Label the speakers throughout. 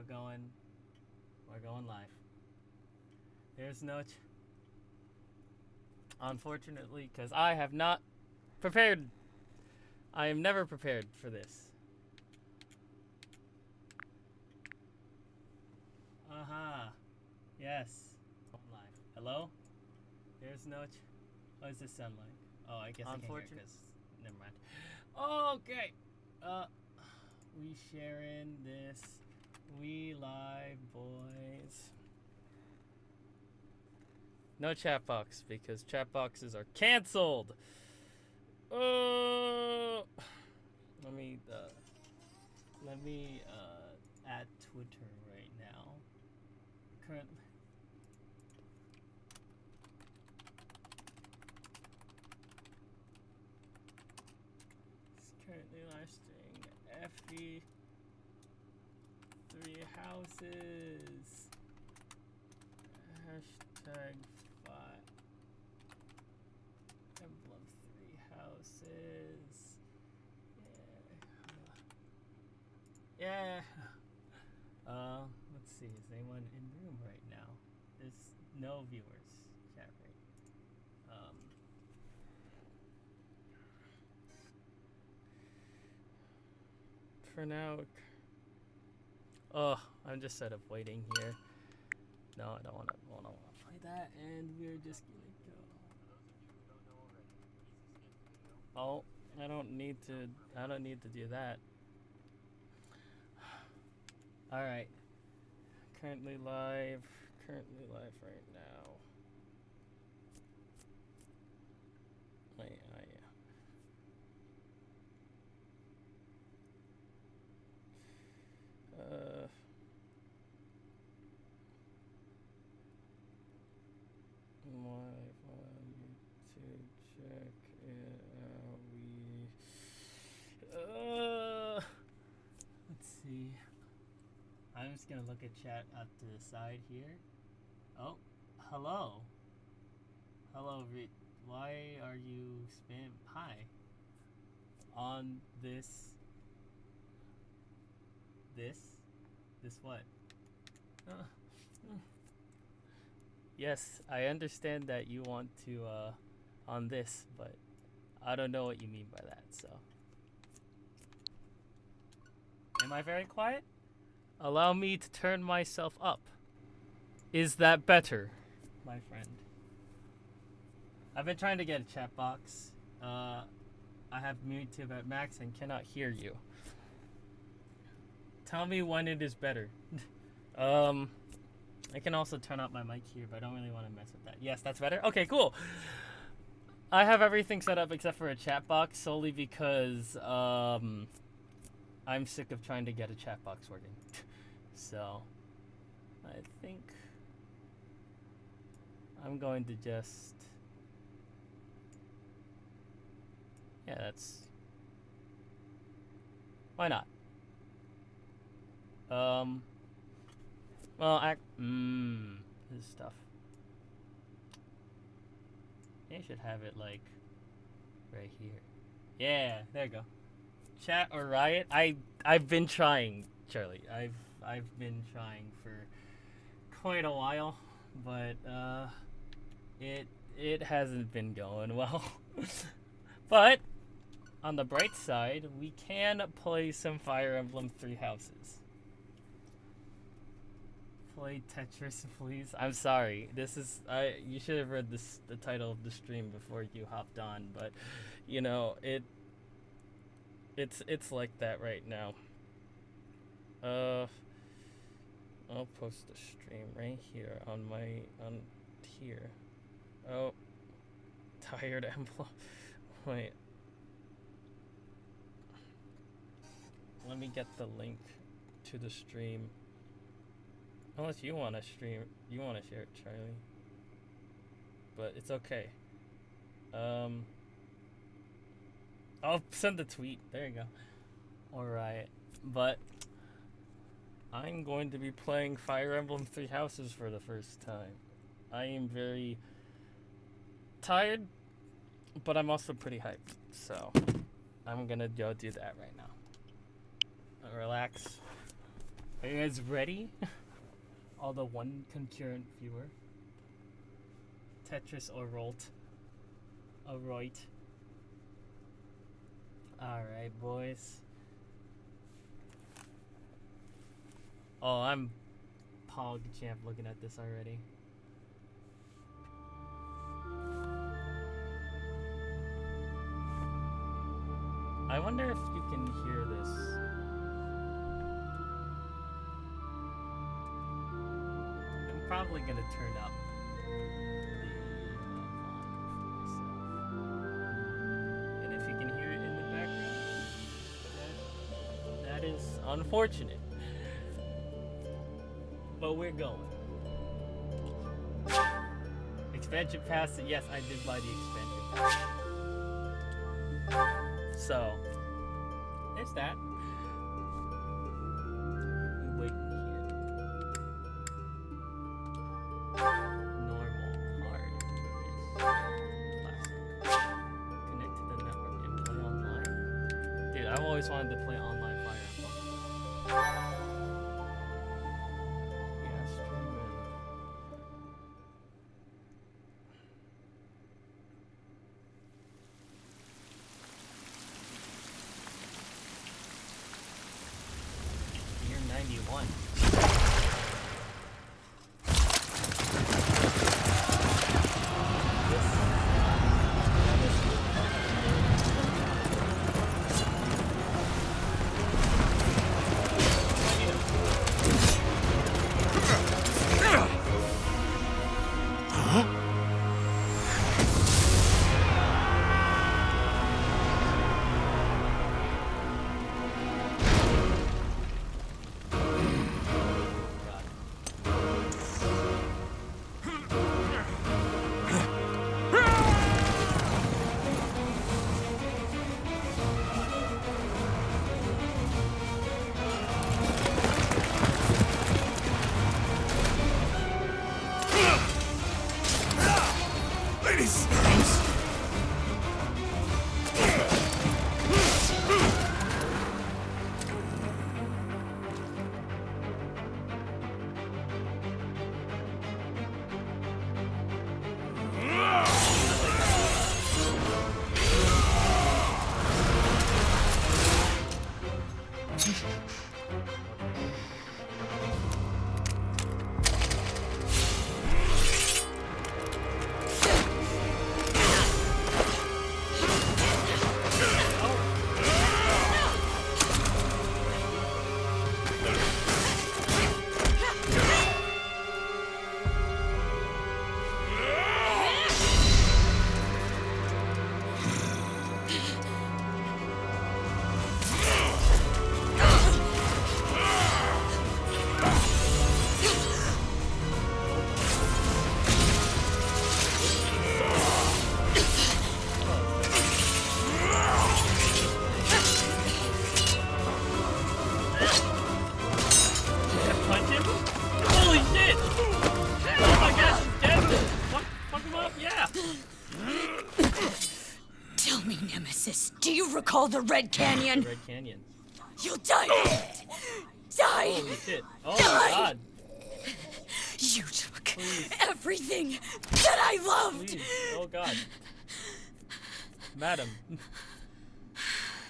Speaker 1: We're going live. There's no, unfortunately, because I have not prepared. I am never prepared for this. Yes. Going live. Hello? There's no, what does this sound like? Oh, I guess unfortunately, never mind. Okay. We sharing this. We live, boys. No chat box because chat boxes are canceled. Oh, let me add Twitter right now. Currently, live streaming FE 3 houses. Hashtag 5 Emblem 3 houses. Yeah. Let's see. Is anyone in room right now? There's no viewers. Chat rate. For now. Oh, I'm just set up waiting here. No, I don't want to play that, and we're just gonna go. Oh, I don't need to do that. All right. Currently live right now. Live on YouTube, check it out. Let's see. I'm just gonna look at chat up to the side here. Oh, hello. Hello, why are you spam? Hi. On this what? Yes, I understand that you want to on this, but I don't know what you mean by that. So, am I very quiet? Allow me to turn myself up. Is that better, my friend? I've been trying to get a chat box. I have YouTube at max and cannot hear you. Tell me when it is better. I can also turn up my mic here, but I don't really want to mess with that. Yes, that's better? Okay, cool. I have everything set up except for a chat box solely because I'm sick of trying to get a chat box working. So, I think I'm going to just... Yeah, that's... Why not? Well, this stuff. They should have it like right here. Yeah, there you go. Chat or riot. I've been trying, Charlie. I've been trying for quite a while, but it hasn't been going well. But on the bright side, we can play some Fire Emblem 3 houses. Play Tetris, please. I'm sorry. This is you should have read the title of the stream before you hopped on, but you know, it's like that right now. I'll post the stream right here on here. Oh, tired Emblem. Wait. Let me get the link to the stream. Unless you want to stream, you want to share it, Charlie. But it's okay. I'll send the tweet. There you go. Alright. But I'm going to be playing Fire Emblem 3 Houses for the first time. I am very tired, but I'm also pretty hyped. So I'm gonna go do that right now. Relax. you guys ready? All the one concurrent viewer. Tetris or Rolt. Alright. Alright, boys. Oh, I'm Pog Champ looking at this already. I wonder if you can hear this. I'm probably gonna turn up the volume for myself. And if you can hear it in the background, that is unfortunate. But we're going. Expansion pass, yes, I did buy the expansion pass. So, there's that. We wait here. Normal, hard, classic. Connect to the network and play online. Dude, I've always wanted to play online Fire Emblem. Yeah, stream in. Year 91.
Speaker 2: Recall the Red Canyon.
Speaker 1: The Red Canyon.
Speaker 2: You'll die. Die.
Speaker 1: Holy shit. Oh
Speaker 2: die.
Speaker 1: My god.
Speaker 2: You took everything that I loved.
Speaker 1: Please. Oh god. Madam.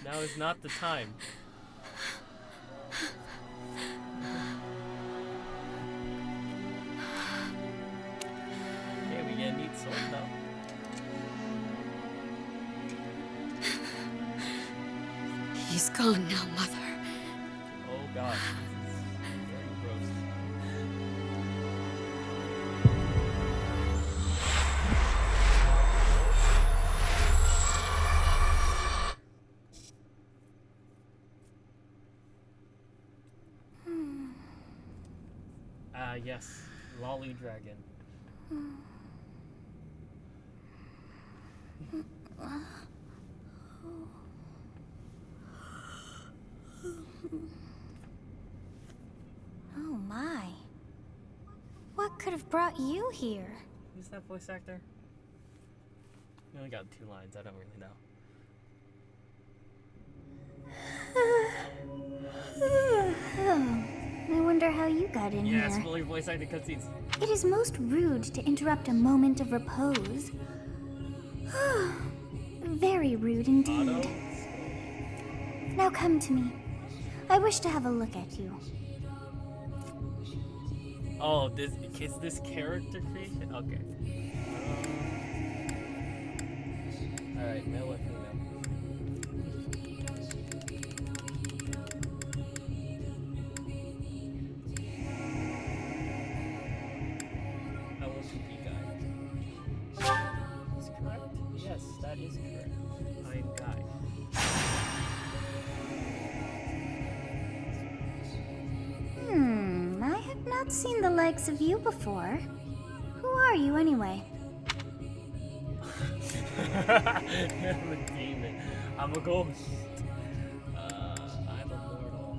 Speaker 1: Now is not the time. Okay, we get a neat sword though.
Speaker 2: He's gone now, Mother.
Speaker 1: Oh god. This is very gross. Yes. Lolly Dragon.
Speaker 3: Oh my. What could have brought you here?
Speaker 1: Who's that voice actor? We only got 2 lines, I don't really know.
Speaker 3: I wonder how you got in
Speaker 1: Yeah,
Speaker 3: here.
Speaker 1: fully voice acted cutscenes.
Speaker 3: It is most rude to interrupt a moment of repose. Very rude indeed.
Speaker 1: Auto.
Speaker 3: Now come to me. I wish to have a look at you.
Speaker 1: Oh, is this character creation? Okay. Alright, male or female? I want to be guy. Is correct? Yes, that is correct. I am guy.
Speaker 3: I have not seen the likes of you before. Who are you anyway?
Speaker 1: I'm a demon. I'm a ghost. I'm immortal.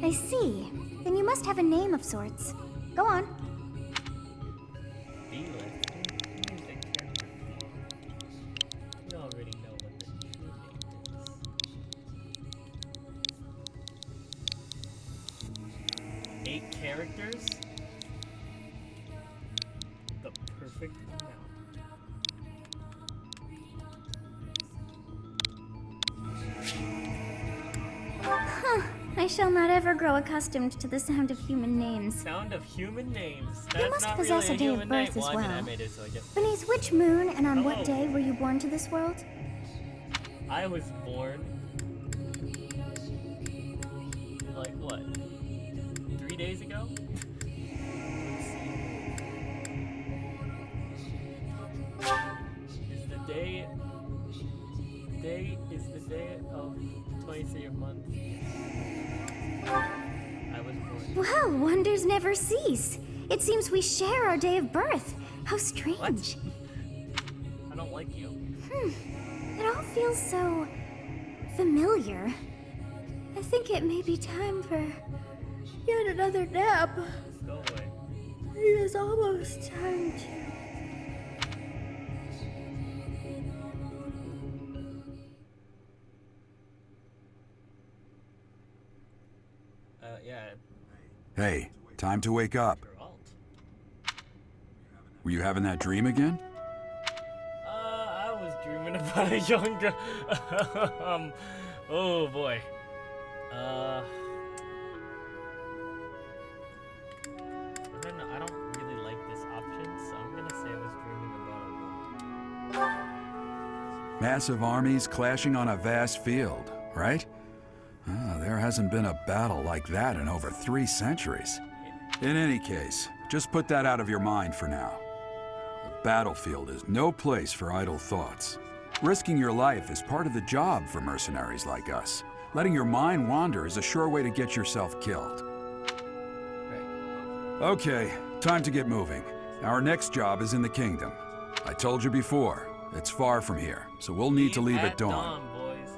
Speaker 3: I see. Then you must have a name of sorts. Go on.
Speaker 1: B-list. Music character B. You already know what the true name is. 8 characters? The perfect amount.
Speaker 3: I shall not ever grow accustomed to the sound of human names.
Speaker 1: Sound of human names. That's
Speaker 3: You must
Speaker 1: not
Speaker 3: possess
Speaker 1: really
Speaker 3: a day of
Speaker 1: human name.
Speaker 3: birth
Speaker 1: Well,
Speaker 3: as
Speaker 1: I mean, I
Speaker 3: well.
Speaker 1: made it, so I guess.
Speaker 3: Beneath which moon and on what
Speaker 1: Oh.
Speaker 3: day were you born to this world?
Speaker 1: I was born. Like what? 3 days ago? Let's see. Is the day. Is the day of 23 of month. I was born.
Speaker 3: Well, wonders never cease. It seems we share our day of birth. How strange.
Speaker 1: I don't like you.
Speaker 3: It all feels so familiar. I think it may be time for yet another nap.
Speaker 1: Go away.
Speaker 3: It is almost time to.
Speaker 1: Yeah.
Speaker 4: Hey, time to wake up.
Speaker 1: For alt.
Speaker 4: Were you having that dream again?
Speaker 1: I was dreaming about a young girl. Oh boy. I don't know. I don't really like this option, so I'm gonna say I was dreaming about a woman.
Speaker 4: Massive armies clashing on a vast field, right? There hasn't been a battle like that in over 3 centuries. In any case, just put that out of your mind for now. The battlefield is no place for idle thoughts. Risking your life is part of the job for mercenaries like us. Letting your mind wander is a sure way to get yourself killed.
Speaker 1: Right.
Speaker 4: Okay, time to get moving. Our next job is in the kingdom. I told you before, it's far from here, so we'll need to leave at dawn.
Speaker 1: boys.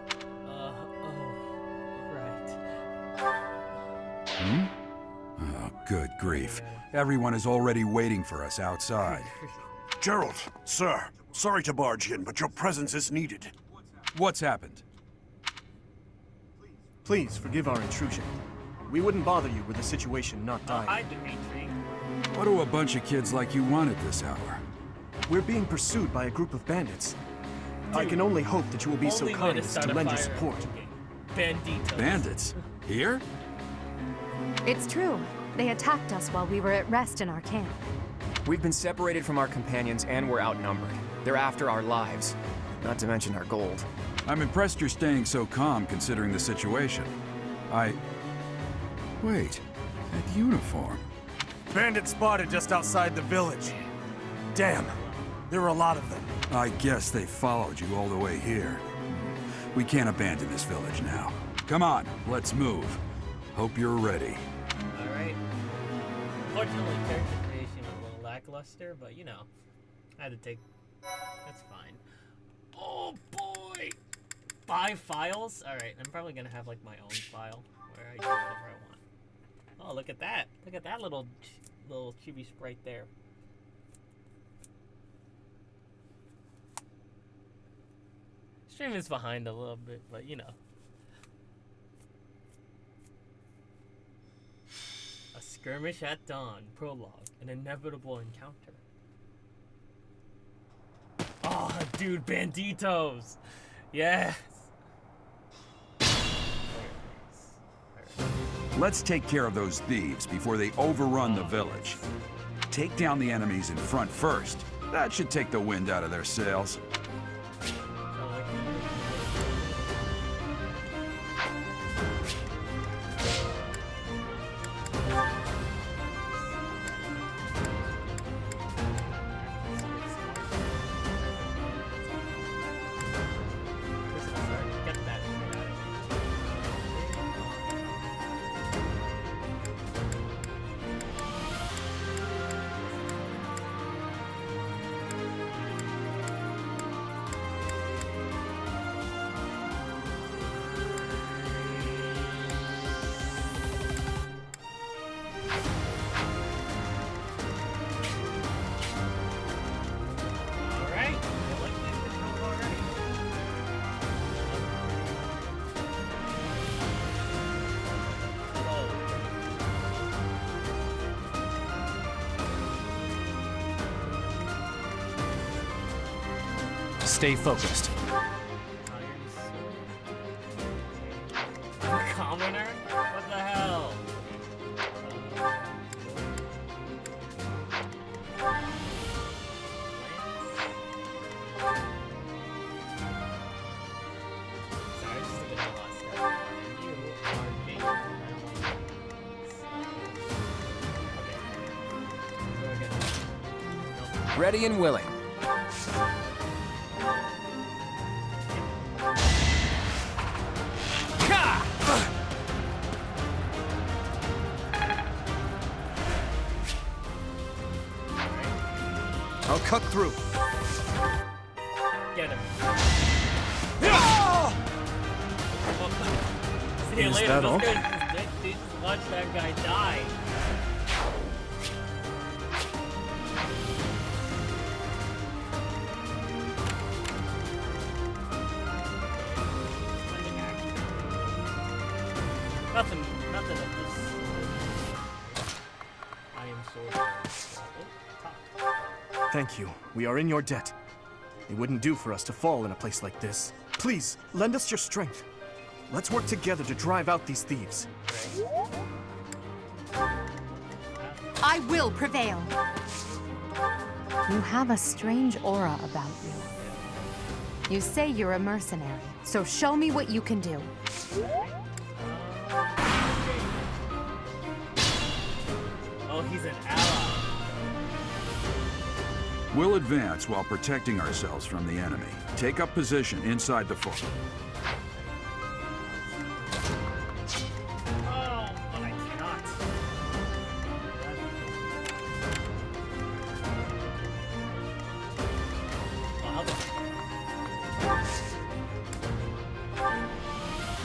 Speaker 4: Oh, good grief. Everyone is already waiting for us outside.
Speaker 5: Gerald, sir, sorry to barge in, but your presence is needed.
Speaker 4: What's happened?
Speaker 6: Please forgive our intrusion. We wouldn't bother you with a situation not
Speaker 1: I
Speaker 6: dying.
Speaker 1: Dimitri.
Speaker 4: What do a bunch of kids like you want at this hour?
Speaker 6: We're being pursued by a group of bandits. I can only hope that you will be so
Speaker 1: Only way
Speaker 6: kind
Speaker 1: to
Speaker 6: as
Speaker 1: start
Speaker 6: to
Speaker 1: a
Speaker 6: lend your
Speaker 1: fire
Speaker 6: support.
Speaker 1: game. Banditos.
Speaker 4: Bandits? Here?
Speaker 7: It's true. They attacked us while we were at rest in our camp.
Speaker 8: We've been separated from our companions and we're outnumbered. They're after our lives, not to mention our gold.
Speaker 4: I'm impressed you're staying so calm considering the situation. Wait, that uniform.
Speaker 5: Bandit spotted just outside the village. Damn, there are a lot of them.
Speaker 4: I guess they followed you all the way here. We can't abandon this village now. Come on, let's move. Hope you're ready.
Speaker 1: Alright. Fortunately, character creation was a little lackluster, but you know, I had to take. That's fine. Oh boy! 5 files? Alright, I'm probably gonna have like my own file where I do whatever I want. Oh, look at that! Look at that little chibi sprite there. Stream is behind a little bit, but you know. A skirmish at dawn. Prologue. An inevitable encounter. Oh, dude, banditos! Yes!
Speaker 4: Let's take care of those thieves before they overrun the village. Take down the enemies in front first. That should take the wind out of their sails.
Speaker 6: Stay focused.
Speaker 1: Commoner? What the hell? Sorry, just a bit of lost stuff. You are being okay. Nope.
Speaker 8: Ready and willing.
Speaker 6: I'll cut through.
Speaker 1: Get him. See you
Speaker 6: Is
Speaker 1: later.
Speaker 6: that
Speaker 1: Those
Speaker 6: all?
Speaker 1: guys just watch that guy die. Nothing of this. I am so top.
Speaker 6: Thank you. We are in your debt. It wouldn't do for us to fall in a place like this. Please, lend us your strength. Let's work together to drive out these thieves.
Speaker 7: I will prevail. You have a strange aura about you. You say you're a mercenary, so show me what you can do.
Speaker 1: Oh, he's an ally.
Speaker 4: We'll advance while protecting ourselves from the enemy. Take up position inside the fort.
Speaker 1: Oh, but I cannot.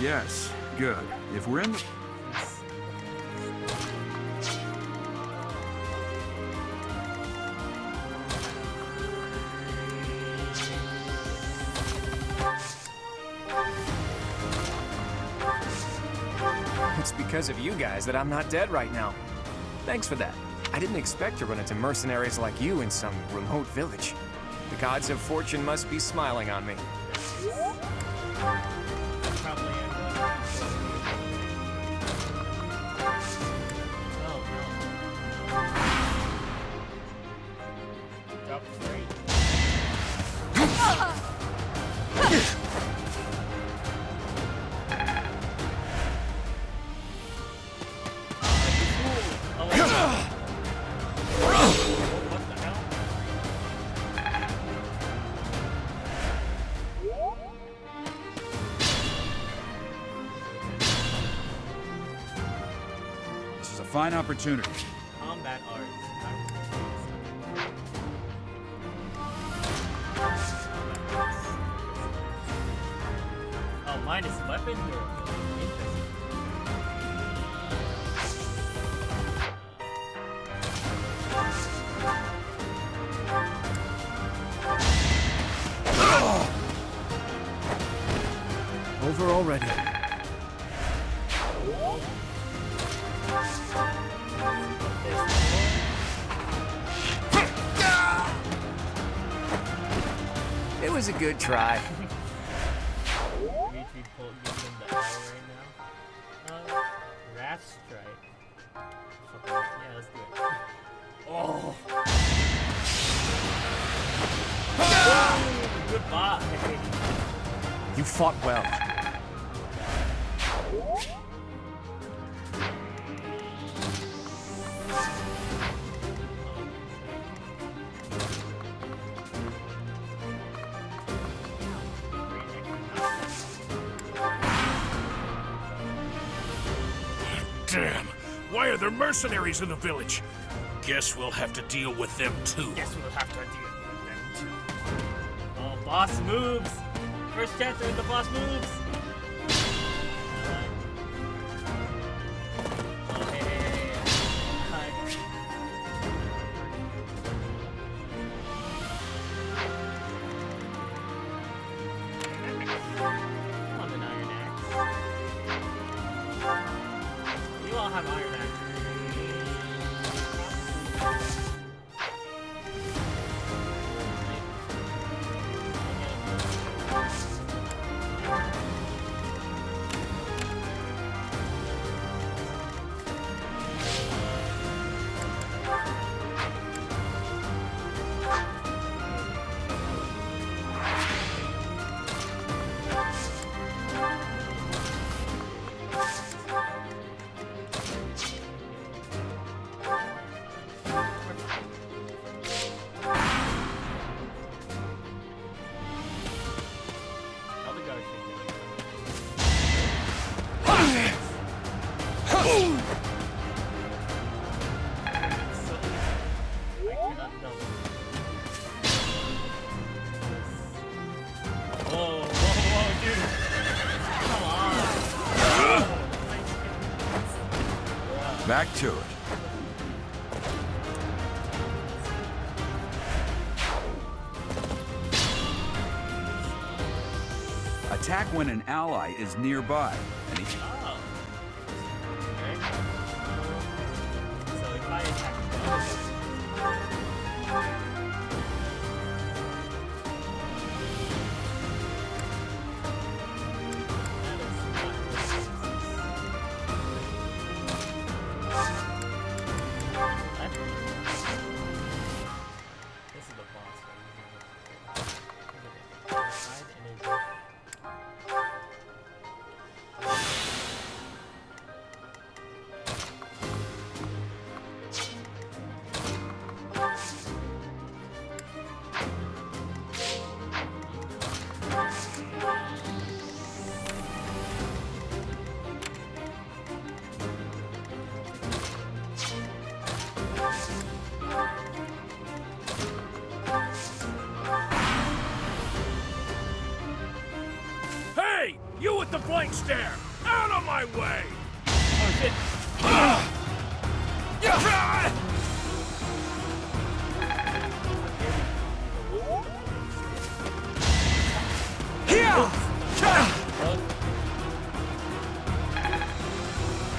Speaker 4: Yes, good. If we're in the...
Speaker 8: It's because of you guys that I'm not dead right now. Thanks for that. I didn't expect to run into mercenaries like you in some remote village. The gods of fortune must be smiling on me.
Speaker 1: Probably am. Oh no. Drop three.
Speaker 4: This is a fine opportunity.
Speaker 1: Combat arts. Oh, minus weapon durability. Interesting.
Speaker 6: over already.
Speaker 8: It was a good try.
Speaker 1: Maybe we pull give them the arrow right now. Wrath Strike. Fuck it. Yeah, let's do it. Oh! Goodbye!
Speaker 6: You fought well.
Speaker 9: Damn! Why are there mercenaries in the village? Guess we'll have to deal with them too.
Speaker 1: Guess we'll have to deal with them too. Oh, boss moves! First chapter in the boss moves! Oh, hey. Hi. Come on, an Iron Axe. You all have Iron Axe.
Speaker 4: Back to it. Attack when an ally is nearby.
Speaker 1: Oh. Okay. So if I attack this is the boss.
Speaker 9: Hey! You with the blank stare! Out of my way!
Speaker 1: Oh shit!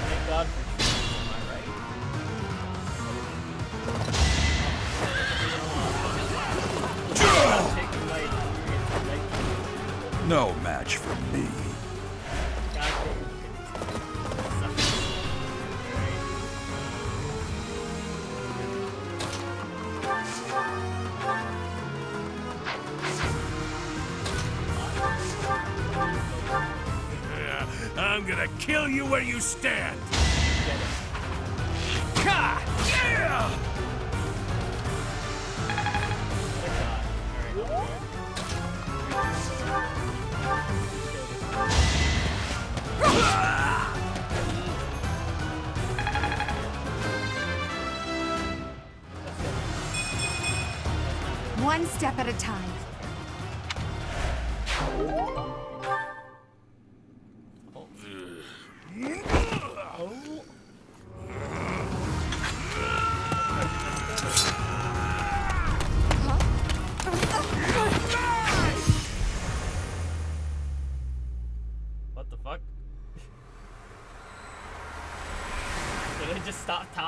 Speaker 1: Thank God for cheating, am I right? I'm taking my experience and
Speaker 4: No match for me.
Speaker 9: I'm gonna kill you where you stand!
Speaker 7: One step at a time.
Speaker 1: What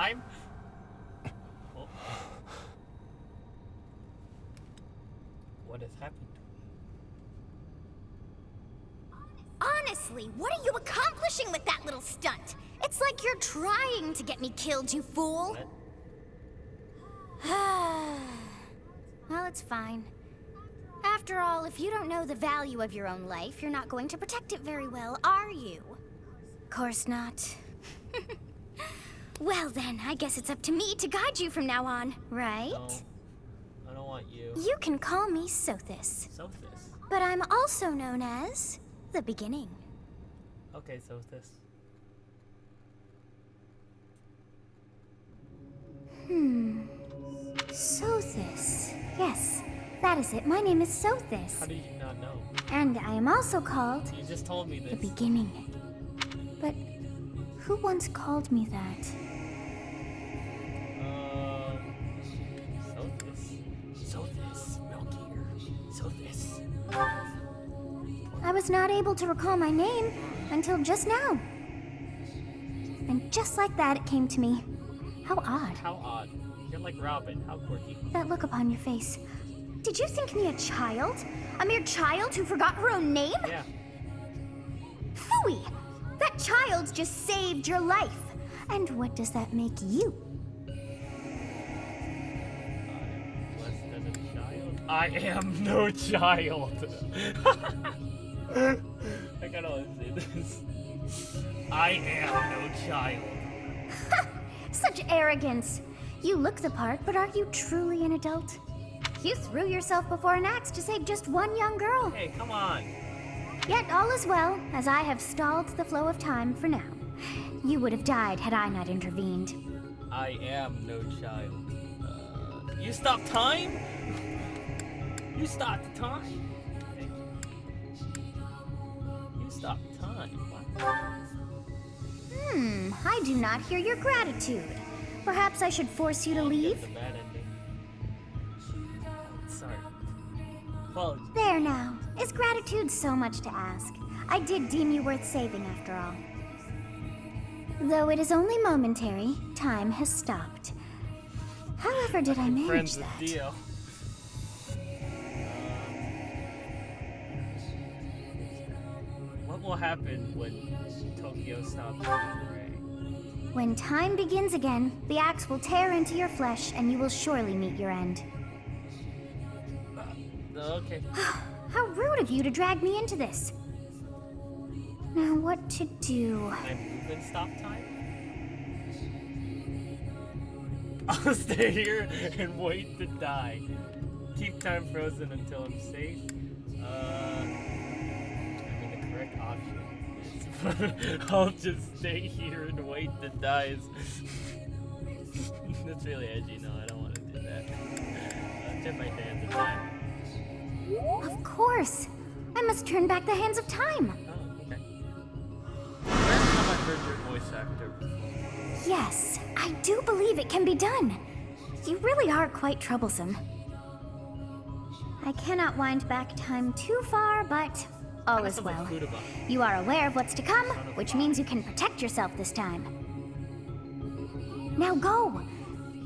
Speaker 1: time? Oh. What has happened?
Speaker 3: Honestly, what are you accomplishing with that little stunt? It's like you're trying to get me killed, you fool. Well, it's fine. After all, if you don't know the value of your own life, you're not going to protect it very well, are you? Course not. Well then, I guess it's up to me to guide you from now on, right?
Speaker 1: No, I don't want you.
Speaker 3: You can call me Sothis.
Speaker 1: Sothis.
Speaker 3: But I'm also known as the Beginning.
Speaker 1: Okay, Sothis.
Speaker 3: Sothis. Yes, that is it. My name is Sothis.
Speaker 1: How did you not know?
Speaker 3: And I am also called
Speaker 1: You just told me
Speaker 3: the
Speaker 1: this.
Speaker 3: Beginning. But who once called me that?
Speaker 1: Sothis. Sothis. Milkier. Sothis.
Speaker 3: I was not able to recall my name until just now. And just like that, it came to me. How odd.
Speaker 1: How odd. You're like Robin. How quirky.
Speaker 3: That look upon your face. Did you think me a child? A mere child who forgot her own name?
Speaker 1: Yeah.
Speaker 3: Phooey! That child just saved your life. And what does that make you?
Speaker 1: Less than a child. I am no child. I gotta say this. I am no child.
Speaker 3: Such arrogance. You look the part, but are you truly an adult? You threw yourself before an axe to save just one young girl.
Speaker 1: Hey, come on.
Speaker 3: Yet all is well, as I have stalled the flow of time for now. You would have died had I not intervened.
Speaker 1: I am no child. You stop time? You stopped time? Thank you. You stopped time. What?
Speaker 3: I do not hear your gratitude. Perhaps I should force you to leave?
Speaker 1: That's a bad ending. Sorry. Apologies.
Speaker 3: There now. Is gratitude so much to ask? I did deem you worth saving after all. Though it is only momentary, time has stopped. However did I manage
Speaker 1: Friends with
Speaker 3: that?
Speaker 1: Dio. What will happen when Tokyo stops Ray?
Speaker 3: When time begins again, the axe will tear into your flesh and you will surely meet your end.
Speaker 1: Okay.
Speaker 3: How rude of you to drag me into this. Now what to do?
Speaker 1: Can I move and stop time? I'll stay here and wait to die. Keep time frozen until I'm safe. I mean, the correct option is I'll just stay here and wait to die. That's really edgy. No, I don't want to do that. Tip my hands of time.
Speaker 3: Of course. I must turn back the hands of time.
Speaker 1: Oh, okay. Where have I heard your voice actor before?
Speaker 3: Yes, I do believe it can be done. You really are quite troublesome. I cannot wind back time too far, but all is well. You are aware of what's to come, which means you can protect yourself this time. Now go!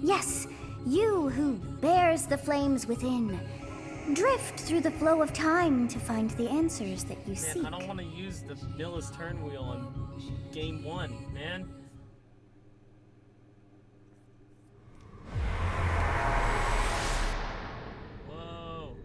Speaker 3: Yes, you who bears the flames within. Drift through the flow of time to find the answers that you seek.
Speaker 1: I don't want to use the Miller's turn wheel on game 1, man. Whoa.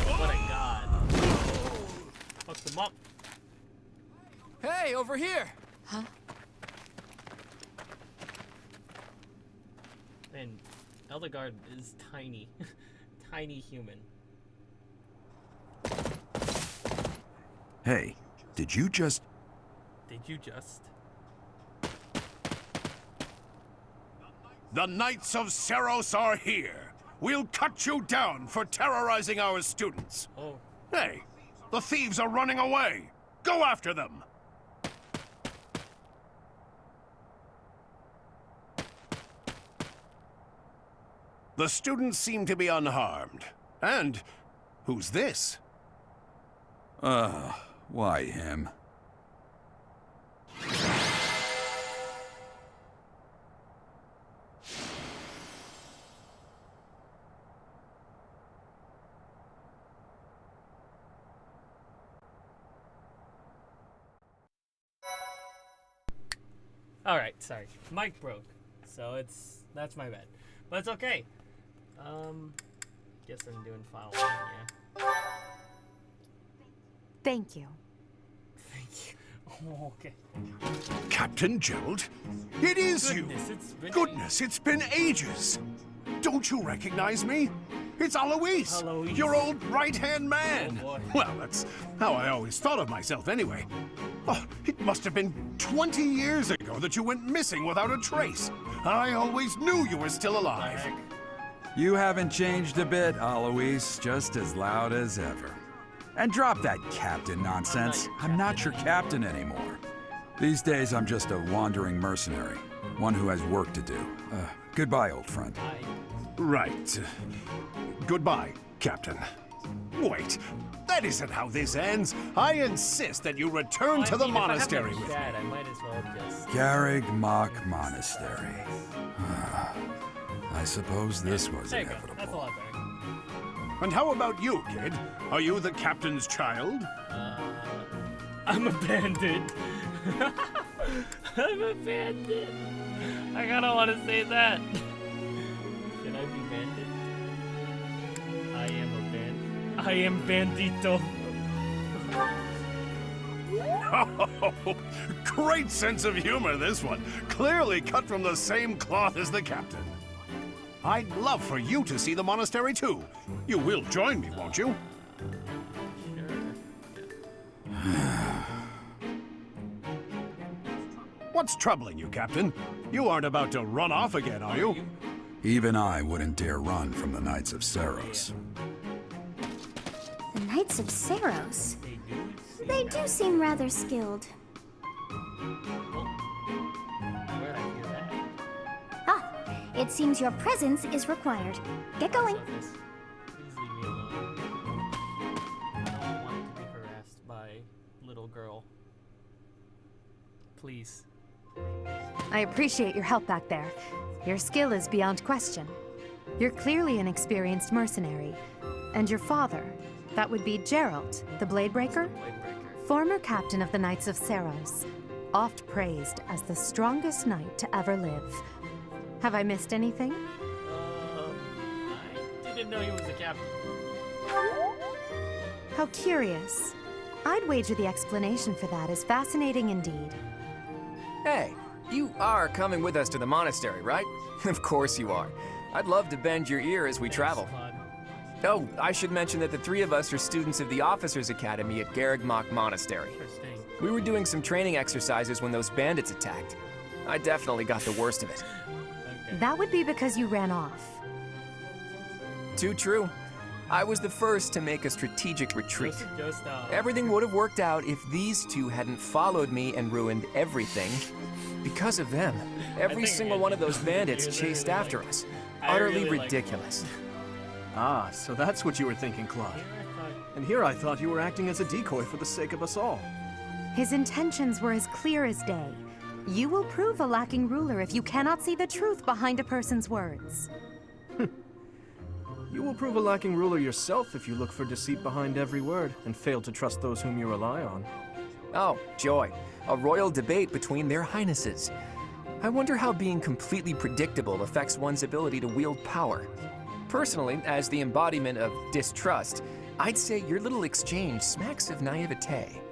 Speaker 1: What a god. Fuck them up.
Speaker 8: Hey, over here!
Speaker 1: And Eldegard is tiny. Tiny human.
Speaker 4: Hey, did you just...
Speaker 1: Did you just?
Speaker 9: The Knights of Seros are here. We'll cut you down for terrorizing our students.
Speaker 1: Oh.
Speaker 9: Hey, the thieves are running away. Go after them. The students seem to be unharmed. And who's this?
Speaker 4: Why him?
Speaker 1: Alright, sorry. Mic broke. So that's my bad. But it's okay. Guess I'm doing file 1, yeah.
Speaker 7: Thank you.
Speaker 1: Thank you. Oh, okay.
Speaker 9: Captain Gerald? It is you!
Speaker 1: Goodness,
Speaker 9: It's been ages! Don't you recognize me? It's Alois!
Speaker 1: Alois.
Speaker 9: Your old right-hand man!
Speaker 1: Oh, boy.
Speaker 9: Well, that's how I always thought of myself anyway. Oh, it must have been 20 years ago that you went missing without a trace. I always knew you were still alive.
Speaker 1: Heck.
Speaker 4: You haven't changed a bit, Alois. Just as loud as ever. And drop that captain nonsense. I'm not your captain anymore. These days, I'm just a wandering mercenary. One who has work to do. Goodbye, old friend.
Speaker 9: Right. Goodbye, Captain. Wait, that isn't how this ends. I insist that you return to the monastery with me.
Speaker 1: I might as well just...
Speaker 4: Garrig Mach Monastery. I suppose this was
Speaker 1: There you go.
Speaker 4: inevitable.
Speaker 1: That's a lot better.
Speaker 9: And how about you, kid? Are you the captain's child?
Speaker 1: I'm a bandit. I'm a bandit. I kinda want to say that. Should I be bandit? I am a bandit. I am bandito.
Speaker 9: Oh, great sense of humor, this one. Clearly cut from the same cloth as the captain. I'd love for you to see the monastery too. You will join me, won't you? What's troubling you, Captain? You aren't about to run off again, are you?
Speaker 4: Even I wouldn't dare run from the Knights of Saros.
Speaker 3: The Knights of Saros. They do seem rather skilled.
Speaker 1: Where'd I hear that?
Speaker 3: Ah, it seems your presence is required. Get going.
Speaker 1: Please leave me alone. I don't want to be harassed by little girl. Please.
Speaker 7: I appreciate your help back there. Your skill is beyond question. You're clearly an experienced mercenary. And your father, that would be Gerald, the Bladebreaker? Former captain of the Knights of Saros, oft praised as the strongest knight to ever live. Have I missed anything?
Speaker 1: I didn't know he was a captain.
Speaker 7: How curious. I'd wager the explanation for that is fascinating indeed.
Speaker 8: Hey, you are coming with us to the monastery, right? Of course you are. I'd love to bend your ear as we travel. Oh, I should mention that the three of us are students of the Officers' Academy at Garrig Mach Monastery.
Speaker 1: Interesting.
Speaker 8: We were doing some training exercises when those bandits attacked. I definitely got the worst of it.
Speaker 1: Okay.
Speaker 7: That would be because you ran off.
Speaker 8: Too true. I was the first to make a strategic retreat.
Speaker 1: Just,
Speaker 8: Everything would have worked out if these two hadn't followed me and ruined everything. Because of them, every single one of those bandits chased after us. Utterly ridiculous.
Speaker 6: Ah, so that's what you were thinking, Claude. And here I thought you were acting as a decoy for the sake of us all.
Speaker 7: His intentions were as clear as day. You will prove a lacking ruler if you cannot see the truth behind a person's words.
Speaker 6: You will prove a lacking ruler yourself if you look for deceit behind every word and fail to trust those whom you rely on.
Speaker 8: Oh, joy. A royal debate between their highnesses. I wonder how being completely predictable affects one's ability to wield power. Personally, as the embodiment of distrust, I'd say your little exchange smacks of naivete.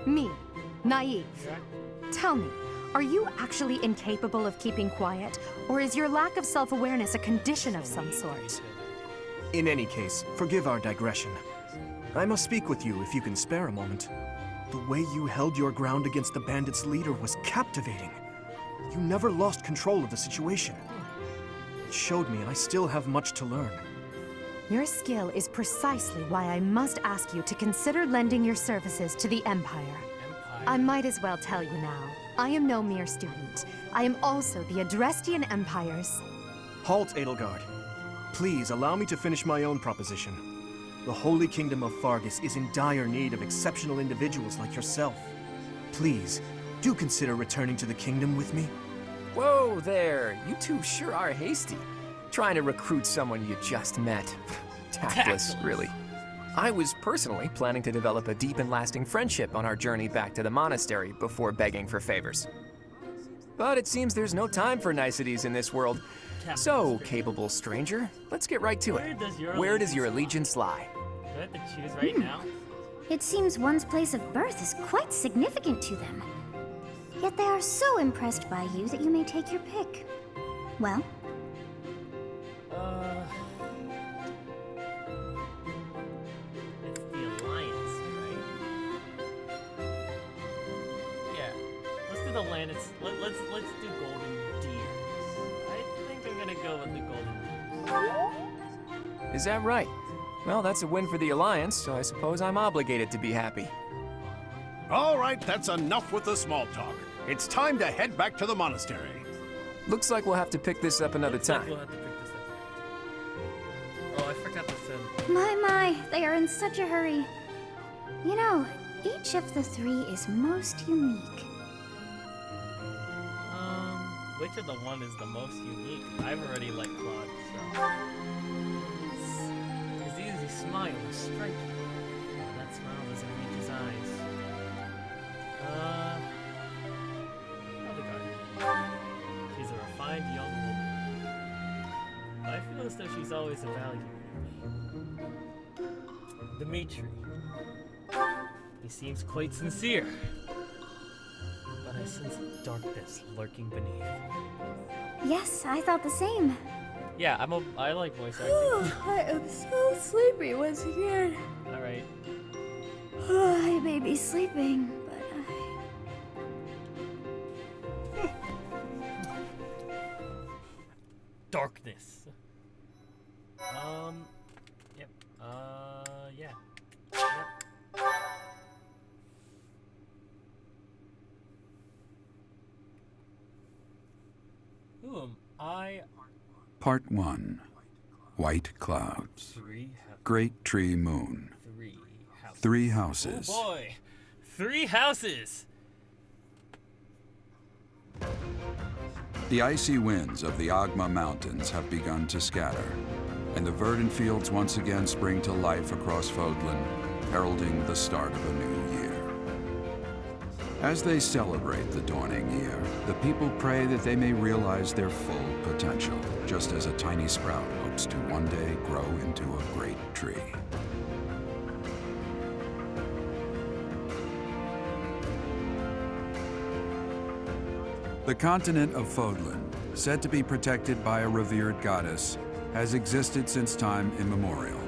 Speaker 7: Me, naive. Tell me, are you actually incapable of keeping quiet, or is your lack of self-awareness a condition of some sort?
Speaker 6: In any case, forgive our digression. I must speak with you if you can spare a moment. The way you held your ground against the bandits' leader was captivating. You never lost control of the situation. It showed me I still have much to learn.
Speaker 7: Your skill is precisely why I must ask you to consider lending your services to the Empire. I might as well tell you now. I am no mere student. I am also the Adrestian Empire's...
Speaker 6: Halt, Edelgard. Please allow me to finish my own proposition. The Holy Kingdom of Fargus is in dire need of exceptional individuals like yourself. Please, do consider returning to the kingdom with me.
Speaker 8: Whoa there, you two sure are hasty. Trying to recruit someone you just met. Tactless, really. I was personally planning to develop a deep and lasting friendship on our journey back to the monastery before begging for favors. But it seems there's no time for niceties in this world. So, capable stranger, let's get right to it. Where does your allegiance lie?
Speaker 1: Do I have to choose right now?
Speaker 3: It seems one's place of birth is quite significant to them. Yet they are so impressed by you that you may take your pick. Well,
Speaker 1: It's the Alliance, right? Yeah. Let's do the Alliance. Let's do Golden Deers. I think I'm gonna go with the Golden Deers.
Speaker 8: Is that right? Well, that's a win for the Alliance, so I suppose I'm obligated to be happy.
Speaker 9: All right, that's enough with the small talk. It's time to head back to the monastery.
Speaker 8: Looks like we'll have to pick this up another
Speaker 1: Looks like
Speaker 8: time.
Speaker 1: we'll have to pick this up. Oh, I forgot to send.
Speaker 3: my, they are in such a hurry. You know, each of the three is most unique.
Speaker 1: Which of the one is the most unique? I've already liked Claude, so. His easy smile is striking. That smile doesn't reach his eyes. Hildegard. She's a refined young woman. I feel as though she's always evaluating me. Dimitri. He seems quite sincere. But I sense darkness lurking beneath.
Speaker 3: Yes, I thought the same.
Speaker 1: Yeah, I like voice acting.
Speaker 2: I am so sleepy once again.
Speaker 1: Alright.
Speaker 3: I may be sleeping, but
Speaker 1: Darkness. Yep. Yeah. Yep. Who am I?
Speaker 4: Part 1. White Clouds.
Speaker 1: 3
Speaker 4: Great Tree Moon.
Speaker 1: houses.
Speaker 4: 3 houses.
Speaker 1: Oh boy. 3 houses.
Speaker 4: The icy winds of the Agma Mountains have begun to scatter, and the verdant fields once again spring to life across Fodlan, heralding the start of a new year. As they celebrate the dawning year, the people pray that they may realize their full potential, just as a tiny sprout hopes to one day grow into a great tree. The continent of Fodlan, said to be protected by a revered goddess, has existed since time immemorial.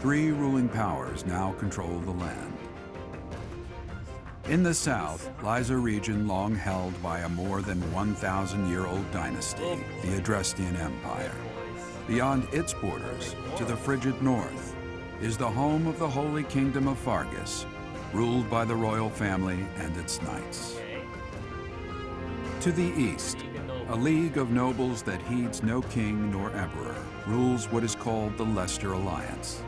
Speaker 4: 3 ruling powers now control the land. In the south lies a region long held by a more than 1,000-year-old dynasty, the Adrestian Empire. Beyond its borders, to the frigid north, is the home of the Holy Kingdom of Fargus, ruled by the royal family and its knights. To the east, a league of nobles that heeds no king nor emperor rules what is called the Leicester Alliance.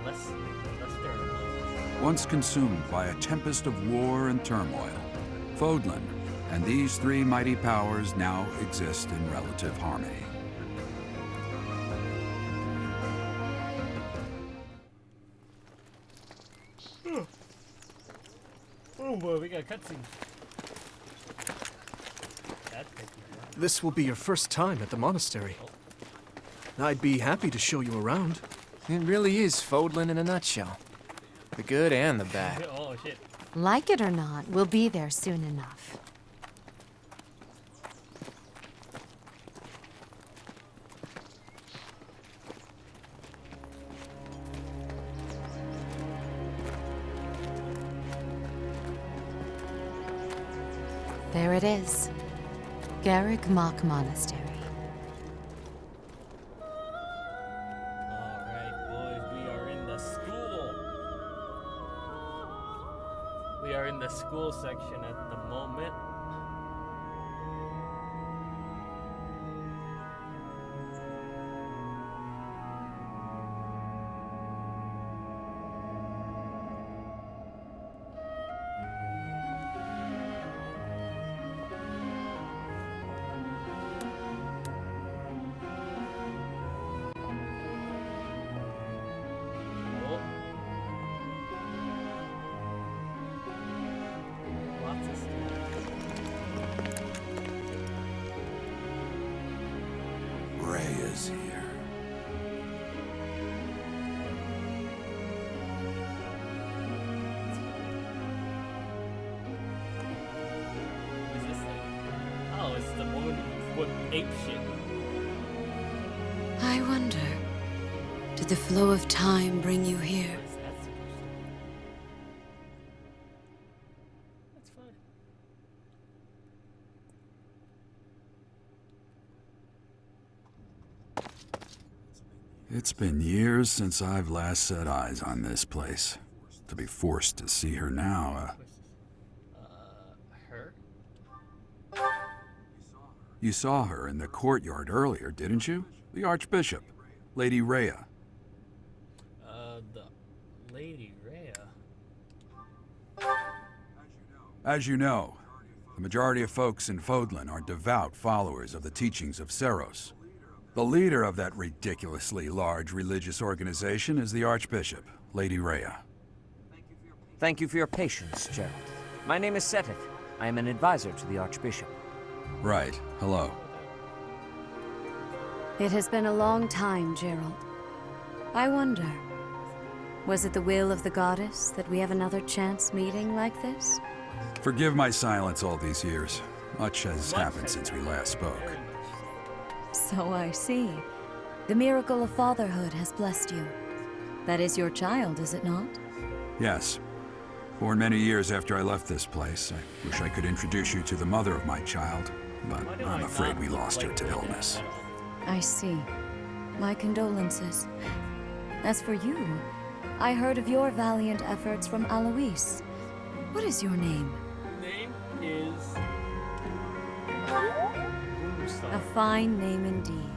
Speaker 4: Once consumed by a tempest of war and turmoil, Fodlan and these 3 mighty powers now exist in relative harmony.
Speaker 1: Oh boy, we got a cutscene. That's taking
Speaker 6: This will be your first time at the monastery. I'd be happy to show you around.
Speaker 8: It really is Fodlan in a nutshell. The good and the bad.
Speaker 1: Oh shit.
Speaker 7: Like it or not, we'll be there soon enough. There it is. Garrick Mach Monastery.
Speaker 1: Alright, boys, we are in the school. We are in the school section at the moment.
Speaker 4: is here.
Speaker 1: Is this like... Oh, it's the woman with ape shit.
Speaker 2: I wonder, did the flow of time bring you here?
Speaker 1: What is that supposed to be? That's fine.
Speaker 4: It's been years since I've last set eyes on this place. To be forced to see her now,
Speaker 1: Her?
Speaker 4: You saw her in the courtyard earlier, didn't you? The Archbishop, Lady Rhea.
Speaker 1: The Lady Rhea.
Speaker 4: As you know, the majority of folks in Fodlan are devout followers of the teachings of Seros. The leader of that ridiculously large religious organization is the Archbishop, Lady Rhea.
Speaker 10: Thank you for your patience, Gerald. My name is Seteth. I am an advisor to the Archbishop.
Speaker 4: Right. Hello.
Speaker 7: It has been a long time, Gerald. I wonder, was it the will of the goddess that we have another chance meeting like this?
Speaker 4: Forgive my silence all these years. Much has happened since we last spoke.
Speaker 1: Very much so.
Speaker 7: So I see. The miracle of fatherhood has blessed you. That is your child, is it not?
Speaker 4: Yes. Born many years after I left this place. I wish I could introduce you to the mother of my child, but
Speaker 1: Why do
Speaker 4: I'm
Speaker 1: I
Speaker 4: afraid
Speaker 1: not
Speaker 4: we
Speaker 1: look
Speaker 4: lost her
Speaker 1: like
Speaker 4: to
Speaker 1: that
Speaker 4: illness.
Speaker 1: at all?
Speaker 7: I see. My condolences. As for you, I heard of your valiant efforts from Alois. What is your name?
Speaker 1: Name is...
Speaker 7: A fine name indeed.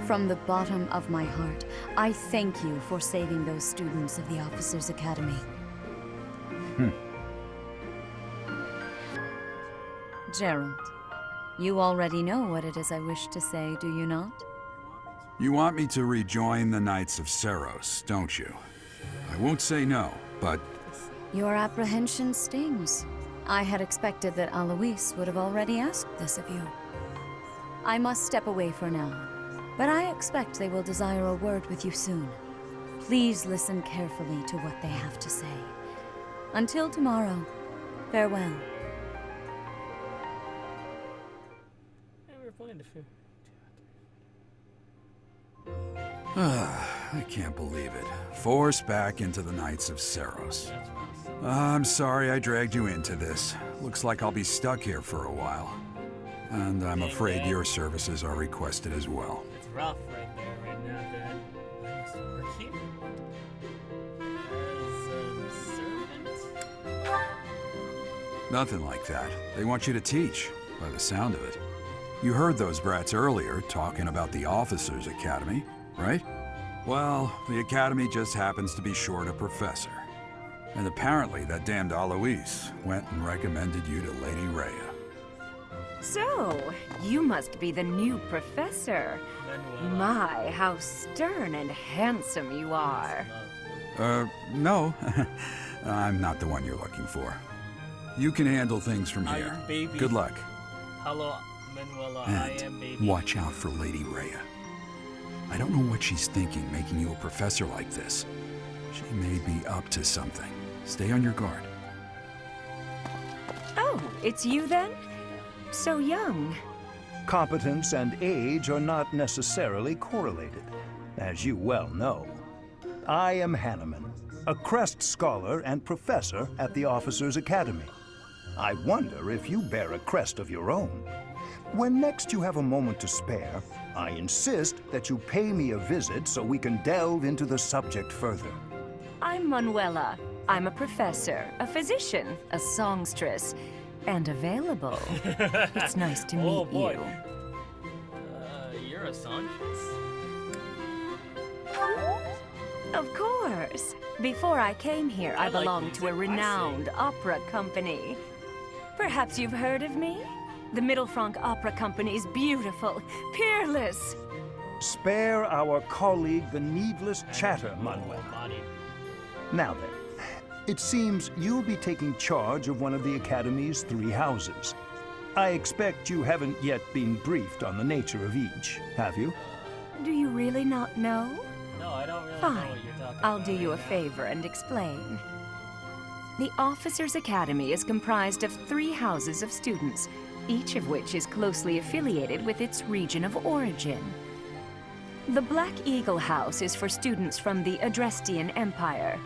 Speaker 7: From the bottom of my heart, I thank you for saving those students of the Officers' Academy. Gerald, you already know what it is I wish to say, do you not?
Speaker 4: You want me to rejoin the Knights of Seros, don't you? I won't say no, but
Speaker 7: Your apprehension stings. I had expected that Alois would have already asked this of you. I must step away for now, but I expect they will desire a word with you soon. Please listen carefully to what they have to say. Until tomorrow, farewell.
Speaker 1: Yeah, we were playing the film.
Speaker 4: I can't believe it. Forced back into the Knights of Seros.
Speaker 1: That's rough.
Speaker 4: I'm sorry I dragged you into this. Looks like I'll be stuck here for a while. And I'm afraid your services are requested as well.
Speaker 1: It's rough right there, right now, Dad. I must work here. As a servant?
Speaker 4: Nothing like that. They want you to teach, by the sound of it. You heard those brats earlier talking about the Officers' Academy, right? Well, the Academy just happens to be short a professor. And apparently that damned Alois went and recommended you to Lady Rhea.
Speaker 11: So, you must be the new professor.
Speaker 1: Manuela.
Speaker 11: My, how stern and handsome you are.
Speaker 4: No. I'm not the one you're looking for. You can handle things from
Speaker 1: I
Speaker 4: here.
Speaker 1: am baby.
Speaker 4: Good luck.
Speaker 1: Hello, Manuela. I am baby.
Speaker 4: And watch out for Lady Rhea. I don't know what she's thinking making you a professor like this. She may be up to something. Stay on your guard.
Speaker 11: Oh, it's you then? So young.
Speaker 12: Competence and age are not necessarily correlated, as you well know. I am Hanneman, a Crest Scholar and Professor at the Officers' Academy. I wonder if you bear a crest of your own. When next you have a moment to spare, I insist that you pay me a visit so we can delve into the subject further.
Speaker 11: I'm Manuela. I'm a professor, a physician, a songstress, and available. It's nice to meet
Speaker 1: Oh boy.
Speaker 11: you.
Speaker 1: You're a songstress?
Speaker 11: Of course. Before I came here, I
Speaker 1: I like
Speaker 11: belonged to a
Speaker 1: music. I
Speaker 11: renowned opera company. Perhaps you've heard of me? The Middlefranc Opera Company's beautiful, peerless.
Speaker 12: Spare our colleague the needless chatter, Manuel.
Speaker 1: Body.
Speaker 12: Now then, it seems you'll be taking charge of one of the Academy's 3 houses. I expect you haven't yet been briefed on the nature of each, have you?
Speaker 11: Do you really not know?
Speaker 1: No, I don't really know
Speaker 11: Fine.
Speaker 1: what you're talking
Speaker 11: I'll
Speaker 1: about
Speaker 11: do you a
Speaker 1: right now.
Speaker 11: favor and explain. The Officers' Academy is comprised of 3 houses of students, each of which is closely affiliated with its region of origin. The Black Eagle House is for students from the Adrestian Empire.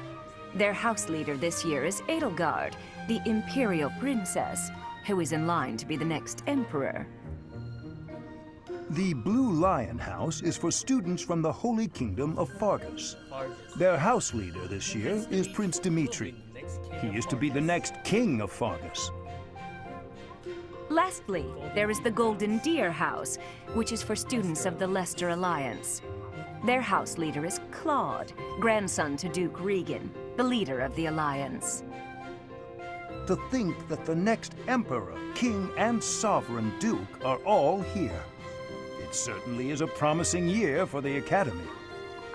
Speaker 11: Their house leader this year is Edelgard, the Imperial Princess, who is in line to be the next Emperor.
Speaker 12: The Blue Lion House is for students from the Holy Kingdom of Fargus. Their house leader this year is Prince Dimitri. He is to be the next king of Fargus.
Speaker 11: Lastly, there is the Golden Deer House, which is for students of the Leicester Alliance. Their house leader is Claude, grandson to Duke Regan, the leader of the Alliance.
Speaker 12: To think that the next Emperor, King, and Sovereign Duke are all here. It certainly is a promising year for the Academy.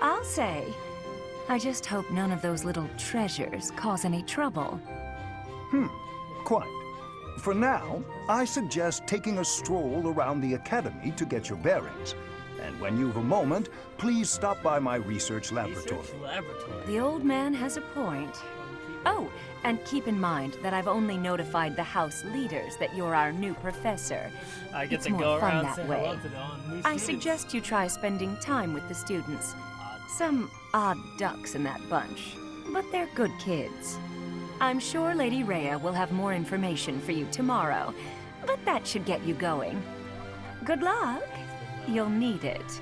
Speaker 11: I'll say. I just hope none of those little treasures cause any trouble.
Speaker 12: Quite. For now, I suggest taking a stroll around the Academy to get your bearings. And when you've a moment, please stop by my research laboratory.
Speaker 11: The old man has a point. Oh, and keep in mind that I've only notified the house leaders that you're our new professor.
Speaker 1: I get
Speaker 11: It's
Speaker 1: to
Speaker 11: more
Speaker 1: go
Speaker 11: fun
Speaker 1: around
Speaker 11: that
Speaker 1: saying
Speaker 11: way.
Speaker 1: hello to the new
Speaker 11: I
Speaker 1: students.
Speaker 11: suggest you try spending time with the students. Some odd ducks in that bunch, but they're good kids. I'm sure Lady Rhea will have more information for you tomorrow, but that should get you going. Good luck. You'll need it.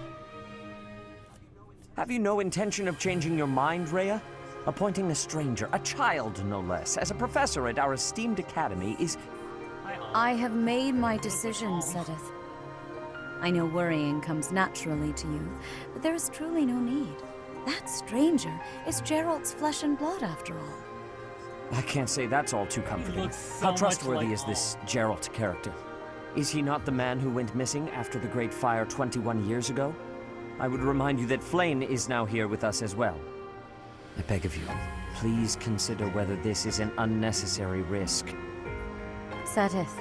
Speaker 10: Have you no intention of changing your mind, Rhea? Appointing a stranger, a child no less, as a professor at our esteemed academy is...
Speaker 2: I have made my decision, Sedith. I know worrying comes naturally to you, but there is truly no need. That stranger is Gerald's flesh and blood, after all.
Speaker 10: I can't say that's all too comforting.
Speaker 1: looks so
Speaker 10: How
Speaker 1: much
Speaker 10: trustworthy
Speaker 1: like
Speaker 10: is this Gerald character? Is he not the man who went missing after the Great Fire 21 years ago? I would remind you that Flame is now here with us as well. I beg of you, please consider whether this is an unnecessary risk.
Speaker 2: Sedith,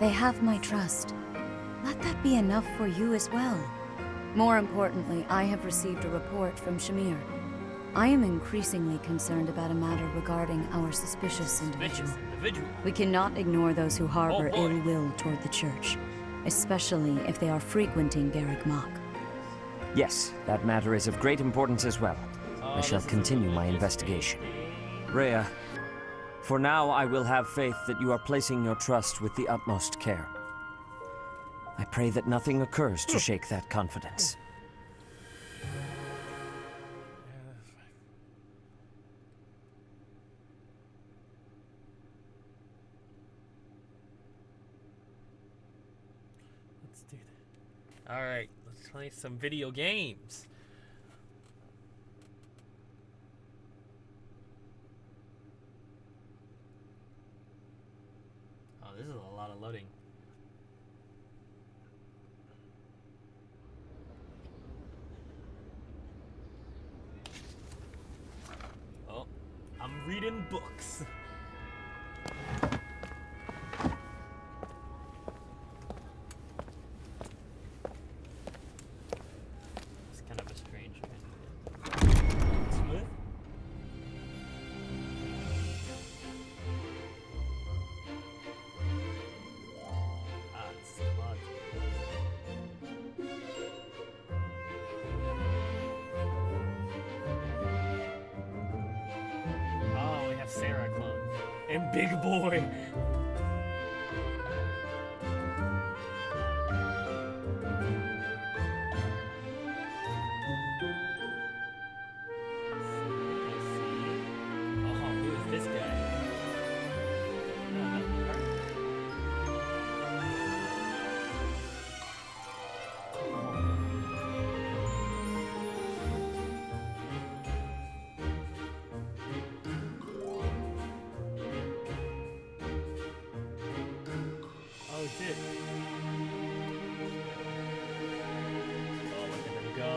Speaker 2: they have my trust. Let that be enough for you as well. More importantly, I have received a report from Shamir. I am increasingly concerned about a matter regarding our suspicious individual. We cannot ignore those who harbor ill will toward the Church, especially if they are frequenting Garrick Mach.
Speaker 10: Yes, that matter is of great importance as well. I shall continue my investigation. Rhea, for now I will have faith that you are placing your trust with the utmost care. I pray that nothing occurs to shake that confidence.
Speaker 1: Let's do that. Alright, let's play some video games. Oh, this is a lot of loading. Oh, I'm reading books. It's kind of a strange kind. Smooth? Ah, it's odd. Oh, we have Sarah clone. And Big Boy. Oh, who is this guy? Oh shit. Oh, look at them go.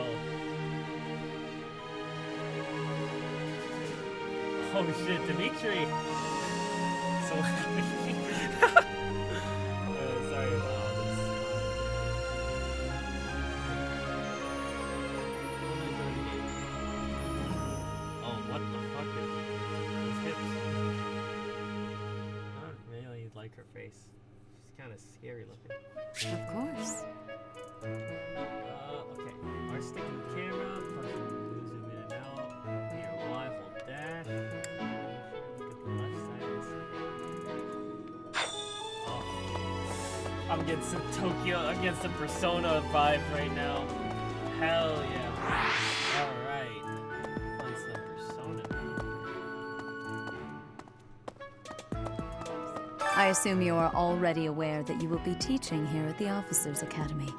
Speaker 1: Oh shit, Dimitri! So happy. face. She's kind of scary looking.
Speaker 2: Of course.
Speaker 1: Okay. Our sticking camera, plus zoom in and out. Your Y, hold dash. Look at the left side. Oh. I'm getting some Tokyo, I'm getting some Persona vibe right now. Hell yeah. Alright. Playing some Persona.
Speaker 2: I assume you are already aware that you will be teaching here at the Officers' Academy,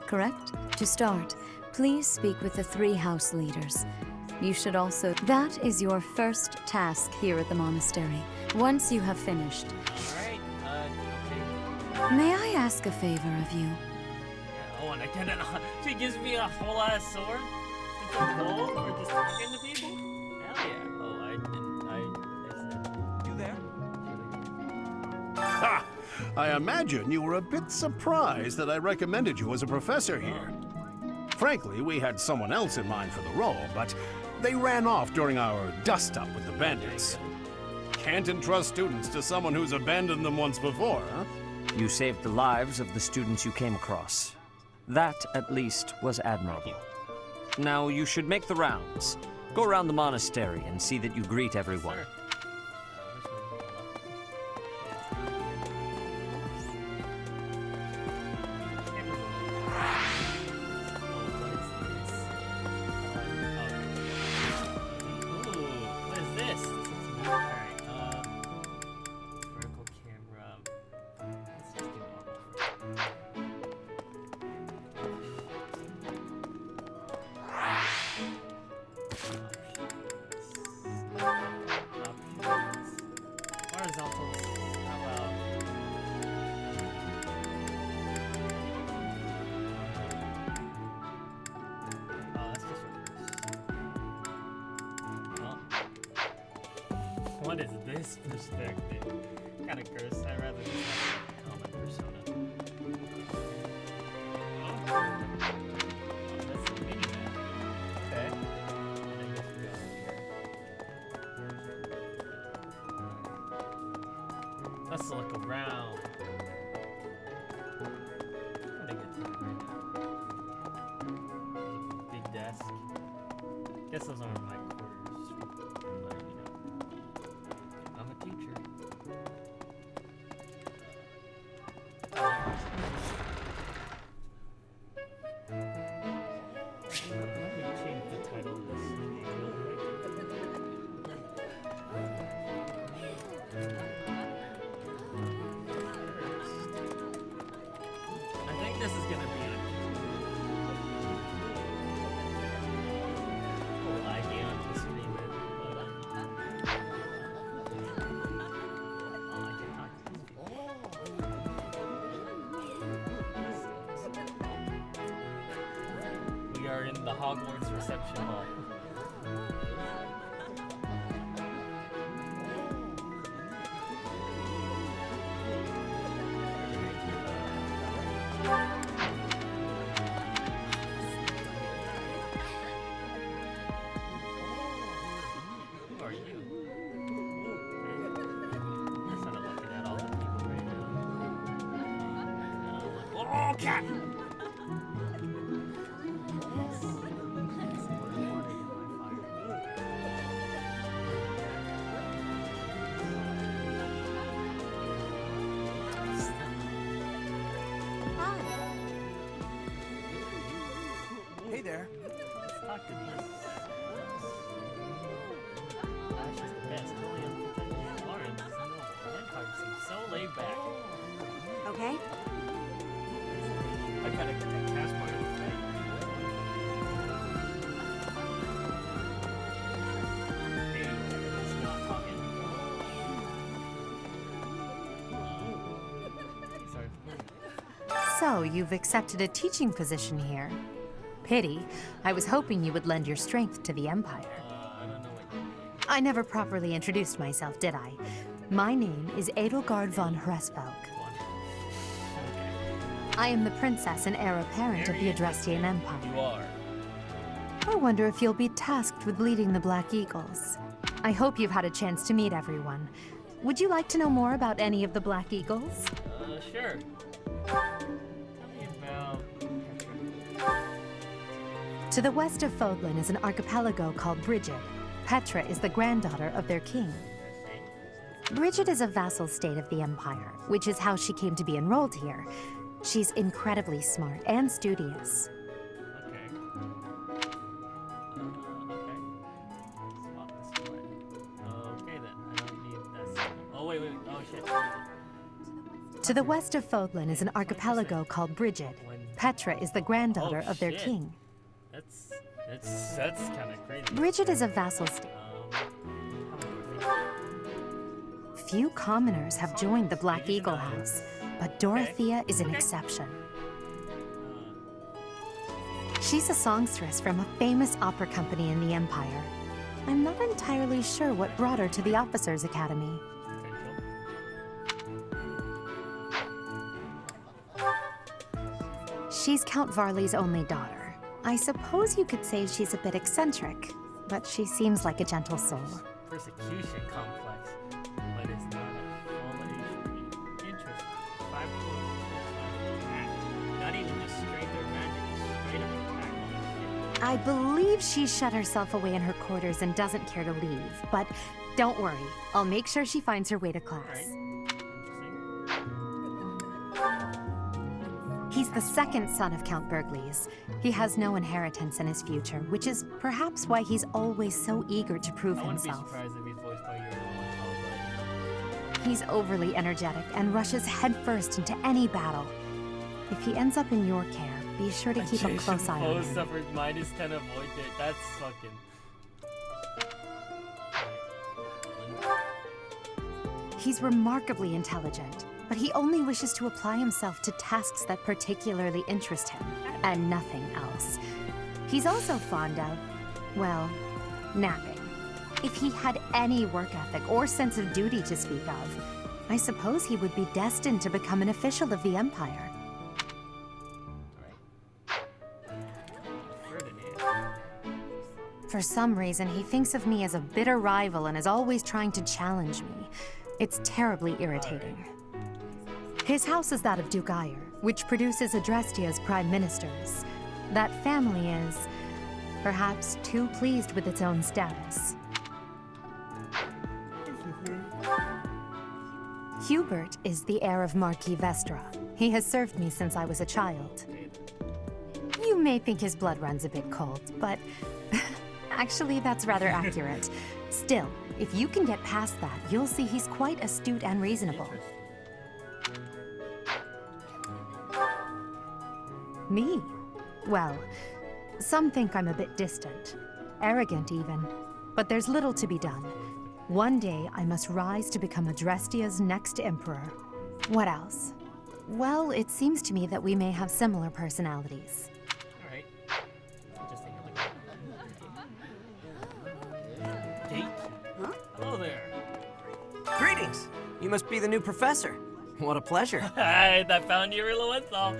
Speaker 2: correct? To start, please speak with the 3 house leaders. You should also... That is your first task here at the monastery. Once you have finished...
Speaker 1: Alright, okay.
Speaker 2: May I ask a favor of you?
Speaker 1: Yeah, oh, and I get it. She gives me a whole ass sword? It's a gold for just talking to people? Hell yeah. Oh, I said...
Speaker 6: You there?
Speaker 9: Ha! I imagine you were a bit surprised that I recommended you as a professor here. Frankly, we had someone else in mind for the role, but they ran off during our dust-up with the bandits. Can't entrust students to someone who's abandoned them once before, huh?
Speaker 10: You saved the lives of the students you came across. That, at least, was admirable. Now, you should make the rounds. Go around the monastery and see that you greet everyone.
Speaker 1: Sure. What is this perspective? Kinda gross. I'd rather just have a common Persona. Oh, that's the mini map. Okay. And I guess we go here. Let's look around. I'm gonna get to it right now. There's a big desk. Guess those aren't my quarters. But, you know. I'm a teacher. Let me change the title of this video. I think this is gonna be a cool idea on the screen. We are in the Hogwarts reception hall. Who are you? I'm sort of looking at all the people right now. Oh, cat!
Speaker 6: Hey there.
Speaker 1: Let's talk to these. Ash is the best. Totally unpretentious. Lauren is normal. Vampire seems so laid back.
Speaker 3: Okay.
Speaker 1: I gotta get that cash part of the thing. Hey, it's not talking. Sorry.
Speaker 7: So, you've accepted a teaching position here. Pity. I was hoping you would lend your strength to the Empire.
Speaker 1: I don't know what you mean.
Speaker 7: I never properly introduced myself, did I? My name is Edelgard von Hresvelg. I am the princess and heir apparent of the Adrestian Empire.
Speaker 1: You are.
Speaker 7: I wonder if you'll be tasked with leading the Black Eagles. I hope you've had a chance to meet everyone. Would you like to know more about any of the Black Eagles?
Speaker 1: Sure. Tell me about Petra.
Speaker 7: To the west of Fodlan is an archipelago called Brigid. Petra is the granddaughter of their king. Brigid is a vassal state of the Empire, which is how she came to be enrolled here. She's incredibly smart and studious. To the west of Fodlan is an archipelago called Brigid. Petra is the granddaughter of their king.
Speaker 1: That's kind of crazy.
Speaker 7: Brigid is a vassal state. Few commoners have joined the Black Eagle House, but Dorothea is an exception. She's a songstress from a famous opera company in the Empire. I'm not entirely sure what brought her to the Officers' Academy. She's Count Varley's only daughter. I suppose you could say she's a bit eccentric, but she seems like a gentle soul.
Speaker 1: Persecution complex, but it's not a full HP. Interesting. 5 attack. Not even just straight or magic, straight up attack.
Speaker 7: I believe she shut herself away in her quarters and doesn't care to leave, but don't worry. I'll make sure she finds her way to class. He's the second son of Count Burgleys. He has no inheritance in his future, which is perhaps why he's always so eager to prove himself.
Speaker 1: I wouldn't be surprised if he's voiced by your
Speaker 7: He's overly energetic and rushes headfirst into any battle. If he ends up in your care, be sure to keep a close eye on him.
Speaker 1: Suffered -10 avoid it. That's fucking...
Speaker 7: He's remarkably intelligent, but he only wishes to apply himself to tasks that particularly interest him, and nothing else. He's also fond of, well, napping. If he had any work ethic or sense of duty to speak of, I suppose he would be destined to become an official of the Empire. For some reason, he thinks of me as a bitter rival and is always trying to challenge me. It's terribly irritating. His house is that of Duke Ire, which produces Adrestia's prime ministers. That family is, perhaps, too pleased with its own status. Hubert is the heir of Marquis Vestra. He has served me since I was a child. You may think his blood runs a bit cold, but actually that's rather accurate. Still, if you can get past that, you'll see he's quite astute and reasonable. Me? Well, some think I'm a bit distant, arrogant even, but there's little to be done. One day, I must rise to become Adrestia's next emperor. What else? Well, it seems to me that we may have similar personalities.
Speaker 1: Alright. Just take a look. Gate? Huh? Hello there.
Speaker 13: Greetings! You must be the new professor. What a pleasure.
Speaker 1: I found you, Lowenthal.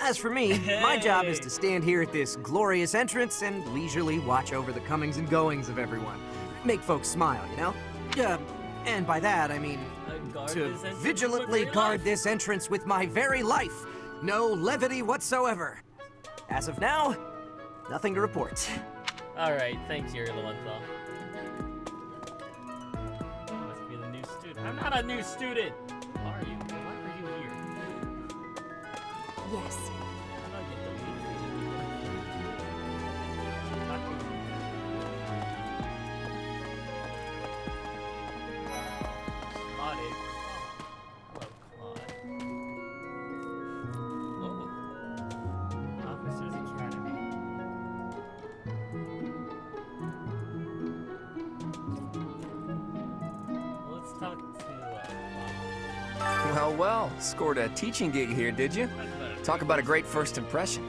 Speaker 13: As for me, my job is to stand here at this glorious entrance and leisurely watch over the comings and goings of everyone. Make folks smile, you know? And by that, I mean to vigilantly guard this entrance with my very life. No levity whatsoever. As of now, nothing to report.
Speaker 1: Alright, thanks, Yuri Lowenthal. Must be the new student. I'm not a new student! Are you? Why are you here?
Speaker 2: Yes.
Speaker 8: Well, scored a teaching gig here, did you? Talk about a great first impression.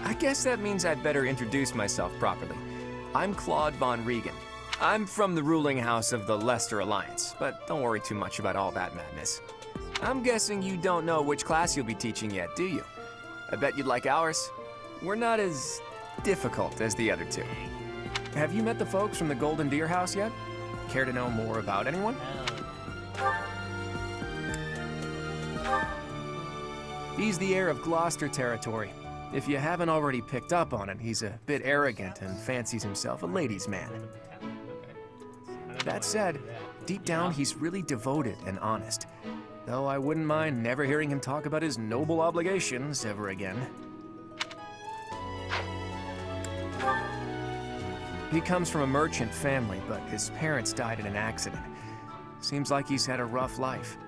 Speaker 8: I guess that means I'd better introduce myself properly. I'm Claude von Regan. I'm from the ruling house of the Leicester Alliance, but don't worry too much about all that madness. I'm guessing you don't know which class you'll be teaching yet, do you? I bet you'd like ours. We're not as difficult as the other two. Have you met the folks from the Golden Deer House yet? Care to know more about anyone? He's the heir of Gloucester territory. If you haven't already picked up on it, he's a bit arrogant and fancies himself a ladies' man. That said, deep down he's really devoted and honest. Though I wouldn't mind never hearing him talk about his noble obligations ever again. He comes from a merchant family, but his parents died in an accident. Seems like he's had a rough life.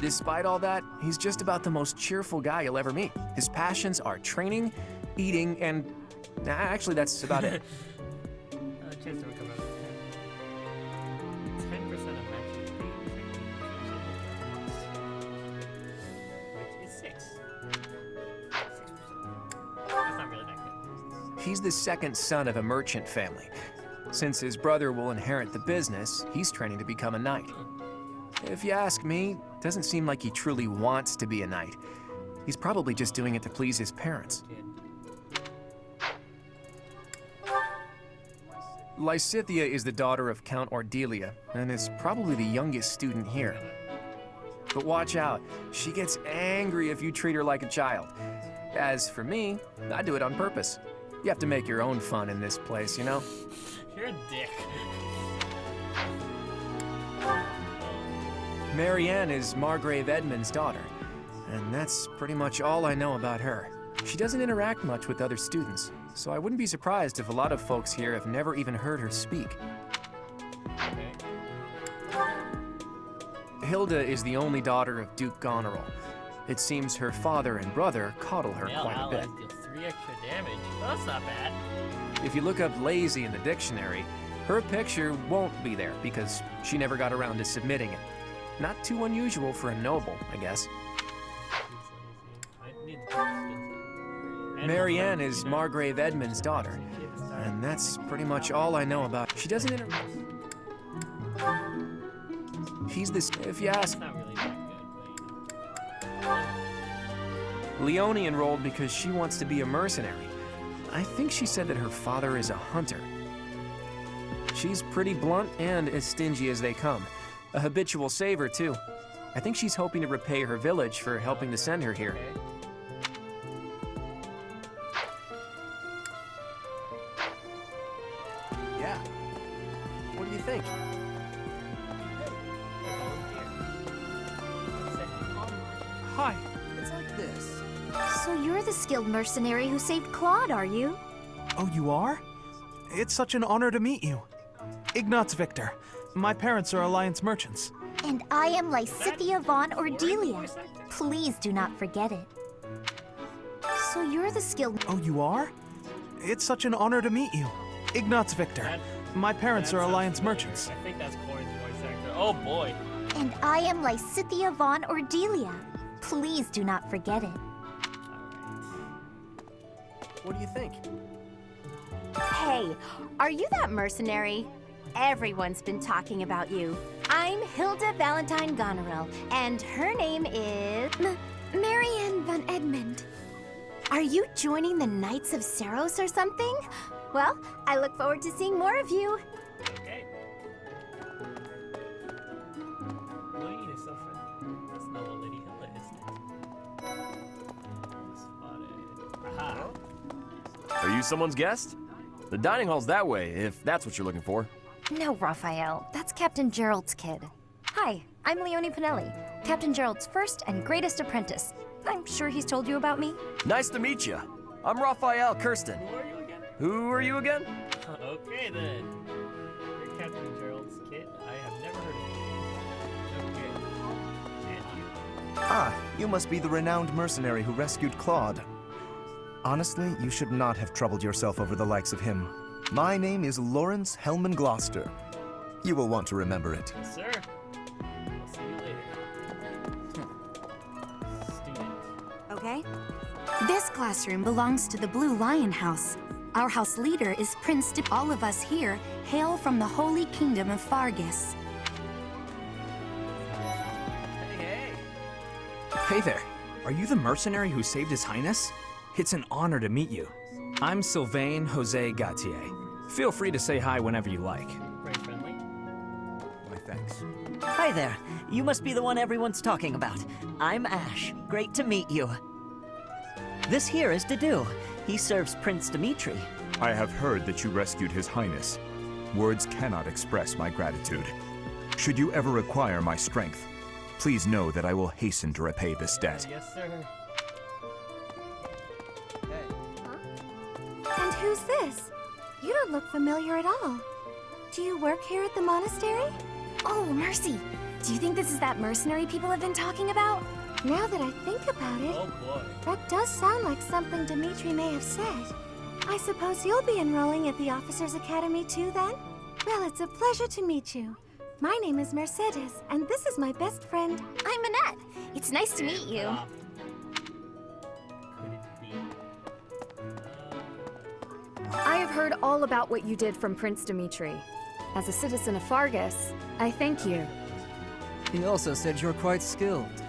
Speaker 8: Despite all that, he's just about the most cheerful guy you'll ever meet. His passions are training, eating, and... actually, that's about it.
Speaker 1: Chance to recover 10% of matches which is 6. 6%. That's not really that good.
Speaker 8: He's the second son of a merchant family. Since his brother will inherit the business, he's training to become a knight. If you ask me, it doesn't seem like he truly wants to be a knight. He's probably just doing it to please his parents. Lysithea is the daughter of Count Ordelia, and is probably the youngest student here. But watch out, she gets angry if you treat her like a child. As for me, I do it on purpose. You have to make your own fun in this place, you know?
Speaker 1: You're a dick.
Speaker 8: Marianne is Margrave Edmund's daughter, and that's pretty much all I know about her. She doesn't interact much with other students, so I wouldn't be surprised if a lot of folks here have never even heard her speak. Hilda is the only daughter of Duke Goneril. It seems her father and brother coddle her quite a bit.
Speaker 1: Deal 3 extra damage. Well, that's not bad.
Speaker 8: If you look up lazy in the dictionary, her picture won't be there because she never got around to submitting it. Not too unusual for a noble, I guess. Marianne is Margrave Edmund's daughter, and that's pretty much all I know about. She doesn't He's this, if you ask. Leonie enrolled because she wants to be a mercenary. I think she said that her father is a hunter. She's pretty blunt and as stingy as they come. A habitual saver, too. I think she's hoping to repay her village for helping to send her here.
Speaker 13: Yeah. What do you think?
Speaker 5: Hi. It's like this.
Speaker 3: So you're the skilled mercenary who saved Claude, are you?
Speaker 5: Oh, you are? It's such an honor to meet you. Ignatz Victor. My parents are Alliance merchants.
Speaker 3: And I am Lysithea von Ordelia. Please do not forget it. So you're the skilled...
Speaker 5: Oh, you are? It's such an honor to meet you. Ignatz Victor. My parents are Alliance merchants.
Speaker 1: I think that's Corin's voice actor. Oh boy.
Speaker 3: And I am Lysithea von Ordelia. Please do not forget it.
Speaker 13: What do you think?
Speaker 14: Hey, are you that mercenary? Everyone's been talking about you. I'm Hilda Valentine Goneril, and her name is...
Speaker 3: Marianne von Edmund.
Speaker 14: Are you joining the Knights of Seros or something? Well, I look forward to seeing more of you.
Speaker 1: Okay. Playin is so fun. That's not what Lady Hilda is. Spotted. Aha.
Speaker 15: Are you someone's guest? The dining hall's that way, if that's what you're looking for.
Speaker 2: No, Raphael. That's Captain Gerald's kid. Hi, I'm Leonie Pinelli, Captain Gerald's first and greatest apprentice. I'm sure he's told you about me.
Speaker 15: Nice to meet you. I'm Raphael Kirsten.
Speaker 1: Who are you again?
Speaker 15: Who are you again?
Speaker 1: Okay then. You're Captain Gerald's kid. I have never heard of you. Okay. And you.
Speaker 16: Ah, you must be the renowned mercenary who rescued Claude. Honestly, you should not have troubled yourself over the likes of him. My name is Lawrence Hellman Gloucester. You will want to remember it.
Speaker 1: Yes, sir. I'll see you later. Student.
Speaker 14: Okay. This classroom belongs to the Blue Lion House. Our house leader is Prince Dip. All of us here hail from the Holy Kingdom of Fargus.
Speaker 17: Hey there. Are you the mercenary who saved His Highness? It's an honor to meet you. I'm Sylvain Jose Gautier. Feel free to say hi whenever you like.
Speaker 1: Very friendly.
Speaker 16: Why,
Speaker 18: thanks.
Speaker 19: Hi there. You must be the one everyone's talking about. I'm Ash. Great to meet you. This here is Dedu. He serves Prince Dimitri.
Speaker 20: I have heard that you rescued His Highness. Words cannot express my gratitude. Should you ever require my strength, please know that I will hasten to repay this debt.
Speaker 1: Yes, sir.
Speaker 14: And who's this? You don't look familiar at all. Do you work here at the monastery?
Speaker 3: Oh, Mercy! Do you think this is that mercenary people have been talking about?
Speaker 14: Now that I think about it,
Speaker 1: Oh boy.
Speaker 14: that does sound like something Dimitri may have said. I suppose you'll be enrolling at the Officers' Academy too, then? Well, it's a pleasure to meet you. My name is Mercedes, and this is my best friend.
Speaker 3: I'm Annette. It's nice to meet you.
Speaker 7: I have heard all about what you did from Prince Dimitri. As a citizen of Fargus, I thank you.
Speaker 21: He also said you're quite skilled.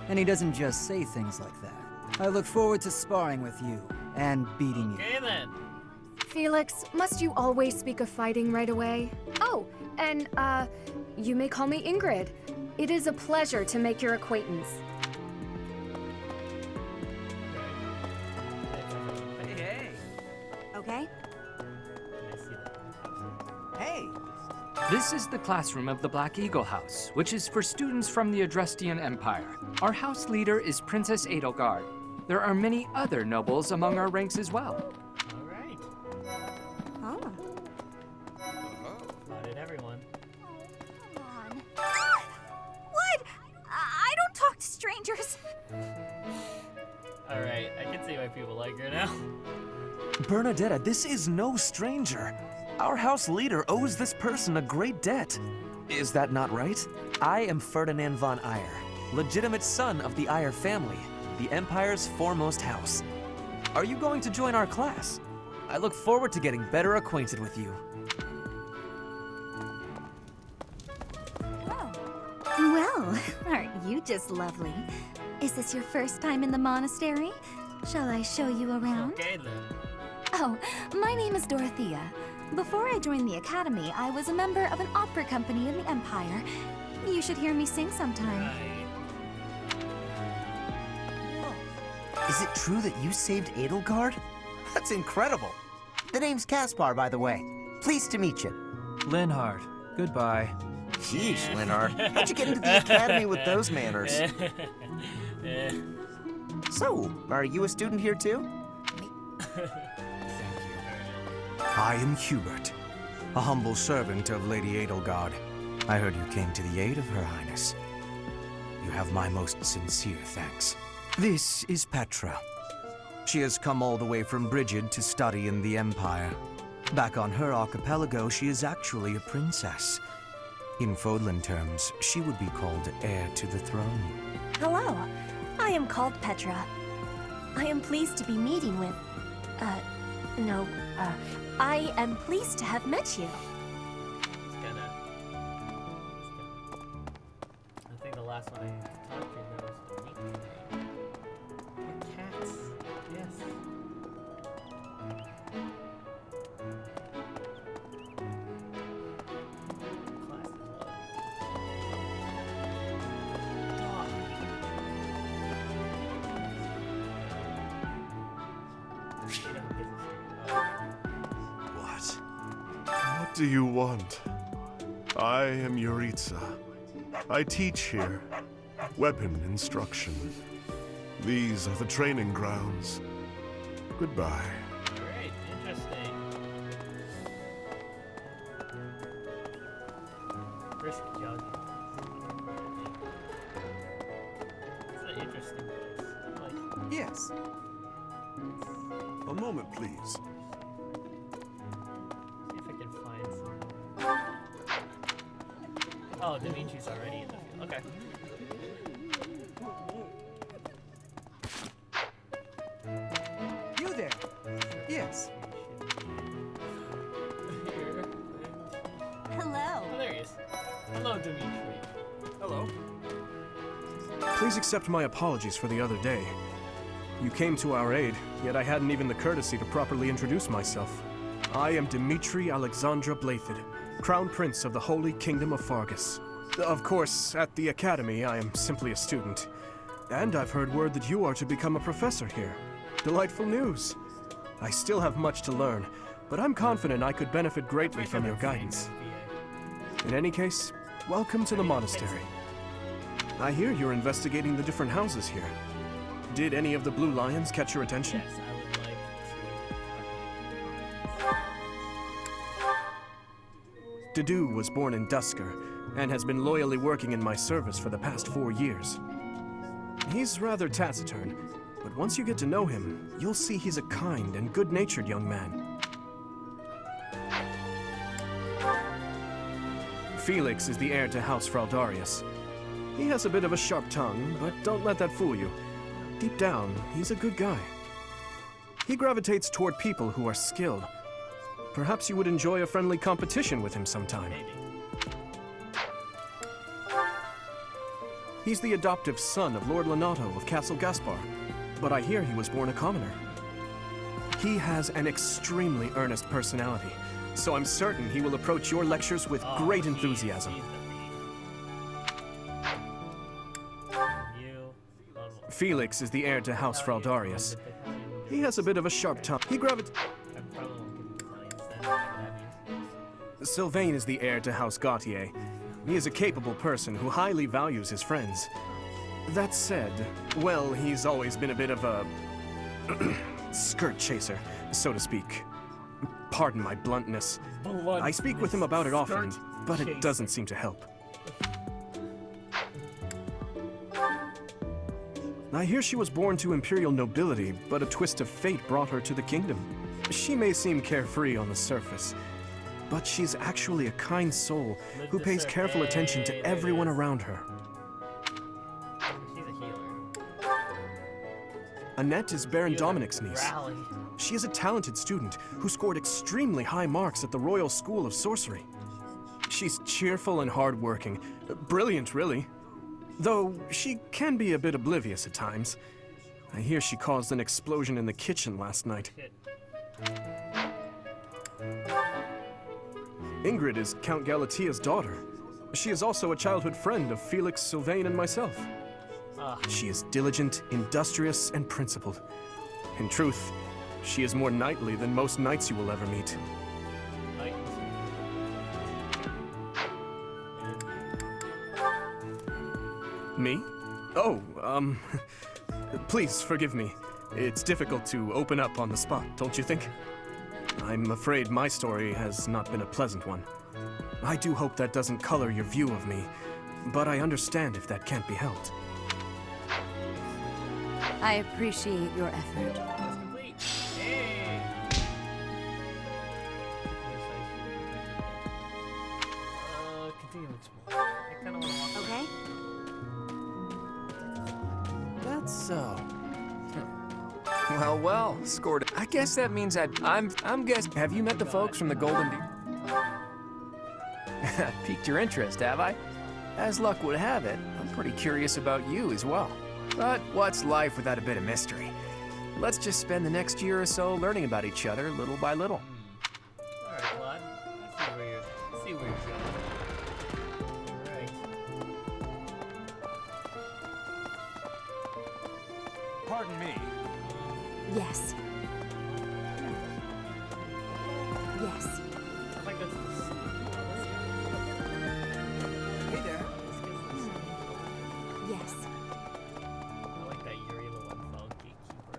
Speaker 21: And he doesn't just say things like that. I look forward to sparring with you and beating you.
Speaker 1: Okay then.
Speaker 7: Felix, must you always speak of fighting right away? Oh, and, you may call me Ingrid. It is a pleasure to make your acquaintance.
Speaker 13: Hey.
Speaker 14: Okay?
Speaker 13: Hey.
Speaker 22: This is the classroom of the Black Eagle House, which is for students from the Adrestian Empire. Our house leader is Princess Edelgard. There are many other nobles among our ranks as well.
Speaker 1: Alright.
Speaker 14: Oh.
Speaker 1: Spotted everyone.
Speaker 3: Come on. What? I don't talk to strangers.
Speaker 1: Alright, I can see why people like her now.
Speaker 6: Bernadetta, this is no stranger. Our house leader owes this person a great debt. Is that not right? I am Ferdinand von Eyre, legitimate son of the Eyre family, the Empire's foremost house. Are you going to join our class? I look forward to getting better acquainted with you.
Speaker 3: Well, aren't you just lovely? Is this your first time in the monastery? Shall I show you around?
Speaker 1: Okay then.
Speaker 3: Oh, my name is Dorothea. Before I joined the academy, I was a member of an opera company in the Empire. You should hear me sing sometime.
Speaker 16: Is it true that you saved Edelgard? That's incredible. The name's Caspar, by the way. Pleased to meet you.
Speaker 17: Linhard, goodbye.
Speaker 16: Sheesh, Linhard. How'd you get into the academy with those manners? So, are you a student here too?
Speaker 6: I am Hubert, a humble servant of Lady Edelgard. I heard you came to the aid of Her Highness. You have my most sincere thanks. This is Petra. She has come all the way from Brigid to study in the Empire. Back on her archipelago, she is actually a princess. In Fodlan terms, she would be called heir to the throne.
Speaker 3: Hello, I am called Petra. I am pleased to be meeting with... I am pleased to have met you.
Speaker 1: I think the last one I talked to there was Dimitri. Cats. Yes. Class as well.
Speaker 9: What do you want? I am Yuritsa. I teach here. Weapon instruction. These are the training grounds. Goodbye.
Speaker 1: Great, interesting. Brisk jogging. It's an interesting place. I like it.
Speaker 13: Yes.
Speaker 9: A moment, please.
Speaker 1: See if I can find some. Oh, Dimitri's already in the field. Okay.
Speaker 13: You there? Yes.
Speaker 3: Hello.
Speaker 1: Oh, there he is. Hello, Dimitri.
Speaker 6: Hello. Please accept my apologies for the other day. You came to our aid, yet I hadn't even the courtesy to properly introduce myself. I am Dimitri Alexandra Blathid, Crown Prince of the Holy Kingdom of Fargus. Of course, at the Academy, I am simply a student. And I've heard word that you are to become a professor here. Delightful news. I still have much to learn, but I'm confident I could benefit greatly from your guidance. In any case, welcome to the monastery. I hear you're investigating the different houses here. Did any of the Blue Lions catch your attention?
Speaker 1: Yes, I would like to.
Speaker 6: Dedu was born in Dusker, and has been loyally working in my service for the past 4 years. He's rather taciturn, but once you get to know him, you'll see he's a kind and good-natured young man. Felix is the heir to House Fraldarius. He has a bit of a sharp tongue, but don't let that fool you. Deep down, he's a good guy. He gravitates toward people who are skilled. Perhaps you would enjoy a friendly competition with him sometime. He's the adoptive son of Lord Lenato of Castle Gaspar, but I hear he was born a commoner. He has an extremely earnest personality, so I'm certain he will approach your lectures with great enthusiasm. Felix is the heir to House Fraldarius. He has a bit of a sharp tongue. He gravitates... Sylvain is the heir to House Gautier. He is a capable person who highly values his friends. That said, well, he's always been a bit of a... skirt chaser, so to speak. Pardon my bluntness. I speak with him about it often, but it doesn't seem to help. I hear she was born to imperial nobility, but a twist of fate brought her to the kingdom. She may seem carefree on the surface, but she's actually a kind soul who pays careful attention to everyone around her.
Speaker 1: She's a healer.
Speaker 6: Annette is Baron Dominic's niece.
Speaker 1: Rally.
Speaker 6: She is a talented student who scored extremely high marks at the Royal School of Sorcery. She's cheerful and hardworking. Brilliant, really. Though she can be a bit oblivious at times. I hear she caused an explosion in the kitchen last night. Ingrid is Count Galatia's daughter. She is also a childhood friend of Felix, Sylvain, and myself. She is diligent, industrious, and principled. In truth, she is more knightly than most knights you will ever meet. Me? Oh, please forgive me. It's difficult to open up on the spot, don't you think? I'm afraid my story has not been a pleasant one. I do hope that doesn't color your view of me, but I understand if that can't be helped.
Speaker 2: I appreciate your effort.
Speaker 1: Continue to explore. I kind of want to walk
Speaker 3: Okay.
Speaker 8: That's so. Well, scored. I guess that means I'm guessing. Have you met the folks from the Golden Deer? Piqued your interest, have I? As luck would have it, I'm pretty curious about you as well. But what's life without a bit of mystery? Let's just spend the next year or so learning about each other little by little.
Speaker 1: Alright, Claude. Let's see where you're going. Alright.
Speaker 17: Pardon me.
Speaker 14: Yes. Yes.
Speaker 1: I think that's the...
Speaker 13: Hey there.
Speaker 14: Yes.
Speaker 1: I like that Yuri the one fell gatekeeper.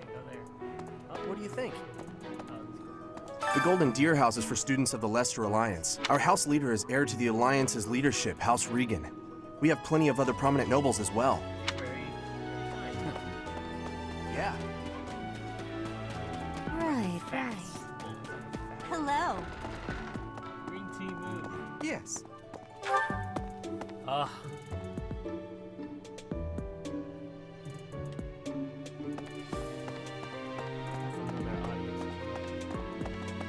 Speaker 1: Go there.
Speaker 16: What do you think? The Golden Deer House is for students of the Leicester Alliance. Our house leader is heir to the Alliance's leadership, House Regan. We have plenty of other prominent nobles as well.
Speaker 13: Yeah.
Speaker 14: Right, right. Hello.
Speaker 1: Green tea move.
Speaker 13: Yes.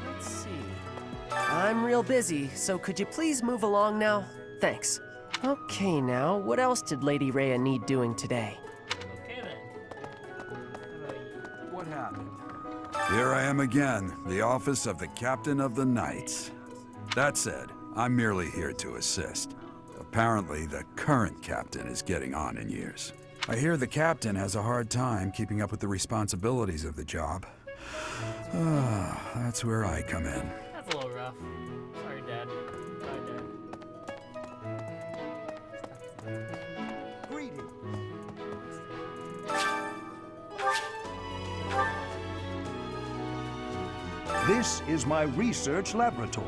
Speaker 4: Let's see. I'm real busy, so could you please move along now? Thanks. Okay, now, what else did Lady Rhea need doing today?
Speaker 1: Okay then.
Speaker 13: What happened?
Speaker 18: Here I am again, the office of the Captain of the Knights.
Speaker 12: That said, I'm merely here to assist. Apparently, the current captain is getting on in years. I hear the captain has a hard time keeping up with the responsibilities of the job. That's where I come in.
Speaker 1: That's a little rough. Sorry, Dad. Bye, Dad.
Speaker 18: This is my research laboratory.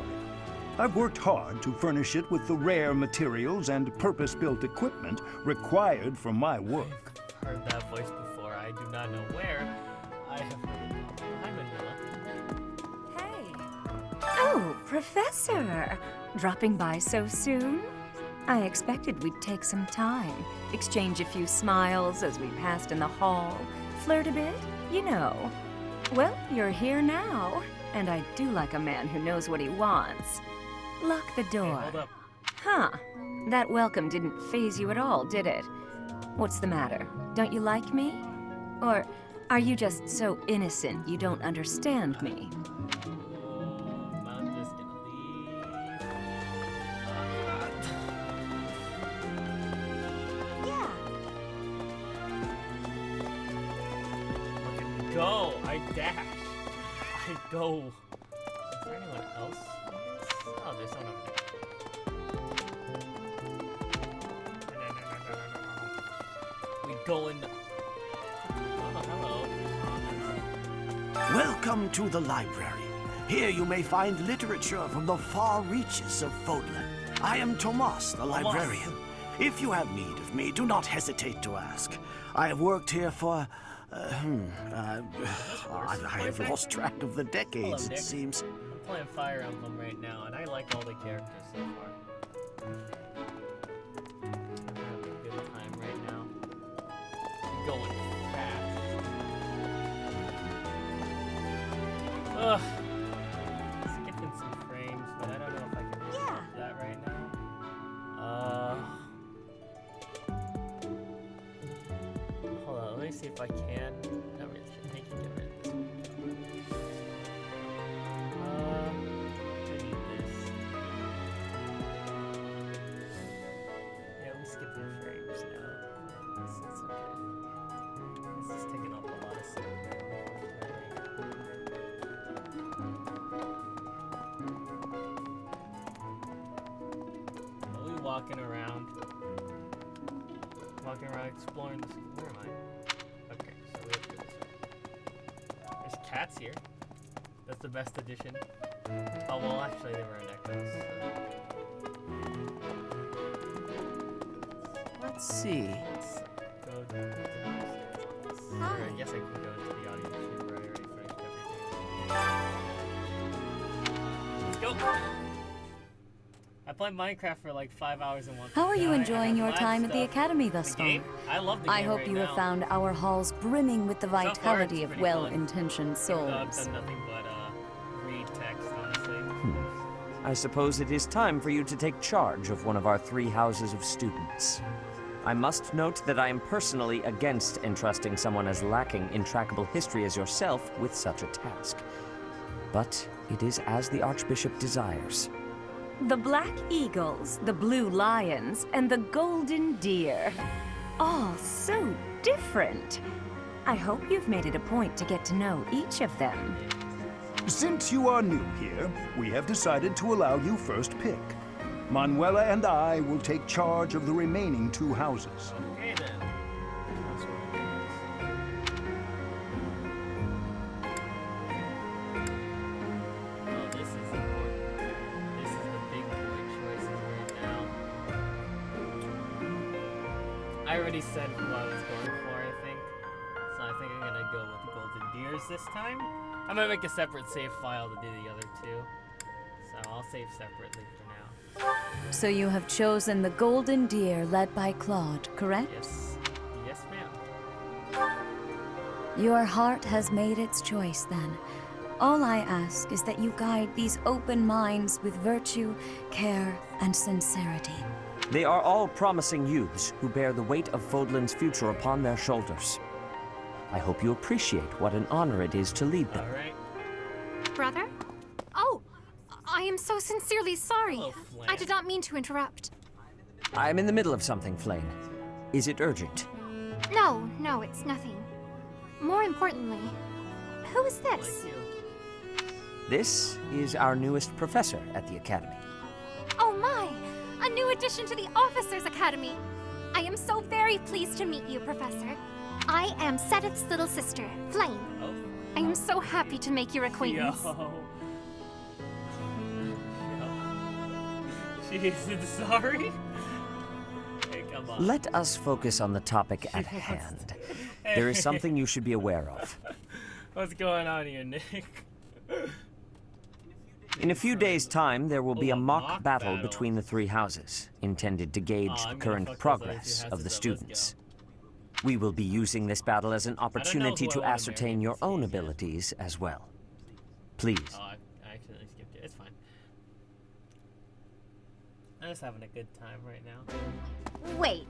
Speaker 18: I've worked hard to furnish it with the rare materials and purpose-built equipment required for my work.
Speaker 1: I've heard that voice before. I do not know where. I have heard it. Hi, Manila.
Speaker 11: Hey. Oh, Professor! Dropping by so soon? I expected we'd take some time, exchange a few smiles as we passed in the hall, flirt a bit, you know. Well, you're here now, and I do like a man who knows what he wants. Lock the door.
Speaker 1: Hey, hold up.
Speaker 11: Huh. That welcome didn't faze you at all, did it? What's the matter? Don't you like me? Or are you just so innocent you don't understand me?
Speaker 1: I'm just gonna leave.
Speaker 14: Yeah.
Speaker 1: Fucking go! I dash! I go! Is there anyone else? Oh, there's someone over there. We go in. Oh, hello.
Speaker 23: Welcome to the library. Here you may find literature from the far reaches of Fodlan. I am Tomas, the librarian. If you have need of me, do not hesitate to ask. I have worked here for... I have lost track of the decades,
Speaker 1: Hello,
Speaker 23: it seems.
Speaker 1: I'm playing Fire Emblem right now, and I like all the characters so far. I'm having a good time right now. I'm going fast. Ugh. Skipping some frames, but I don't know if I can really help that right now. Hold on, let me see if I can. Not really, I can get rid of this one. I need this. Yeah, we skipping frames now. It's okay. This is taking up a lot of stuff now. Are we walking around? Walking around exploring this. Where am I? Okay, so we have to go this way. There's cats here. That's the best addition. Oh, well, actually, they were in echoes.
Speaker 4: Let's see.
Speaker 1: Let's go downstairs. Or I guess I can go into the audio chamber. I already finished everything. Let's go! I played Minecraft for like 5 hours in one.
Speaker 2: How are you enjoying your time at the Academy thus far?
Speaker 1: I love the game
Speaker 2: I hope
Speaker 1: right
Speaker 2: you
Speaker 1: now.
Speaker 2: have found our halls brimming with the
Speaker 1: far, it's
Speaker 2: vitality of
Speaker 1: pretty
Speaker 2: well-intentioned
Speaker 1: Even though I've
Speaker 2: souls.
Speaker 1: done nothing but read text, honestly.
Speaker 10: I suppose it is time for you to take charge of one of our 3 houses of students. I must note that I am personally against entrusting someone as lacking in trackable history as yourself with such a task. But it is as the Archbishop desires.
Speaker 11: The Black Eagles, the Blue Lions, and the Golden Deer. All so different. I hope you've made it a point to get to know each of them.
Speaker 18: Since you are new here, we have decided to allow you first pick. Manuela and I will take charge of the remaining 2 houses.
Speaker 1: Okay then. Oh, this is important. This is the big boy choices right now. I already said who I was going for, I think. So I think I'm gonna go with the Golden Deers this time. I'm gonna make a separate save file to do the other 2. So I'll save separately for now.
Speaker 2: So you have chosen the Golden Deer led by Claude, correct?
Speaker 1: Yes. Yes, ma'am.
Speaker 2: Your heart has made its choice then. All I ask is that you guide these open minds with virtue, care, and sincerity.
Speaker 10: They are all promising youths who bear the weight of Fodlan's future upon their shoulders. I hope you appreciate what an honor it is to lead them.
Speaker 1: All right.
Speaker 24: Brother? Oh,
Speaker 5: I am so sincerely sorry.
Speaker 1: Hello, Flan.
Speaker 5: I did not mean to interrupt.
Speaker 10: I'm in the middle of something, Flame. Is it urgent?
Speaker 5: No, it's nothing. More importantly, who is this?
Speaker 10: This is our newest professor at the Academy.
Speaker 5: Oh my! A new addition to the Officers Academy! I am so very pleased to meet you, Professor. I am Seteth's little sister, Flame. I am so happy to make your acquaintance.
Speaker 1: She's sorry? Hey, come on.
Speaker 10: Let us focus on the topic at hand. There is something you should be aware of.
Speaker 1: What's going on here, Nick?
Speaker 10: In a few days' time, there will be a mock battle between the three houses, intended to gauge the current progress of the students. We will be using this battle as an opportunity to ascertain your own abilities as well. Please.
Speaker 1: Oh, I accidentally skipped it. It's fine. I'm just having a good time right now.
Speaker 3: Wait,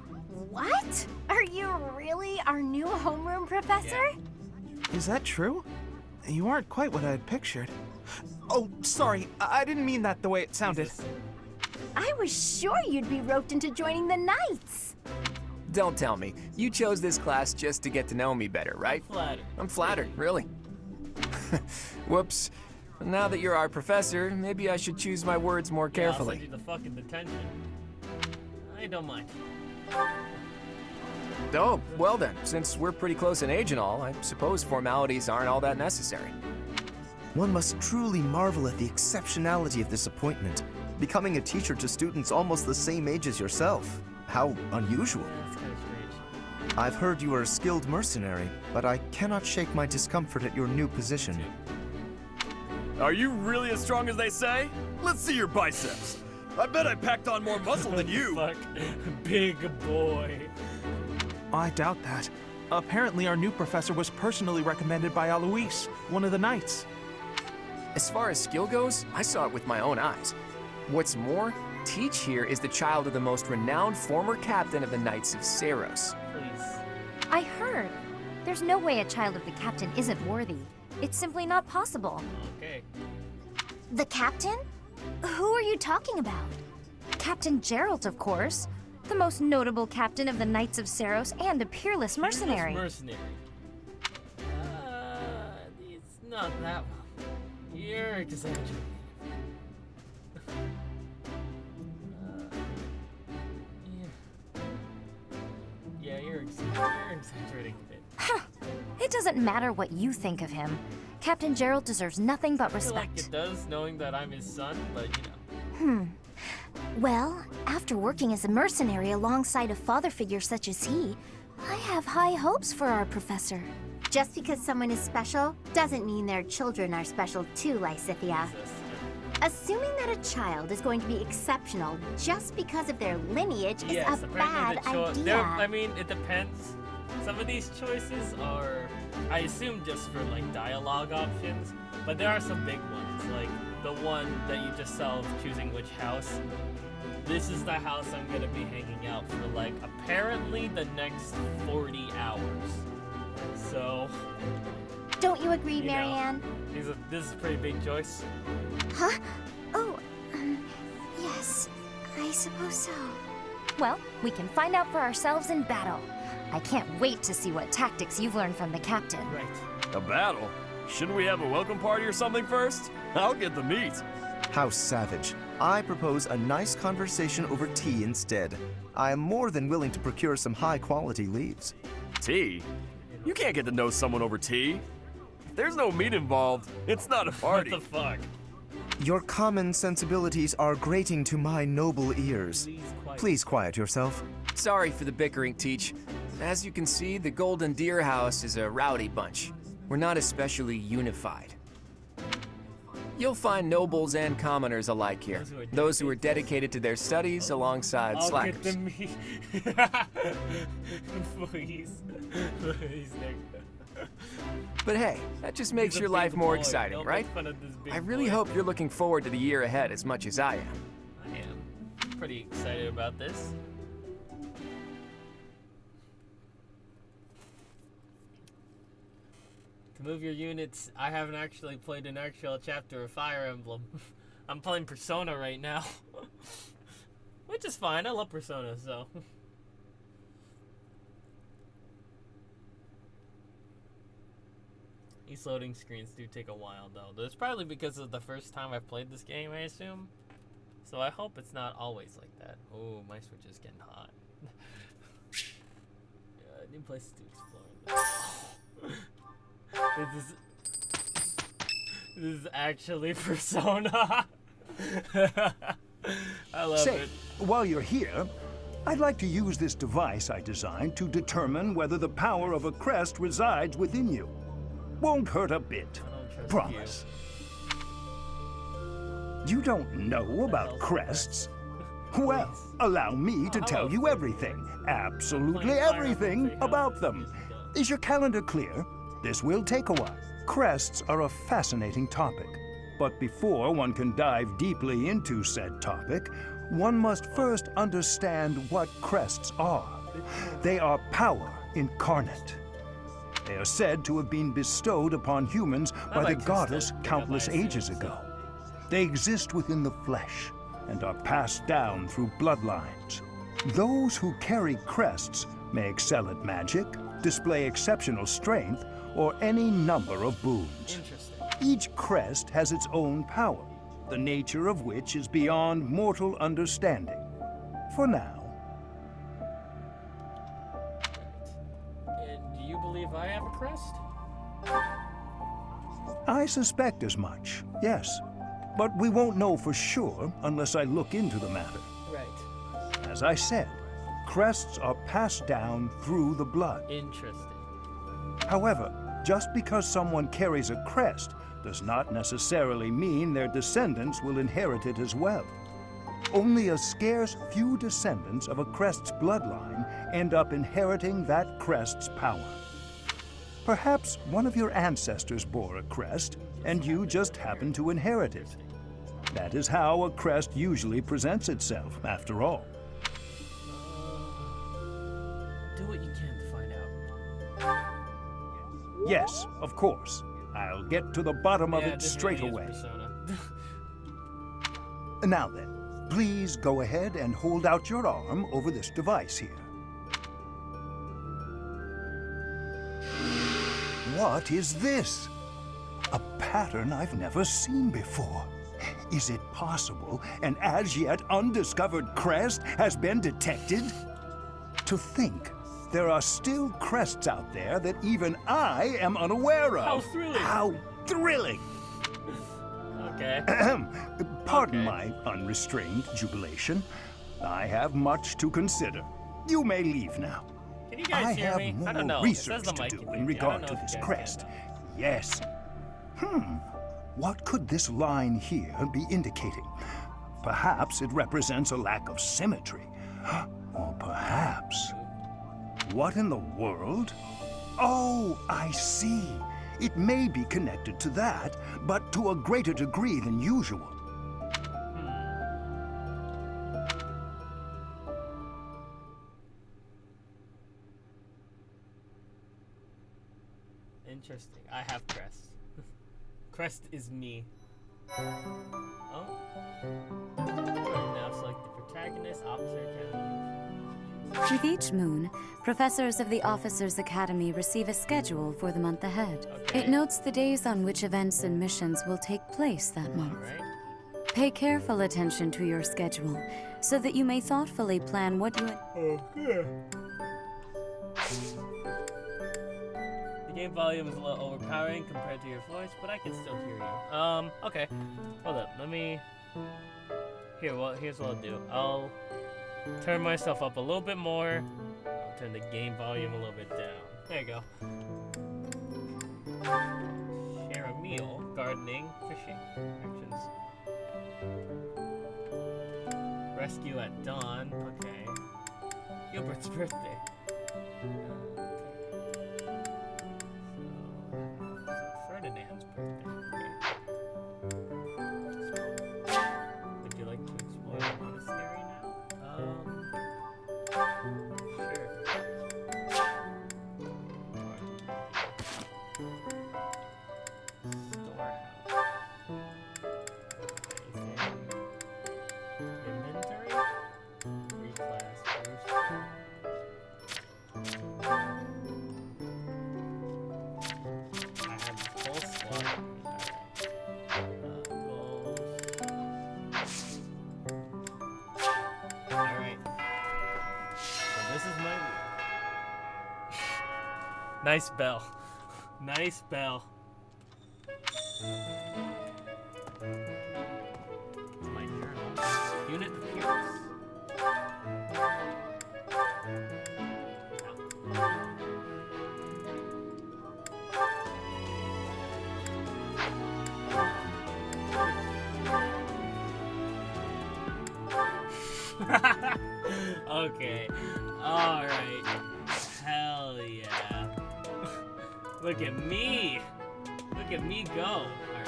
Speaker 3: what? Are you really our new homeroom professor?
Speaker 15: Is that true? You aren't quite what I had pictured. Oh, sorry. I didn't mean that the way it sounded.
Speaker 3: I was sure you'd be roped into joining the Knights.
Speaker 8: Don't tell me. You chose this class just to get to know me better, right? I'm flattered, really. Whoops. Now that you're our professor, maybe I should choose my words more carefully.
Speaker 1: I'll send you the fucking detention. I don't mind.
Speaker 8: Oh, well then, since we're pretty close in age and all, I suppose formalities aren't all that necessary.
Speaker 16: One must truly marvel at the exceptionality of this appointment, becoming a teacher to students almost the same age as yourself. How unusual. I've heard you are a skilled mercenary, but I cannot shake my discomfort at your new position.
Speaker 19: Are you really as strong as they say? Let's see your biceps. I bet I packed on more muscle than you.
Speaker 1: Fuck, big boy.
Speaker 15: I doubt that. Apparently our new professor was personally recommended by Alois, one of the Knights.
Speaker 8: As far as skill goes, I saw it with my own eyes. What's more, Teach here is the child of the most renowned former captain of the Knights of Saros.
Speaker 3: I heard. There's no way a child of the captain isn't worthy. It's simply not possible.
Speaker 1: Okay.
Speaker 3: The captain? Who are you talking about? Captain Geralt, of course. The most notable captain of the Knights of Saros and a peerless mercenary.
Speaker 1: Mercenary. It's not that one. You're exaggerating. Yeah, you're exaggerating a bit.
Speaker 3: Huh. It doesn't matter what you think of him. Captain Geralt deserves nothing but
Speaker 1: I feel like
Speaker 3: respect.
Speaker 1: it does, knowing that I'm his son, but you know.
Speaker 3: Well, after working as a mercenary alongside a father figure such as he, I have high hopes for our professor.
Speaker 14: Just because someone is special doesn't mean their children are special too, Lysithia. Assuming that a child is going to be exceptional just because of their lineage is a bad idea.
Speaker 1: I mean, it depends. Some of these choices are, I assume, just for like dialogue options, but there are some big ones, like the one that you just saw of choosing which house. This is the house I'm gonna be hanging out for like apparently the next 40 hours. So.
Speaker 14: Don't you agree,
Speaker 1: You know,
Speaker 14: Marianne?
Speaker 1: This is a pretty big choice.
Speaker 14: Huh? Oh, yes. I suppose so.
Speaker 3: Well, we can find out for ourselves in battle. I can't wait to see what tactics you've learned from the captain.
Speaker 1: Right.
Speaker 19: A battle? Shouldn't we have a welcome party or something first? I'll get the meat.
Speaker 16: How savage. I propose a nice conversation over tea instead. I am more than willing to procure some high-quality leaves.
Speaker 19: Tea? You can't get to know someone over tea. If there's no meat involved, it's not a party.
Speaker 1: What the fuck?
Speaker 16: Your common sensibilities are grating to my noble ears. Please quiet yourself.
Speaker 8: Sorry for the bickering, Teach. As you can see, the Golden Deer House is a rowdy bunch. We're not especially unified. You'll find nobles and commoners alike here. Those who are dedicated to their studies alongside
Speaker 1: I'll
Speaker 8: slackers.
Speaker 1: get the meat. Please. Please, Nick.
Speaker 8: But hey, that just makes
Speaker 1: He's a
Speaker 8: your life
Speaker 1: big
Speaker 8: more
Speaker 1: boy.
Speaker 8: exciting,
Speaker 1: Don't
Speaker 8: right?
Speaker 1: make fun of this big
Speaker 8: I really
Speaker 1: boy.
Speaker 8: hope you're looking forward to the year ahead as much as I am.
Speaker 1: I am pretty excited about this. To move your units, I haven't actually played an actual chapter of Fire Emblem. I'm playing Persona right now. Which is fine. I love Persona, so. These loading screens do take a while, though. That's probably because of the first time I've played this game, I assume. So I hope it's not always like that. Oh, my Switch is getting hot. New places to explore. This is actually Persona. I love it.
Speaker 18: While you're here, I'd like to use this device I designed to determine whether the power of a crest resides within you. Won't hurt a bit. Promise. You don't know about crests? Well, allow me to tell you everything, absolutely everything about them. Is your calendar clear? This will take a while. Crests are a fascinating topic, but before one can dive deeply into said topic, one must first understand what crests are. They are power incarnate. They are said to have been bestowed upon humans by the goddess countless ages ago. They exist within the flesh and are passed down through bloodlines. Those who carry crests may excel at magic, display exceptional strength, or any number of boons. Each crest has its own power, the nature of which is beyond mortal understanding. For now.
Speaker 1: Do you believe I have a crest?
Speaker 18: I suspect as much, yes. But we won't know for sure unless I look into the matter.
Speaker 1: Right.
Speaker 18: As I said, crests are passed down through the blood.
Speaker 1: Interesting.
Speaker 18: However, just because someone carries a crest does not necessarily mean their descendants will inherit it as well. Only a scarce few descendants of a crest's bloodline end up inheriting that crest's power. Perhaps one of your ancestors bore a crest, and you just happen to inherit it. That is how a crest usually presents itself, after all.
Speaker 1: Do what you can to find out.
Speaker 18: Yes, of course. I'll get to the bottom of it straight away. Now then, please go ahead and hold out your arm over this device here. What is this? A pattern I've never seen before. Is it possible an as yet undiscovered crest has been detected? To think there are still crests out there that even I am unaware of.
Speaker 1: How thrilling!
Speaker 18: How thrilling!
Speaker 1: Okay.
Speaker 18: Pardon my unrestrained jubilation. I have much to consider. You may leave now.
Speaker 1: Can you guys hear me?
Speaker 18: I
Speaker 1: I don't know.
Speaker 18: more
Speaker 1: It says
Speaker 18: research
Speaker 1: the
Speaker 18: to
Speaker 1: mic
Speaker 18: do
Speaker 1: keep
Speaker 18: in
Speaker 1: ringing. I
Speaker 18: regard
Speaker 1: don't
Speaker 18: to
Speaker 1: know if
Speaker 18: this
Speaker 1: you guys
Speaker 18: crest.
Speaker 1: can,
Speaker 18: Yes. What could this line here be indicating? Perhaps it represents a lack of symmetry. Or perhaps... What in the world? Oh, I see. It may be connected to that, but to a greater degree than usual.
Speaker 1: Interesting. I have crest. Crest is me. Oh. Now select the protagonist, Officer Academy.
Speaker 2: With each moon, professors of the Officers' Academy receive a schedule for the month ahead. It notes the days on which events and missions will take place that month. Pay careful attention to your schedule, so that you may thoughtfully plan what you...
Speaker 1: The game volume is a little overpowering compared to your voice, but I can still hear you. Okay. Hold up, let me... Here's what I'll do. I'll turn myself up a little bit more. I'll turn the game volume a little bit down. There you go. Share a meal, gardening, fishing, actions. Rescue at dawn, okay. Gilbert's birthday. Ferdinand's birthday, okay. Would you like to explore the monastery now? Sure. Storehouse. Nice bell. Nice bell. My journal. Unit appears. Okay. Alright. Hell yeah. Look at me. Look at me go. Alright,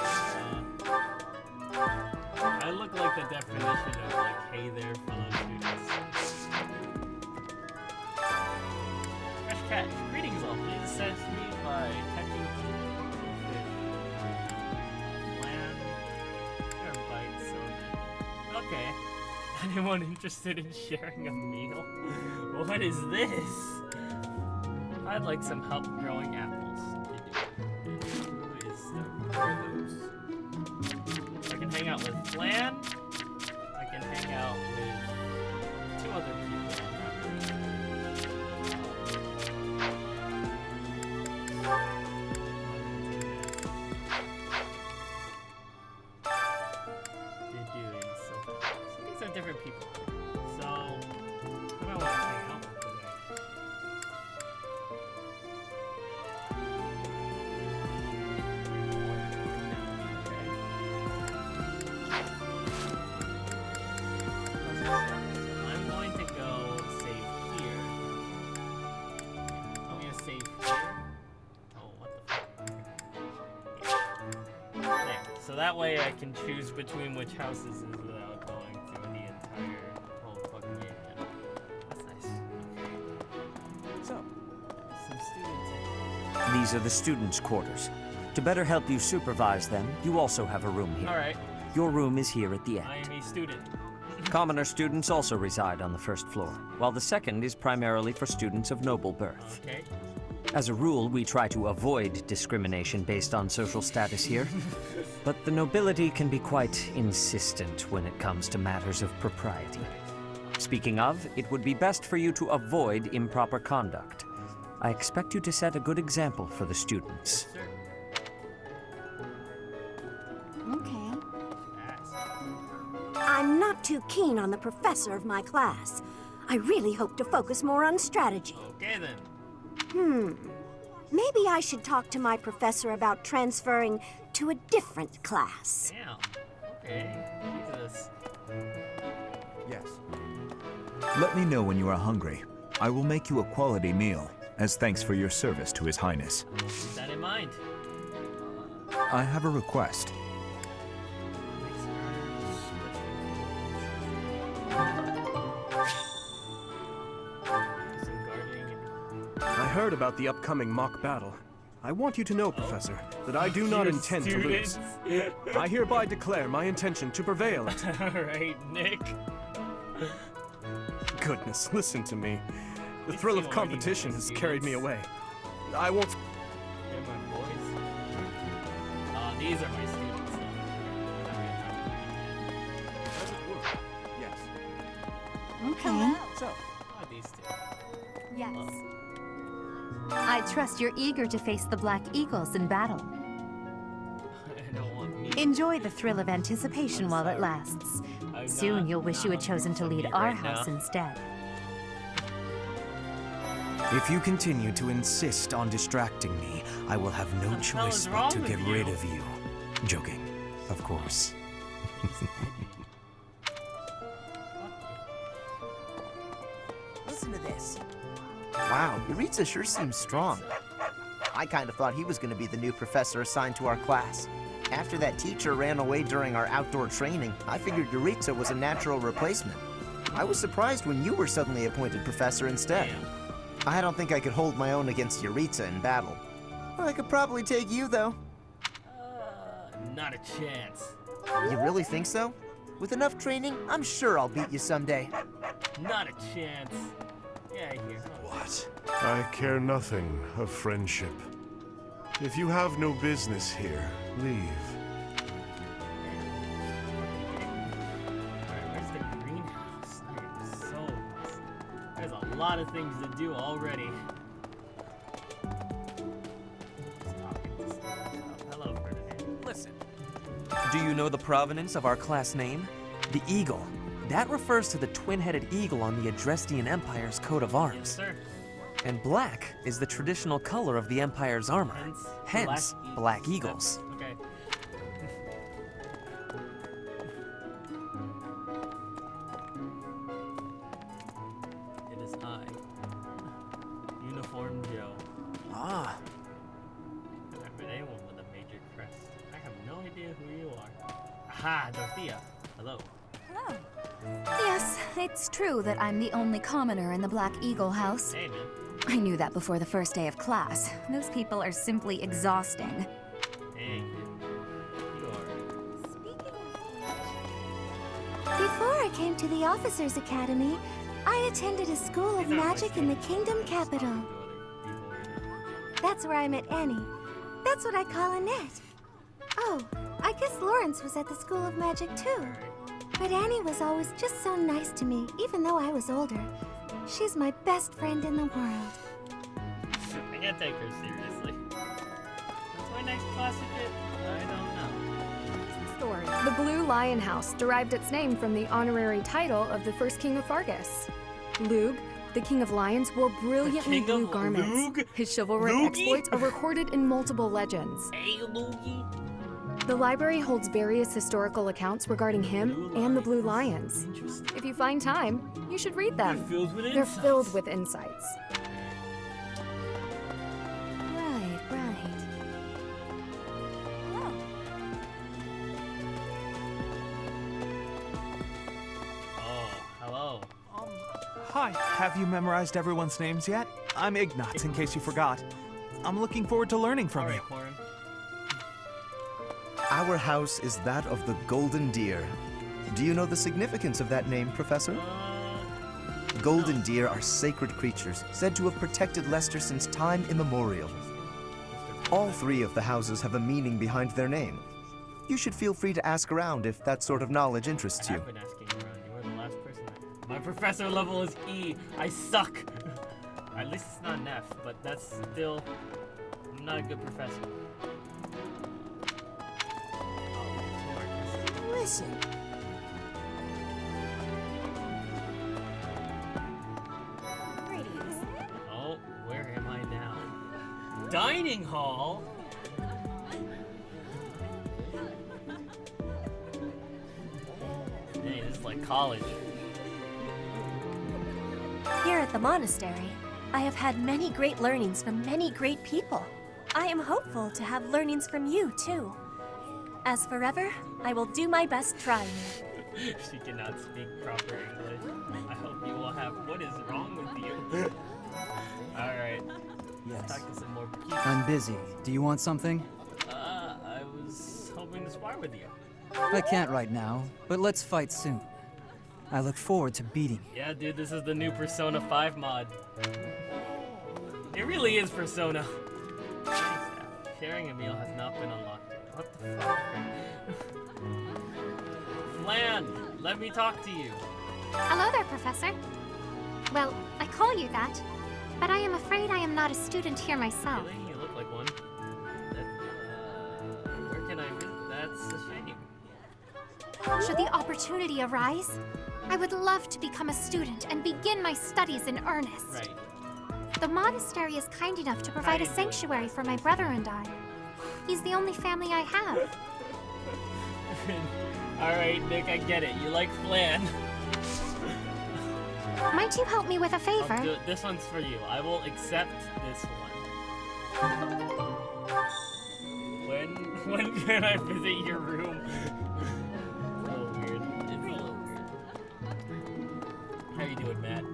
Speaker 1: I look like the definition of like, hey there, fellow students. Fresh catch. Greetings all. Please assist me by catching fish. Land. Or bite, so then. Okay. Anyone interested in sharing a meal? What is this? I'd like some help growing apples. Who is those? I can hang out with Flan. I can hang out with 2 other people. These are different people. So, who do I want to hang out with today? I'm going to go save here. I'm going to save here. Oh, what the fuck? There. So that way I can choose between which houses is without going through the entire whole fucking game again. That's nice. Okay. So, some students.
Speaker 10: These are the students' quarters. To better help you supervise them, you also have a room here.
Speaker 1: Alright.
Speaker 10: Your room is here at the end.
Speaker 1: I am a student.
Speaker 10: Commoner students also reside on the first floor, while the second is primarily for students of noble birth.
Speaker 1: Okay.
Speaker 10: As a rule, we try to avoid discrimination based on social status here, but the nobility can be quite insistent when it comes to matters of propriety. Speaking of, it would be best for you to avoid improper conduct. I expect you to set a good example for the students.
Speaker 14: Okay.
Speaker 7: I'm not too keen on the professor of my class. I really hope to focus more on strategy.
Speaker 1: Okay then.
Speaker 7: Maybe I should talk to my professor about transferring to a different class.
Speaker 1: Damn. Okay. Jesus.
Speaker 20: Yes. Let me know when you are hungry. I will make you a quality meal, as thanks for your service to His Highness.
Speaker 1: Keep that in mind.
Speaker 20: I have a request.
Speaker 6: I heard about the upcoming mock battle. I want you to know, Professor, that I do not intend to lose. I hereby declare my intention to prevail at...
Speaker 1: Alright, Nick.
Speaker 6: Goodness, listen to me. The thrill of competition has carried me away. I won't...
Speaker 1: They're my boys. These are my students.
Speaker 6: Yes.
Speaker 14: Okay.
Speaker 6: So,
Speaker 1: these two.
Speaker 21: Yes. I trust you're eager to face the Black Eagles in battle.
Speaker 1: I don't want me.
Speaker 21: Enjoy the thrill of anticipation while it lasts. Soon you'll wish you had chosen to lead our house instead.
Speaker 16: If you continue to insist on distracting me, I will have no choice but to get rid of you. Joking, of course.
Speaker 13: Listen to this. Wow, Yuritsa sure seems strong. I kind of thought he was going to be the new professor assigned to our class. After that teacher ran away during our outdoor training, I figured Yuritsa was a natural replacement. I was surprised when you were suddenly appointed professor instead. I don't think I could hold my own against Yuritsa in battle. I could probably take you, though.
Speaker 1: Not a chance.
Speaker 13: You really think so? With enough training, I'm sure I'll beat you someday.
Speaker 1: Not a chance. Yeah, here.
Speaker 9: What? I care nothing of friendship. If you have no business here, leave.
Speaker 1: Alright, where's the greenhouse? I am so lost. There's a lot of things to do already.
Speaker 13: Do you know the provenance of our class name? The eagle. That refers to the twin-headed eagle on the Adrestian Empire's coat of arms.
Speaker 1: Yes, sir.
Speaker 13: And black is the traditional color of the Empire's armor. Hence, black eagles.
Speaker 1: Okay. It is I, Uniform Joe.
Speaker 13: Ah.
Speaker 1: I've been anyone with a major crest. I have no idea who you are. Aha, Dorothea. Hello.
Speaker 2: Hello. Yes, it's true that I'm the only commoner in the Black Eagle house.
Speaker 1: Hey, man.
Speaker 2: I knew that before the first day of class. Those people are simply exhausting.
Speaker 1: Hey, you are.
Speaker 14: Before I came to the Officers Academy, I attended a school of magic in the Kingdom Capital. That's where I met Annie. That's what I call Annette. Oh, I guess Lawrence was at the School of Magic too. But Annie was always just so nice to me, even though I was older. She's my best friend in the world.
Speaker 1: I can't take her seriously. What's my next classic hit? I don't know.
Speaker 12: Story. The Blue Lion House derived its name from the honorary title of the first king of Fargus. Lug, the king of lions, wore brilliantly blue garments.
Speaker 1: Lug?
Speaker 12: His chivalric
Speaker 1: Lugie?
Speaker 12: exploits are recorded in multiple legends.
Speaker 1: Hey, Lugie.
Speaker 12: The library holds various historical accounts regarding him and the Blue Lions. If you find time, you should read them. They're filled with insights.
Speaker 2: Right, right. Hello.
Speaker 1: Oh, hello.
Speaker 15: Hi, have you memorized everyone's names yet? I'm Ignatz, in case you forgot. I'm looking forward to learning from you.
Speaker 1: Corin.
Speaker 16: Our house is that of the Golden Deer. Do you know the significance of that name, Professor? Golden deer are sacred creatures, said to have protected Leicester since time immemorial. All three of the houses have a meaning behind their name. You should feel free to ask around if that sort of knowledge interests you.
Speaker 1: I've been asking around. You are the last person. My professor level is E. I suck. At least it's not an F, but that's still... I'm not a good professor.
Speaker 7: Listen.
Speaker 1: Oh, where am I now? Dining hall? Hey, this is like college.
Speaker 17: Here at the monastery, I have had many great learnings from many great people. I am hopeful to have learnings from you, too. As forever, I will do my best trying.
Speaker 1: She cannot speak proper English. I hope you will have... What is wrong with you? Alright.
Speaker 22: Yes.
Speaker 1: Talk to some more people.
Speaker 22: I'm busy. Do you want something?
Speaker 1: I was hoping to spar with you.
Speaker 22: I can't right now, but let's fight soon. I look forward to beating you.
Speaker 1: Yeah, dude, this is the new Persona 5 mod. It really is Persona. Sharing a meal has not been unlocked yet. What the fuck? Flan, let me talk to you.
Speaker 5: Hello there, Professor. Well, I call you that, but I am afraid I am not a student here myself.
Speaker 1: Really? You look like one. Where can I visit? That's a shame.
Speaker 5: Should the opportunity arise, I would love to become a student and begin my studies in earnest.
Speaker 1: Right.
Speaker 5: The monastery is kind enough to provide a sanctuary for my brother and I. He's the only family I have.
Speaker 1: Alright, Nick, I get it. You like flan.
Speaker 5: Might you help me with a favor?
Speaker 1: This one's for you. I will accept this one. When can I visit your room? It's a little weird. It's a little weird. How you doing, Matt?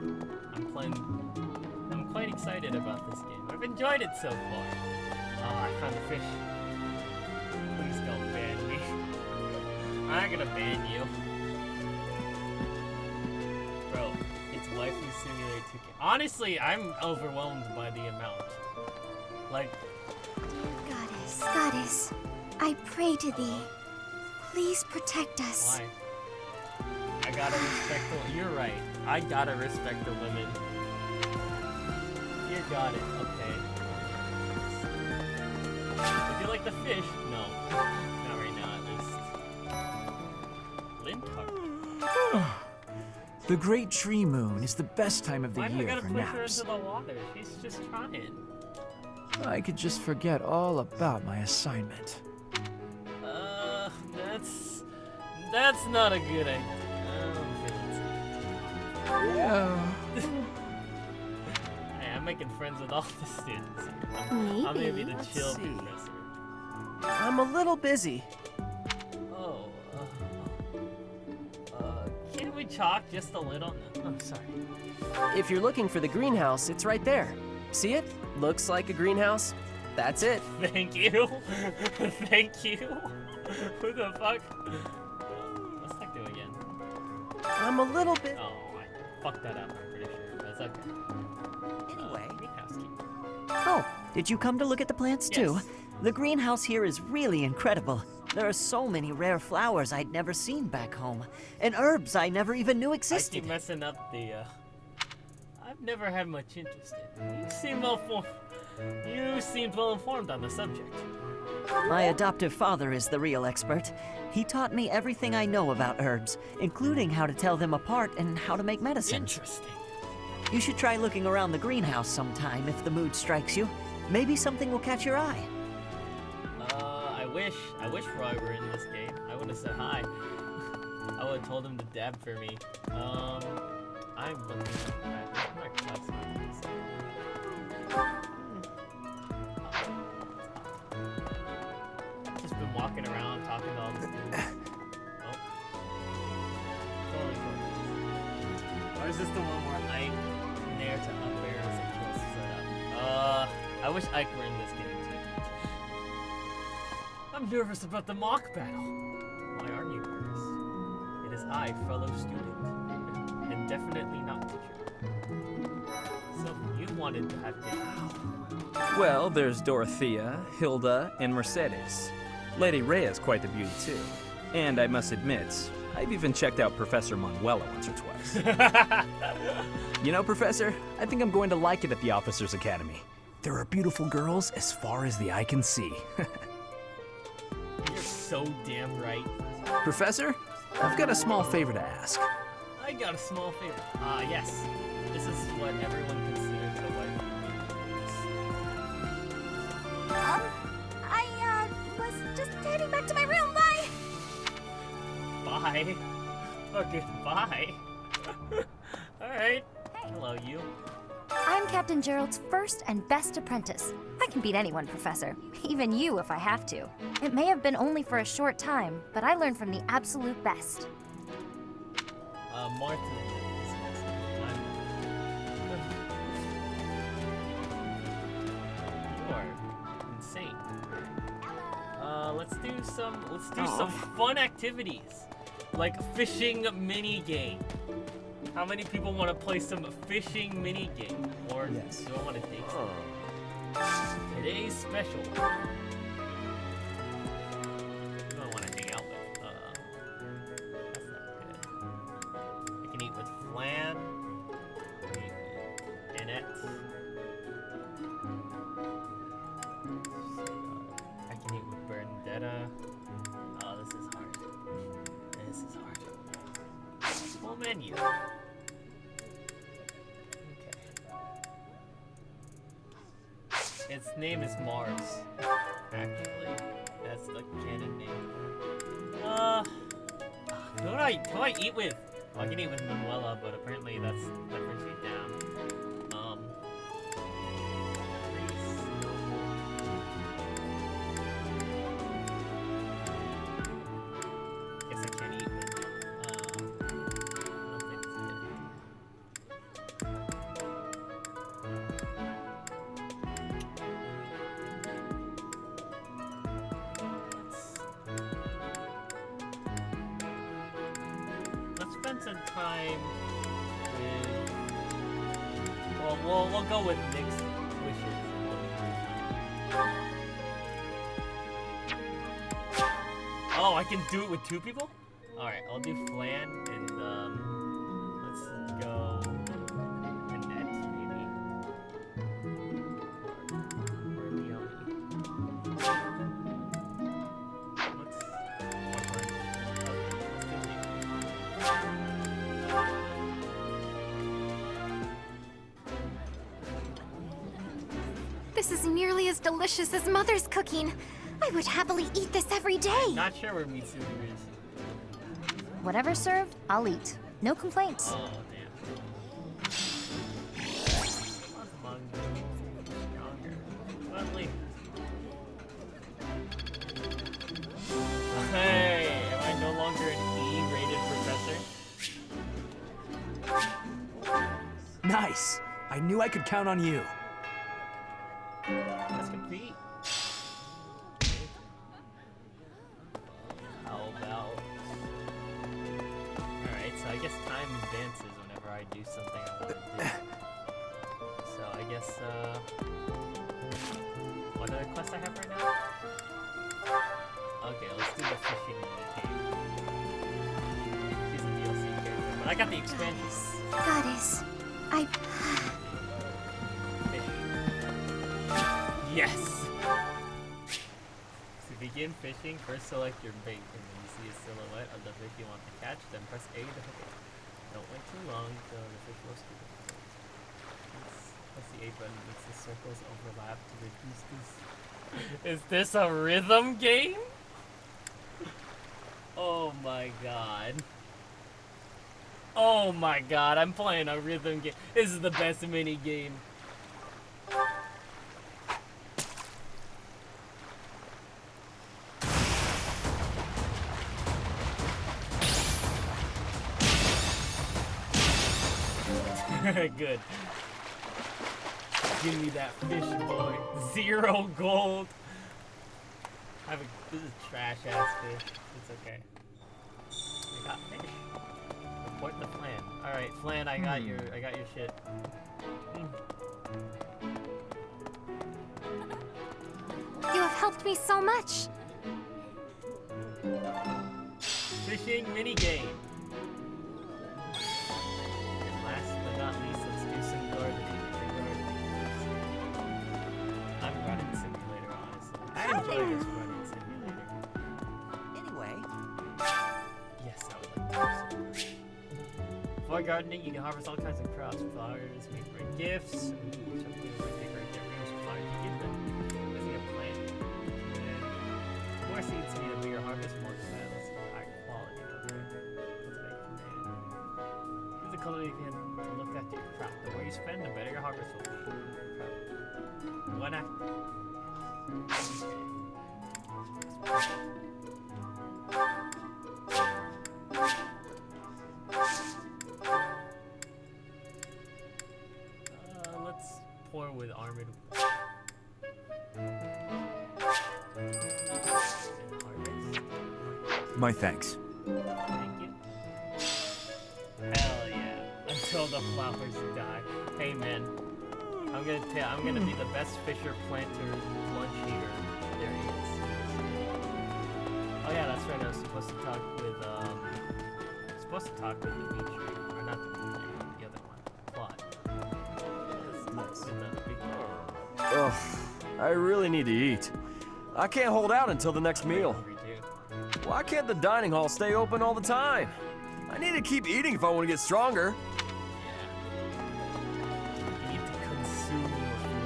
Speaker 1: I'm quite excited about this game. I've enjoyed it so far. Oh, I found a fish. Please don't ban me. I'm not gonna ban you. Bro, it's Waifu Simulator 2K. Honestly, I'm overwhelmed by the amount. Like...
Speaker 14: Goddess, I pray to thee. Please protect us.
Speaker 1: Why? I gotta respect the... You're right. I gotta respect the women. You got it. Okay. Would you like the fish? No. Not right now, at least.
Speaker 22: The Great Tree Moon is the best time of the
Speaker 1: Why do I
Speaker 22: year
Speaker 1: gotta
Speaker 22: for
Speaker 1: push her
Speaker 22: naps.
Speaker 1: into the water? She's just trying.
Speaker 22: I could just forget all about my assignment.
Speaker 1: That's not a good idea.
Speaker 22: Yeah.
Speaker 1: Hey, I'm making friends with all the students.
Speaker 7: Maybe.
Speaker 1: I'm gonna be the
Speaker 13: Let's
Speaker 1: chill
Speaker 13: see.
Speaker 1: professor.
Speaker 13: I'm a little busy.
Speaker 1: Oh, can't we talk just a little? No, I'm sorry.
Speaker 4: If you're looking for the greenhouse, it's right there. See it? Looks like a greenhouse. That's it.
Speaker 1: Thank you. Thank you. Who the fuck? What's that do again?
Speaker 13: I'm a little bit.
Speaker 1: Oh, I fucked that up, I'm pretty sure. That's okay.
Speaker 11: Anyway.
Speaker 1: Housekeeping.
Speaker 11: Oh, did you come to look at the plants too?
Speaker 1: Yes.
Speaker 11: The greenhouse here is really incredible. There are so many rare flowers I'd never seen back home, and herbs I never even knew
Speaker 1: I
Speaker 11: existed.
Speaker 1: keep messing up the, I've never had much interest in. You seemed well informed on the subject.
Speaker 11: My adoptive father is the real expert. He taught me everything I know about herbs, including how to tell them apart and how to make medicines.
Speaker 1: Interesting.
Speaker 11: You should try looking around the greenhouse sometime if the mood strikes you. Maybe something will catch your eye.
Speaker 1: I wish Roy were in this game. I would have said hi. I would have told him to dab for me. I'm looking at my class. I've just been walking around talking to all the students. Oh. Totally cool. Or is this the one where Ike nair to up air as it kills set up? I wish Ike were in this game too. I'm nervous about the mock battle. Why aren't you nervous? It is I, fellow student, and definitely not teacher. So you wanted to have dinner.
Speaker 23: Well, there's Dorothea, Hilda, and Mercedes. Lady Rhea's quite the beauty, too. And I must admit, I've even checked out Professor Manuela once or twice. You know, Professor, I think I'm going to like it at the Officers Academy. There are beautiful girls as far as the eye can see.
Speaker 1: You're so damn right.
Speaker 23: Professor, I've got a small favor to ask.
Speaker 1: I got a small favor. Yes. This is what everyone considers a wife.
Speaker 3: I was just heading back to my room. Bye!
Speaker 1: Bye. Okay, bye. Alright. Hello, you.
Speaker 2: I'm Captain Gerald's first and best apprentice. I can beat anyone, Professor. Even you, if I have to. It may have been only for a short time, but I learned from the absolute best.
Speaker 1: Martha. You are insane. Let's do some fun activities. Like fishing mini game. How many people want to play some fishing mini game? Or do I want to date someone? Today's special. Who do I want to hang out with? That's not good. I can eat with Flan. I can eat with Annette. I can eat with Bernadetta. Oh, this is hard. This is hard. Full menu. Its name is Mars. Actually, that's the canon name. Who do I eat with? Well, I can eat with Manuela, but apparently that brings me down. Guess I can't eat with. I don't think it's good. Let's spend some time with. Well, we'll go with Nick's wishes. Oh, I can do it with two people? Alright, I'll do Flan and, let's go Annette, maybe. Or Leonie. Let's do Leonie.
Speaker 5: This is nearly as delicious as Mother's cooking. I would happily eat this every day.
Speaker 1: Not sure where Mitsuru is.
Speaker 21: Whatever's served, I'll eat. No complaints.
Speaker 1: Oh, damn. Lovely. Hey, am I no longer an E-rated professor?
Speaker 13: Nice. I knew I could count on you.
Speaker 1: Let's compete. How about... Alright, so I guess time advances whenever I do something I want to do. So I guess, what other quests I have right now? Okay, let's do the fishing game. She's a DLC character, but I got the expansions.
Speaker 3: Goddess,
Speaker 1: Yes! To begin fishing, first select your bait, and when you see a silhouette of the fish you want to catch, then press A to hook it. Don't wait too long, so the fish will scoop it. Press the A button, makes the circles overlap to reduce this. Is this a rhythm game? Oh my god. Oh my god, I'm playing a rhythm game. This is the best mini game. Good. Give me that fish, boy. 0 gold. This is trash ass fish. It's okay. I got fish. Report the Flan. Alright, Flan, I got your shit.
Speaker 5: You have helped me so much.
Speaker 1: Fishing minigame. And last but not least, let's do some gardening. I'm running simulator, honestly. I enjoy this running simulator.
Speaker 11: Anyway.
Speaker 1: Yes, I would like to do so. For gardening, you can harvest all kinds of crops. Flowers make great gifts. Ooh, so we might take right there. Bring some flowers to give them. Let's get a plant. And more seeds mean a bigger harvest, more tomatoes, high quality. Okay. Let's make command. Use the color you can to look at your crop. The more you spend, the better your harvest will be. One act. Let's pour with armored.
Speaker 20: My thanks.
Speaker 1: Thank you. Hell yeah. Until the flowers die. Hey man, I'm gonna be the best fisher planter lunch eater there is. Oh yeah, that's right. I was supposed to talk with the Dimitri, or not the Dimitri, the other one, Claude.
Speaker 8: Ugh, I really need to eat. I can't hold out until the next meal. Why can't the dining hall stay open all the time? I need to keep eating if I want to get stronger.
Speaker 1: You need to consume your food.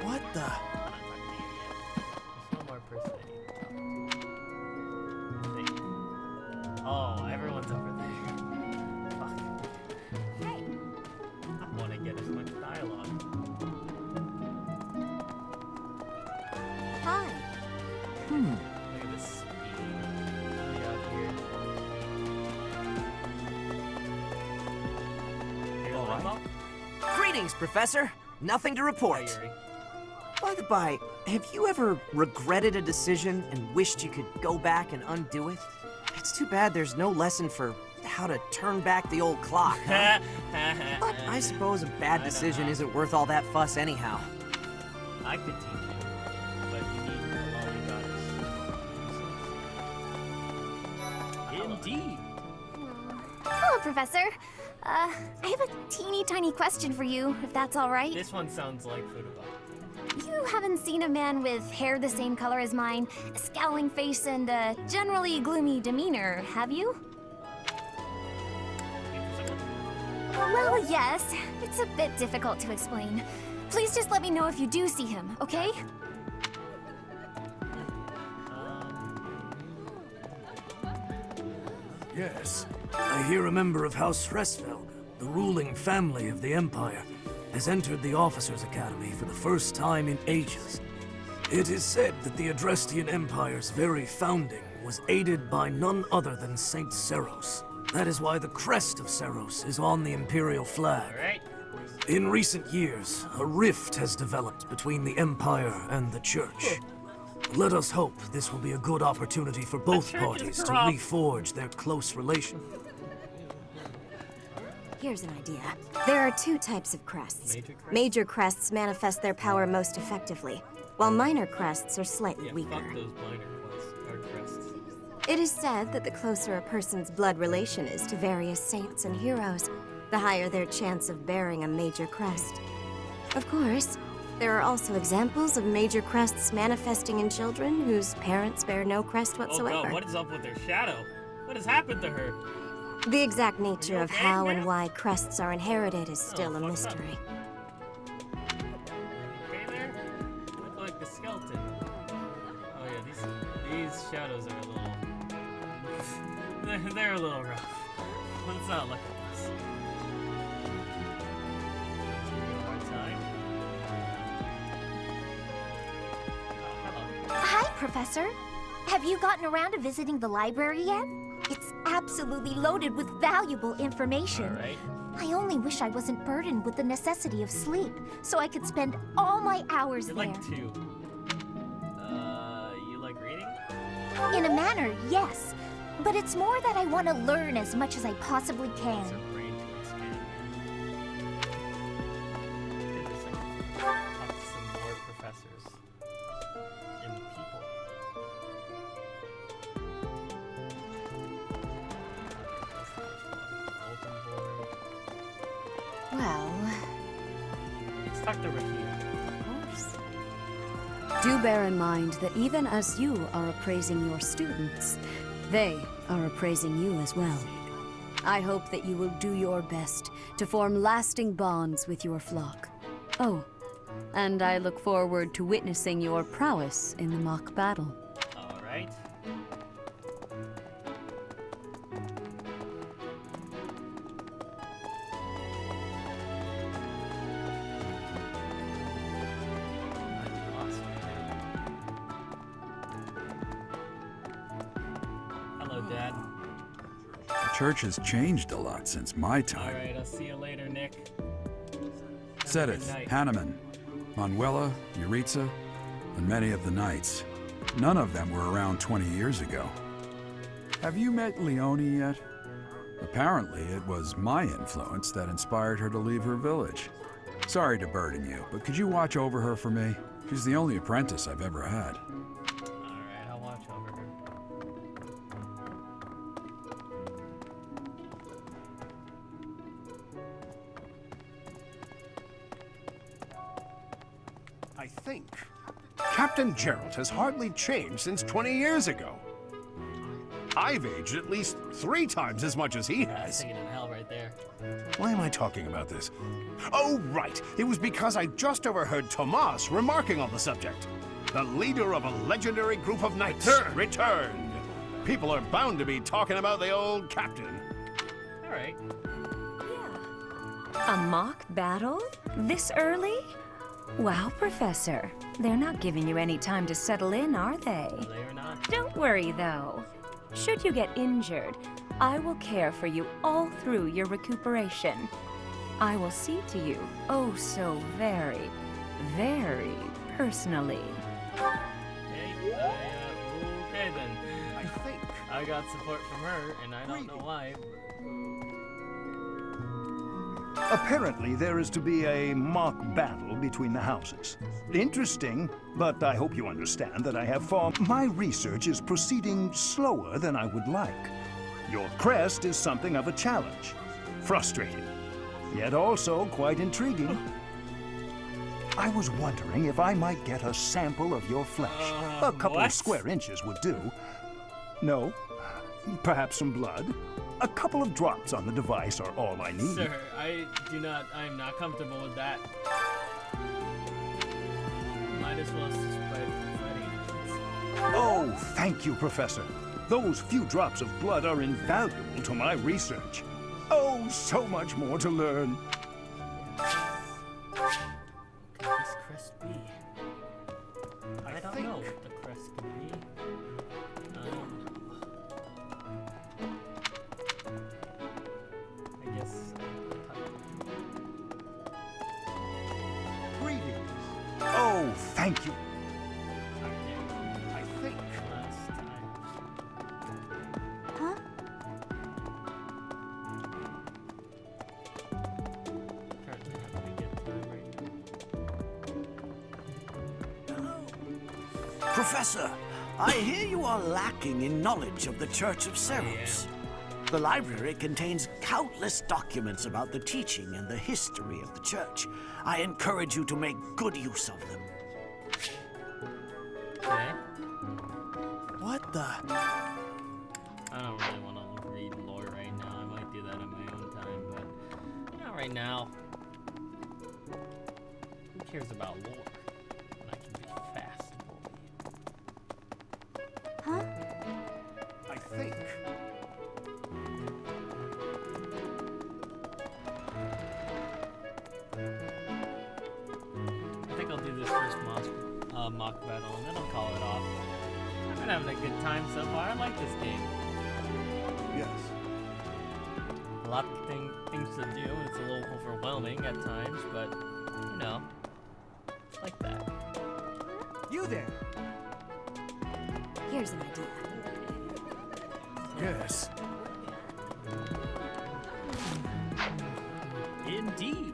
Speaker 8: What the?
Speaker 1: There's no more person. Oh, everyone's over there. Fuck. Hey. I want to get as much dialogue.
Speaker 7: Hi.
Speaker 1: Look at this speed. Really out here.
Speaker 13: All right. Greetings, Professor. Nothing to report. By the by, have you ever regretted a decision and wished you could go back and undo it? It's too bad there's no lesson for how to turn back the old clock, huh? But I suppose a bad decision isn't worth all that fuss anyhow.
Speaker 1: I could teach you, but you need a lolly goddess. Indeed.
Speaker 3: Hello, Professor. I have a teeny tiny question for you, if that's all right.
Speaker 1: This one sounds like Futaba.
Speaker 3: You haven't seen a man with hair the same color as mine, a scowling face, and a generally gloomy demeanor, have you? Well, yes. It's a bit difficult to explain. Please just let me know if you do see him, okay?
Speaker 10: Yes. I hear a member of House Restfeld, the ruling family of the Empire, has entered the Officers' Academy for the first time in ages. It is said that the Adrestian Empire's very founding was aided by none other than Saint Seros. That is why the crest of Seros is on the Imperial flag.
Speaker 1: Alright.
Speaker 10: In recent years, a rift has developed between the Empire and the Church. Let us hope this will be a good opportunity for both parties to reforge their close relation.
Speaker 7: Here's an idea. There are two types of crests. Major crests manifest their power most effectively, while minor crests are slightly weaker.
Speaker 1: Fuck those minor crests.
Speaker 7: It is said that the closer a person's blood relation is to various saints and heroes, the higher their chance of bearing a major crest. Of course, there are also examples of major crests manifesting in children whose parents bear no crest whatsoever.
Speaker 1: Oh god, what is up with their shadow? What has happened to her?
Speaker 7: The exact nature of how and why crests are inherited is still a mystery.
Speaker 1: Okay there? Look like the skeleton. Oh yeah, these shadows are a little... they're a little rough. Let's not look at this.
Speaker 3: Hi, Professor. Have you gotten around to visiting the library yet? It's absolutely loaded with valuable information.
Speaker 1: Alright.
Speaker 3: I only wish I wasn't burdened with the necessity of sleep, so I could spend all my hours
Speaker 1: You're
Speaker 3: there.
Speaker 1: like 2. You like reading?
Speaker 3: In a manner, yes. But it's more that I want to learn as much as I possibly can.
Speaker 1: Talk to some more professors. And people.
Speaker 2: Well,
Speaker 1: let's talk to Ricky.
Speaker 2: Of course. Do bear in mind that even as you are appraising your students, they are appraising you as well. I hope that you will do your best to form lasting bonds with your flock. Oh, and I look forward to witnessing your prowess in the mock battle.
Speaker 1: Alright. Hello, Dad.
Speaker 18: The church has changed a lot since my time.
Speaker 1: Alright, I'll see you later, Nick.
Speaker 18: Sedith,
Speaker 1: night.
Speaker 18: Hanneman, Manuela, Yuritsa, and many of the knights. None of them were around 20 years ago. Have you met Leonie yet? Apparently, it was my influence that inspired her to leave her village. Sorry to burden you, but could you watch over her for me? She's the only apprentice I've ever had.
Speaker 1: Alright, I'll watch over her.
Speaker 9: I think Captain Gerald has hardly changed since 20 years ago. I've aged at least 3 times as much as he has.
Speaker 1: Singing in hell right there.
Speaker 9: Why am I talking about this? Oh, right. It was because I just overheard Tomas remarking on the subject. The leader of a legendary group of knights returned. People are bound to be talking about the old captain.
Speaker 1: Alright.
Speaker 2: A mock battle? This early? Wow, Professor. They're not giving you any time to settle in, are they?
Speaker 1: They are not.
Speaker 2: Don't worry, though. Should you get injured, I will care for you all through your recuperation. I will see to you, oh so very, very personally.
Speaker 1: Okay then.
Speaker 9: I think
Speaker 1: I got support from her, and I don't know why.
Speaker 19: Apparently, there is to be a mock battle between the houses. Interesting, but I hope you understand that I have my research is proceeding slower than I would like. Your crest is something of a challenge. Frustrating, yet also quite intriguing. I was wondering if I might get a sample of your flesh. A couple of square inches would do. No? Perhaps some blood? A couple of drops on the device are all I need.
Speaker 1: Sir, I'm not comfortable with that. Might as well spread confetti.
Speaker 19: Oh, thank you, Professor. Those few drops of blood are invaluable to my research. Oh, so much more to learn.
Speaker 1: Could this crest be? I don't know what the crest could be. I guess.
Speaker 19: Greetings. Oh, thank you. I think.
Speaker 3: Huh?
Speaker 6: Professor, I hear you are lacking in knowledge of the Church of Seros. The library contains countless documents about the teaching and the history of the Church. I encourage you to make good use of them.
Speaker 1: Okay.
Speaker 6: What the?
Speaker 1: I don't really want to read lore right now. I might do that in my own time, but not right now. Who cares about lore? When I can be fast and bully.
Speaker 3: Huh?
Speaker 19: I think.
Speaker 1: I think I'll do this first mock battle, and then I'll call it off. I've been having a good time so far. I like this game.
Speaker 19: Yes.
Speaker 1: A lot of things to do, and it's a little overwhelming at times, but, you know, it's like that.
Speaker 13: You there!
Speaker 7: Here's an idea.
Speaker 19: Yes.
Speaker 1: Indeed.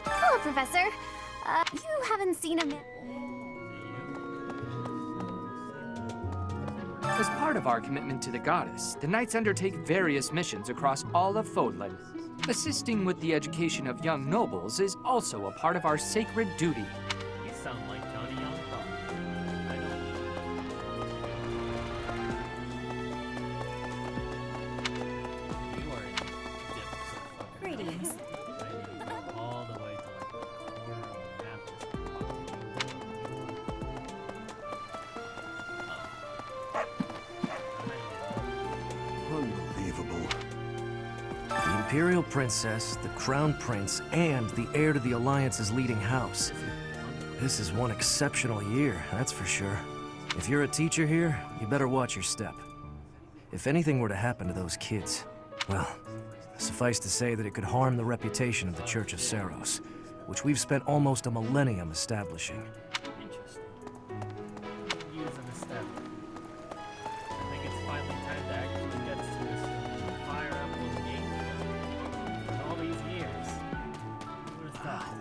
Speaker 3: Hello, Professor. You haven't seen him.
Speaker 12: As part of our commitment to the goddess, the Knights undertake various missions across all of Fodlan. Assisting with the education of young nobles is also a part of our sacred duty.
Speaker 1: You sound like Johnny Young. I know. You are in depths of fucking
Speaker 7: Greetings.
Speaker 1: all the way to like the corner of the map.
Speaker 10: Unbelievable. The Imperial Princess, the Crown Prince, and the heir to the Alliance's leading house. This is one exceptional year, that's for sure. If you're a teacher here, you better watch your step. If anything were to happen to those kids, well, suffice to say that it could harm the reputation of the Church of Seros, which we've spent almost a millennium establishing.
Speaker 1: Interesting. Use of a step. I think it's finally time to actually get to this Fire Emblem game. In all these years. Who would have thought?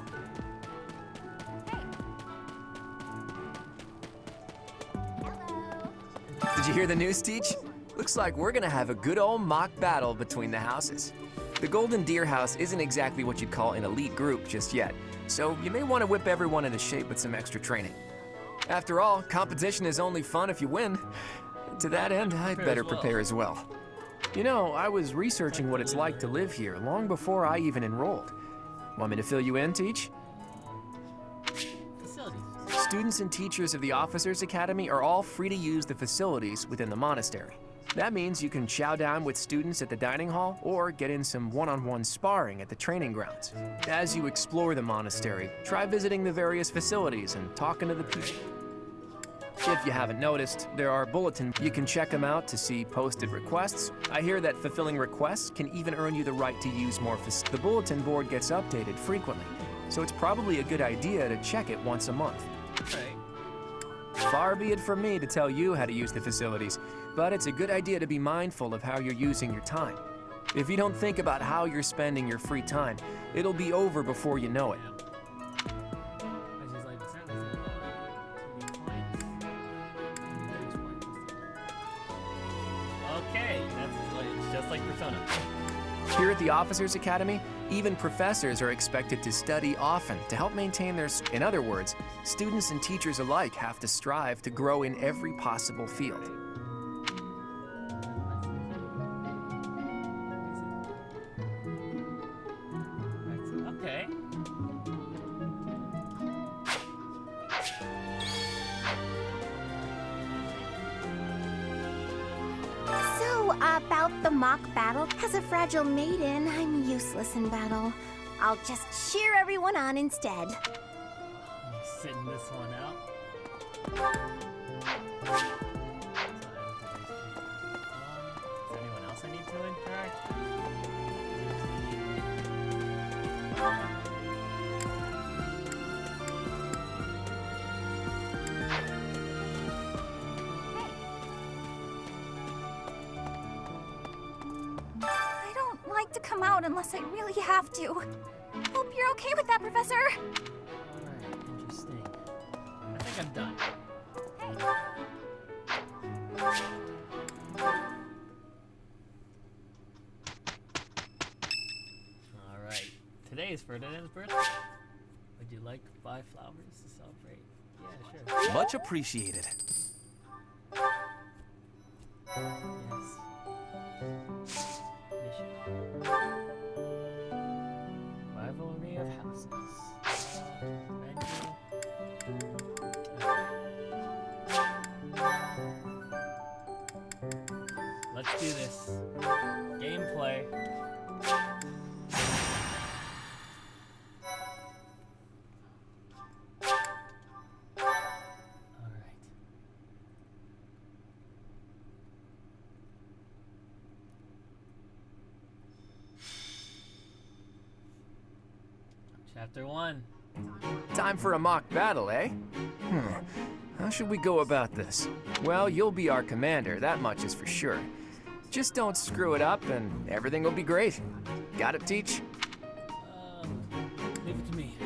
Speaker 4: Did you hear the news, Teach? Looks like we're gonna have a good old mock battle between the houses. The Golden Deer House isn't exactly what you'd call an elite group just yet, so you may want to whip everyone into shape with some extra training. After all, competition is only fun if you win. To that end, I'd better prepare as well. You know, I was researching what it's like to live here long before I even enrolled. Want me to fill you in, Teach? Students and teachers of the Officers Academy are all free to use the facilities within the monastery. That means you can chow down with students at the dining hall or get in some one-on-one sparring at the training grounds. As you explore the monastery, try visiting the various facilities and talking to the people. If you haven't noticed, there are bulletins. You can check them out to see posted requests. I hear that fulfilling requests can even earn you the right to use more facilities. The bulletin board gets updated frequently, so it's probably a good idea to check it once a month. Far be it from me to tell you how to use the facilities, but it's a good idea to be mindful of how you're using your time. If you don't think about how you're spending your free time, it'll be over before you know it.
Speaker 1: Okay, it's just like Persona.
Speaker 4: Here at the Officers Academy, Even professors are expected to study often to help maintain their... In other words, students and teachers alike have to strive to grow in every possible field.
Speaker 1: Okay.
Speaker 3: So, about the mock battle. As a fragile maiden, I'm useless in battle. I'll just cheer everyone on instead.
Speaker 1: I'm sitting this one out. Is anyone else I need to interact with?
Speaker 5: I don't like to come out unless I really have to. Hope you're okay with that, Professor.
Speaker 1: Alright, interesting. I think I'm done. Alright. Today is Ferdinand's birthday. Would you like to buy flowers to celebrate? Yeah, sure.
Speaker 4: Much appreciated.
Speaker 1: Yes. Mission. Rivalry of houses. Let's do this. Gameplay. Alright. Chapter 1.
Speaker 4: Time for a mock battle, eh? How should we go about this? Well, you'll be our commander, that much is for sure. Just don't screw it up and everything will be great. Got it, Teach?
Speaker 1: Leave it to me.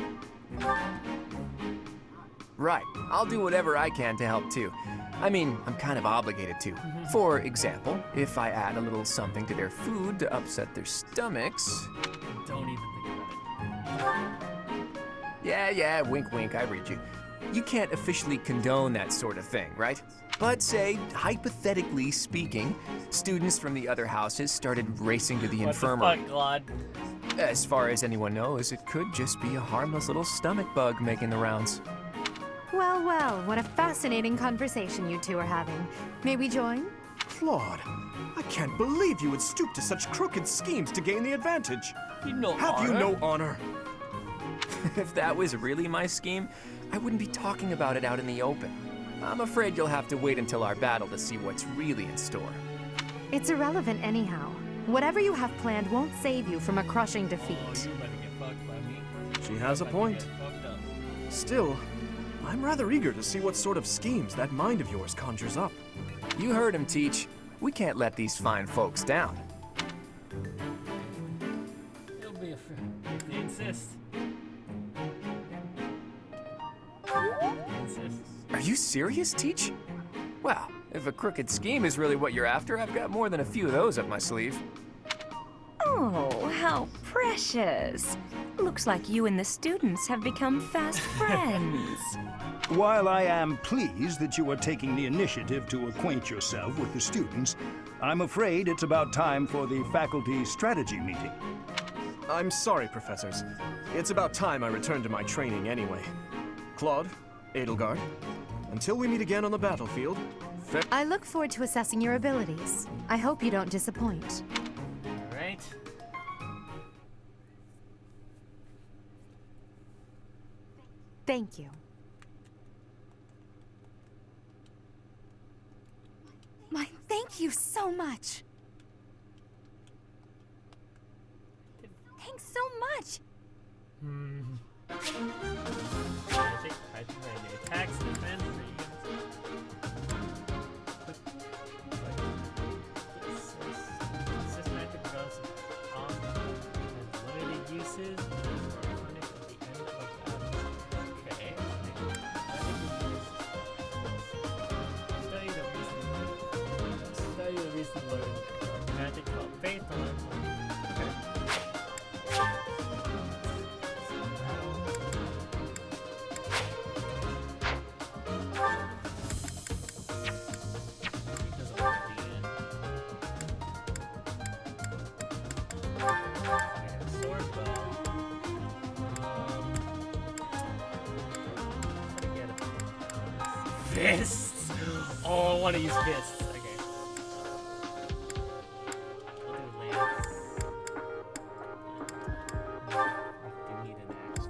Speaker 4: Right, I'll do whatever I can to help too. I mean, I'm kind of obligated to. For example, if I add a little something to their food to upset their stomachs...
Speaker 1: Don't even think about it.
Speaker 4: Yeah, wink wink, I read you. You can't officially condone that sort of thing, right? But say, hypothetically speaking, students from the other houses started racing to the infirmary.
Speaker 1: What the fuck, Glad?
Speaker 4: As far as anyone knows, it could just be a harmless little stomach bug making the rounds.
Speaker 21: Well, well, what a fascinating conversation you two are having. May we join?
Speaker 15: Claude, I can't believe you would stoop to such crooked schemes to gain the advantage.
Speaker 1: You know
Speaker 15: Have you no honor?
Speaker 4: If that was really my scheme, I wouldn't be talking about it out in the open. I'm afraid you'll have to wait until our battle to see what's really in store.
Speaker 21: It's irrelevant anyhow. Whatever you have planned won't save you from a crushing defeat.
Speaker 1: You better get fucked by me.
Speaker 15: She has a point. Still, I'm rather eager to see what sort of schemes that mind of yours conjures up.
Speaker 4: You heard him, Teach. We can't let these fine folks down.
Speaker 1: It'll be a friend if they insist.
Speaker 4: Are you serious, Teach? Well, if a crooked scheme is really what you're after, I've got more than a few of those up my sleeve.
Speaker 2: Oh, how precious. Looks like you and the students have become fast friends.
Speaker 19: While I am pleased that you are taking the initiative to acquaint yourself with the students, I'm afraid it's about time for the faculty strategy meeting.
Speaker 15: I'm sorry, professors. It's about time I returned to my training anyway. Claude, Edelgard, until we meet again on the battlefield,
Speaker 21: I look forward to assessing your abilities. I hope you don't disappoint.
Speaker 1: Alright.
Speaker 21: Thank you.
Speaker 5: Thank you so much. Thanks so much.
Speaker 1: Attacks, defense, systematic regardless of arm has limited uses. Okay. Study the recent learned magic called faith on. Okay. Fists! Oh, I want to use fists. Okay. I'll do lance. We do need an axe.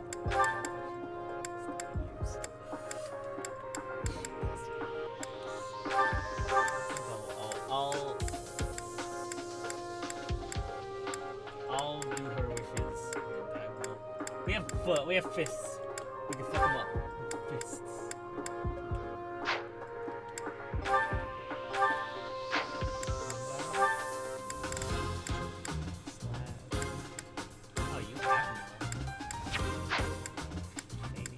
Speaker 1: I'll do her wishes. And I will. We have fists. We can fuck them up. Fists. Oh, you have maybe.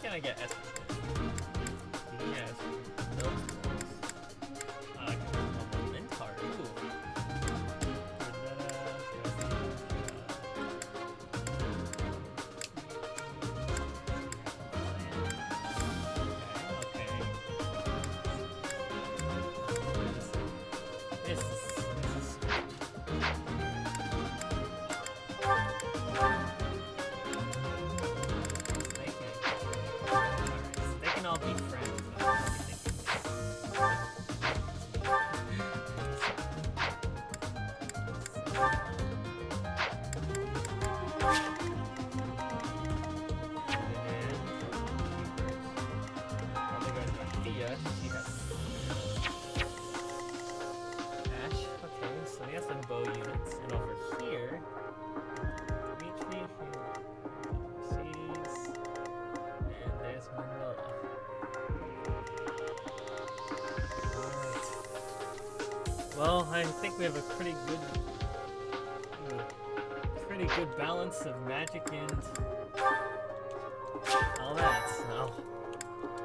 Speaker 1: Can I get S? Yes. Those ones. I can put one in card. Ooh. Okay. This is they can all be friends. Ash, okay, so he has some bow units, and over here, Mercedes, and there's Manuela. Alright. Well, I think we have a pretty good balance of magic and all that, so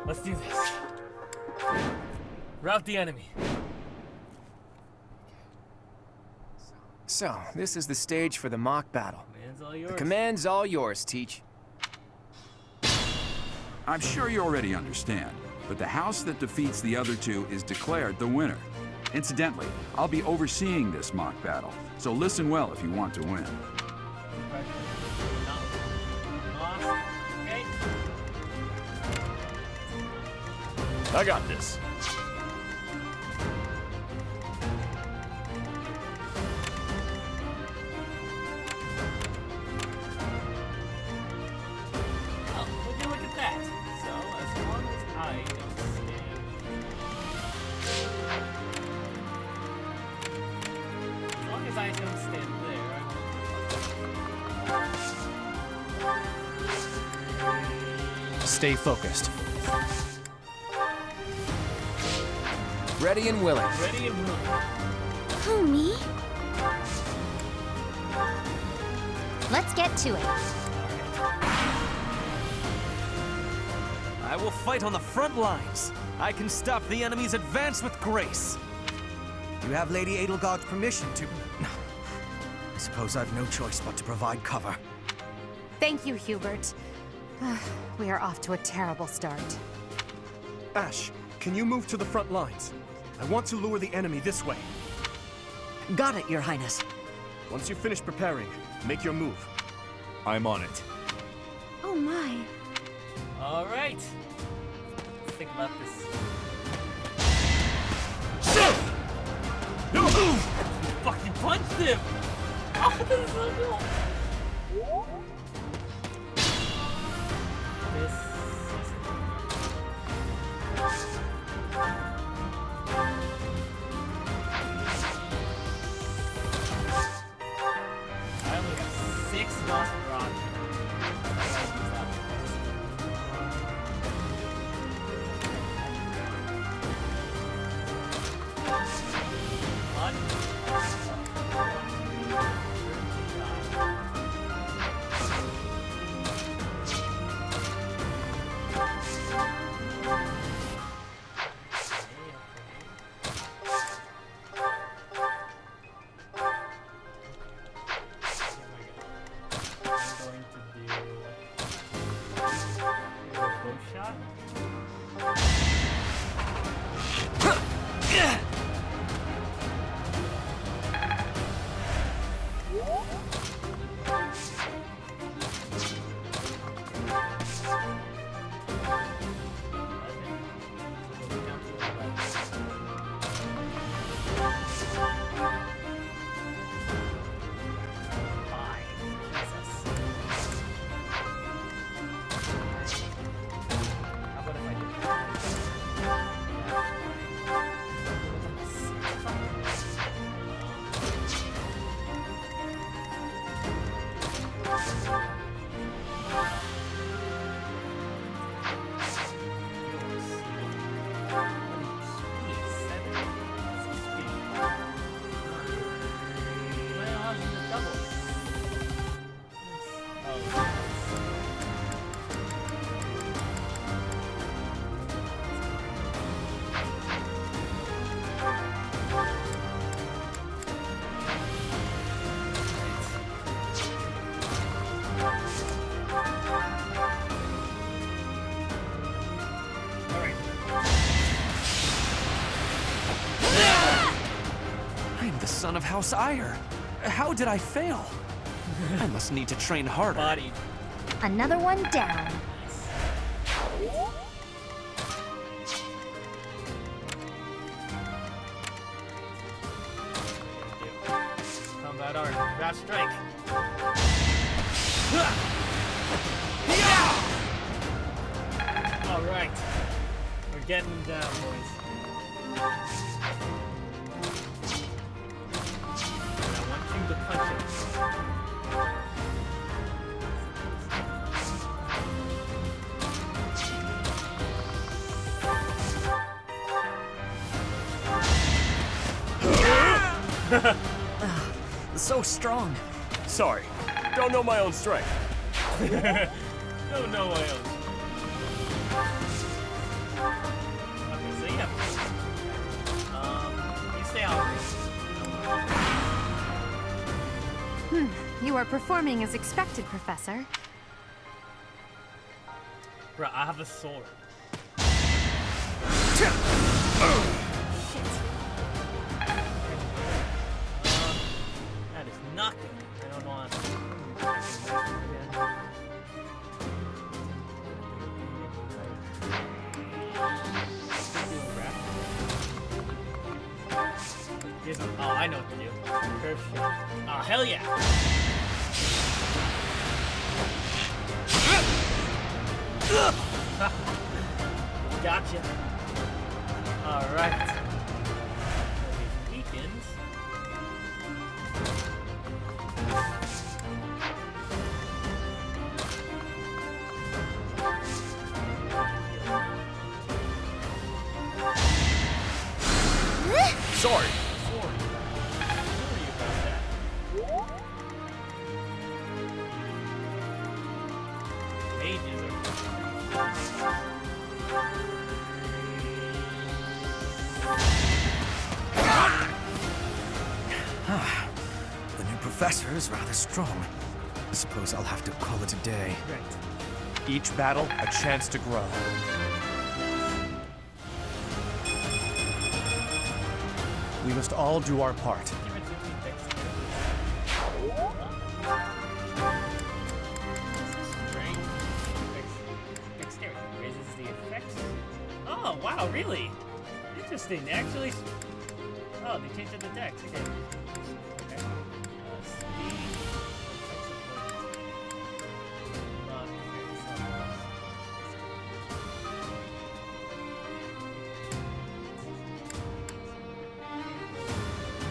Speaker 1: let's do this. Rout the enemy.
Speaker 4: So, this is the stage for the mock battle.
Speaker 1: Command's all yours.
Speaker 4: The command's all yours, Teach.
Speaker 18: I'm sure you already understand, but the house that defeats the other two is declared the winner. Incidentally, I'll be overseeing this mock battle, so listen well if you want to win.
Speaker 8: I got this.
Speaker 1: Well, would you look at that? So, as long as I don't stand... As long as I don't stand there,
Speaker 4: Stay focused. Ready and willing.
Speaker 1: Ready and willing.
Speaker 3: Who, me?
Speaker 21: Let's get to it.
Speaker 13: I will fight on the front lines. I can stop the enemy's advance with grace. You have Lady Edelgard's permission to... I suppose I've no choice but to provide cover.
Speaker 21: Thank you, Hubert. We are off to a terrible start.
Speaker 15: Ash, can you move to the front lines? I want to lure the enemy this way.
Speaker 11: Got it, Your Highness.
Speaker 15: Once you finish preparing, make your move. I'm on it.
Speaker 3: Oh my.
Speaker 1: All right. Let's think about this. No! You fucking punched him! Oh, this is so cool. This is... I only have 6 boss rock.
Speaker 4: the son of House Ire. How did I fail? I must need to train harder.
Speaker 1: Body.
Speaker 21: Another one down.
Speaker 1: Combat art. Fast strike. All right. We're getting them down, boys. I want you to punch it.
Speaker 4: So strong. Sorry, don't know my own strength.
Speaker 1: Don't know my own. Okay, so yeah. You stay out.
Speaker 5: You are performing as expected, Professor.
Speaker 1: Bro, I have a sword. That is not good. I don't know how to. Oh, I know what to do. Curve shot. Oh, hell yeah! Gotcha. All right. Weakens.
Speaker 4: Sorry.
Speaker 13: The new professor is rather strong. I suppose I'll have to call it a day.
Speaker 1: Right.
Speaker 15: Each battle, a chance to grow. We must all do our part.
Speaker 1: Dexterity raises the effects. Oh, wow, really? Interesting. They actually. Oh, they changed it to Dex. Okay. Okay. Speed.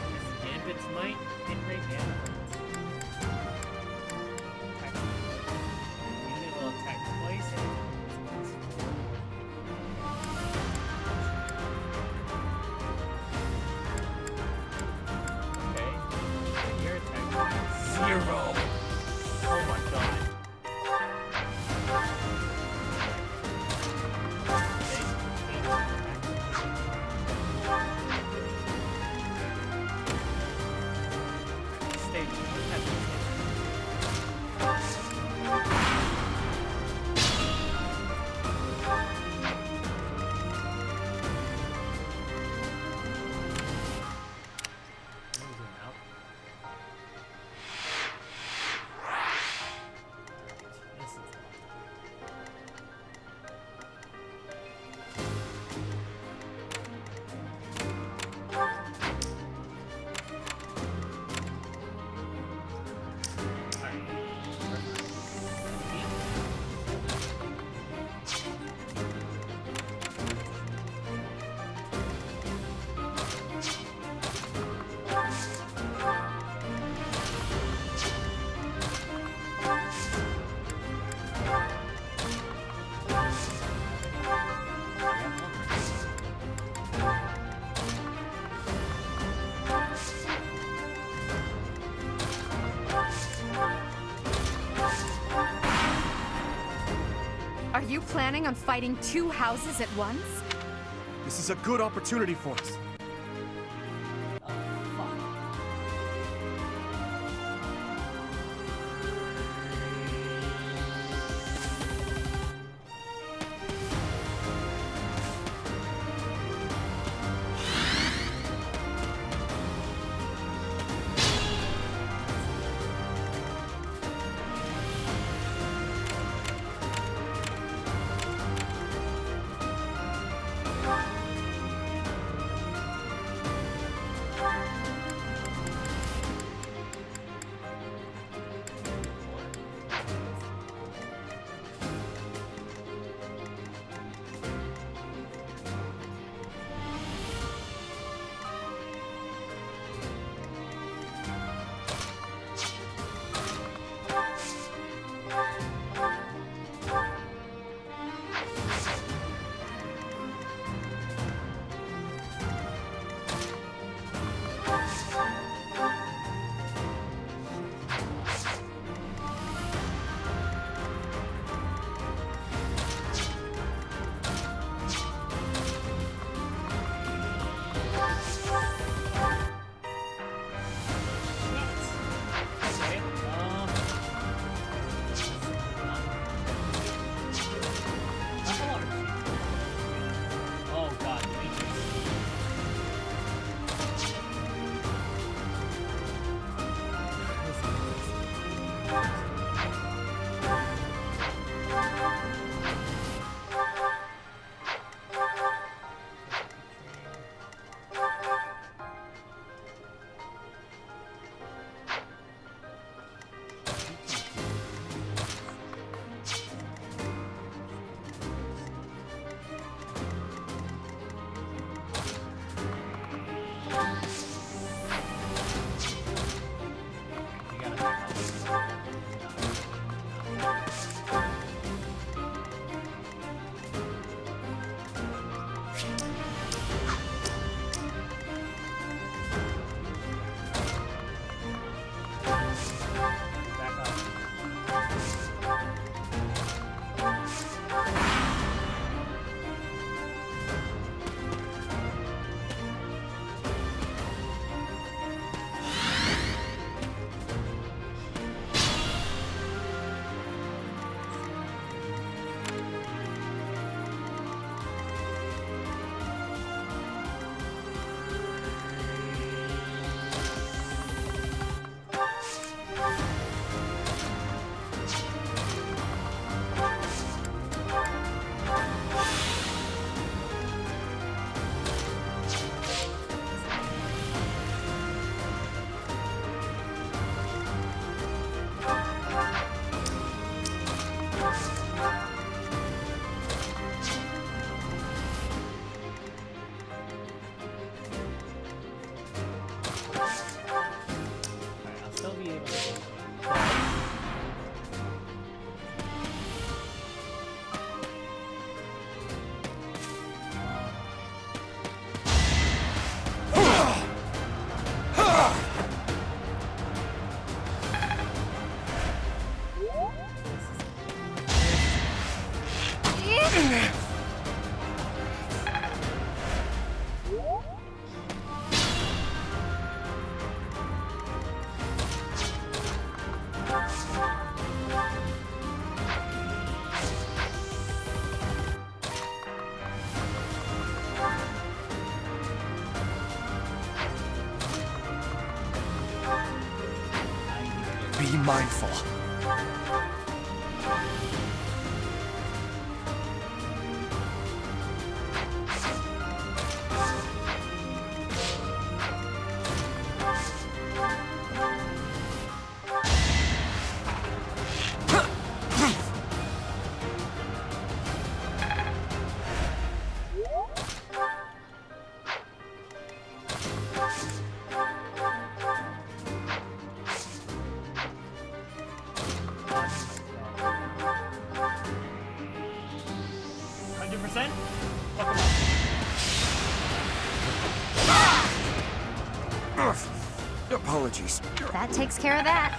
Speaker 1: Effects of Gambit's might, hit rate, and attack. Unit will attack twice and okay. Your attack 0. Oh my god.
Speaker 5: Are you planning on fighting 2 houses at once?
Speaker 15: This is a good opportunity for us. Be mindful. Apologies.
Speaker 21: That takes care of that.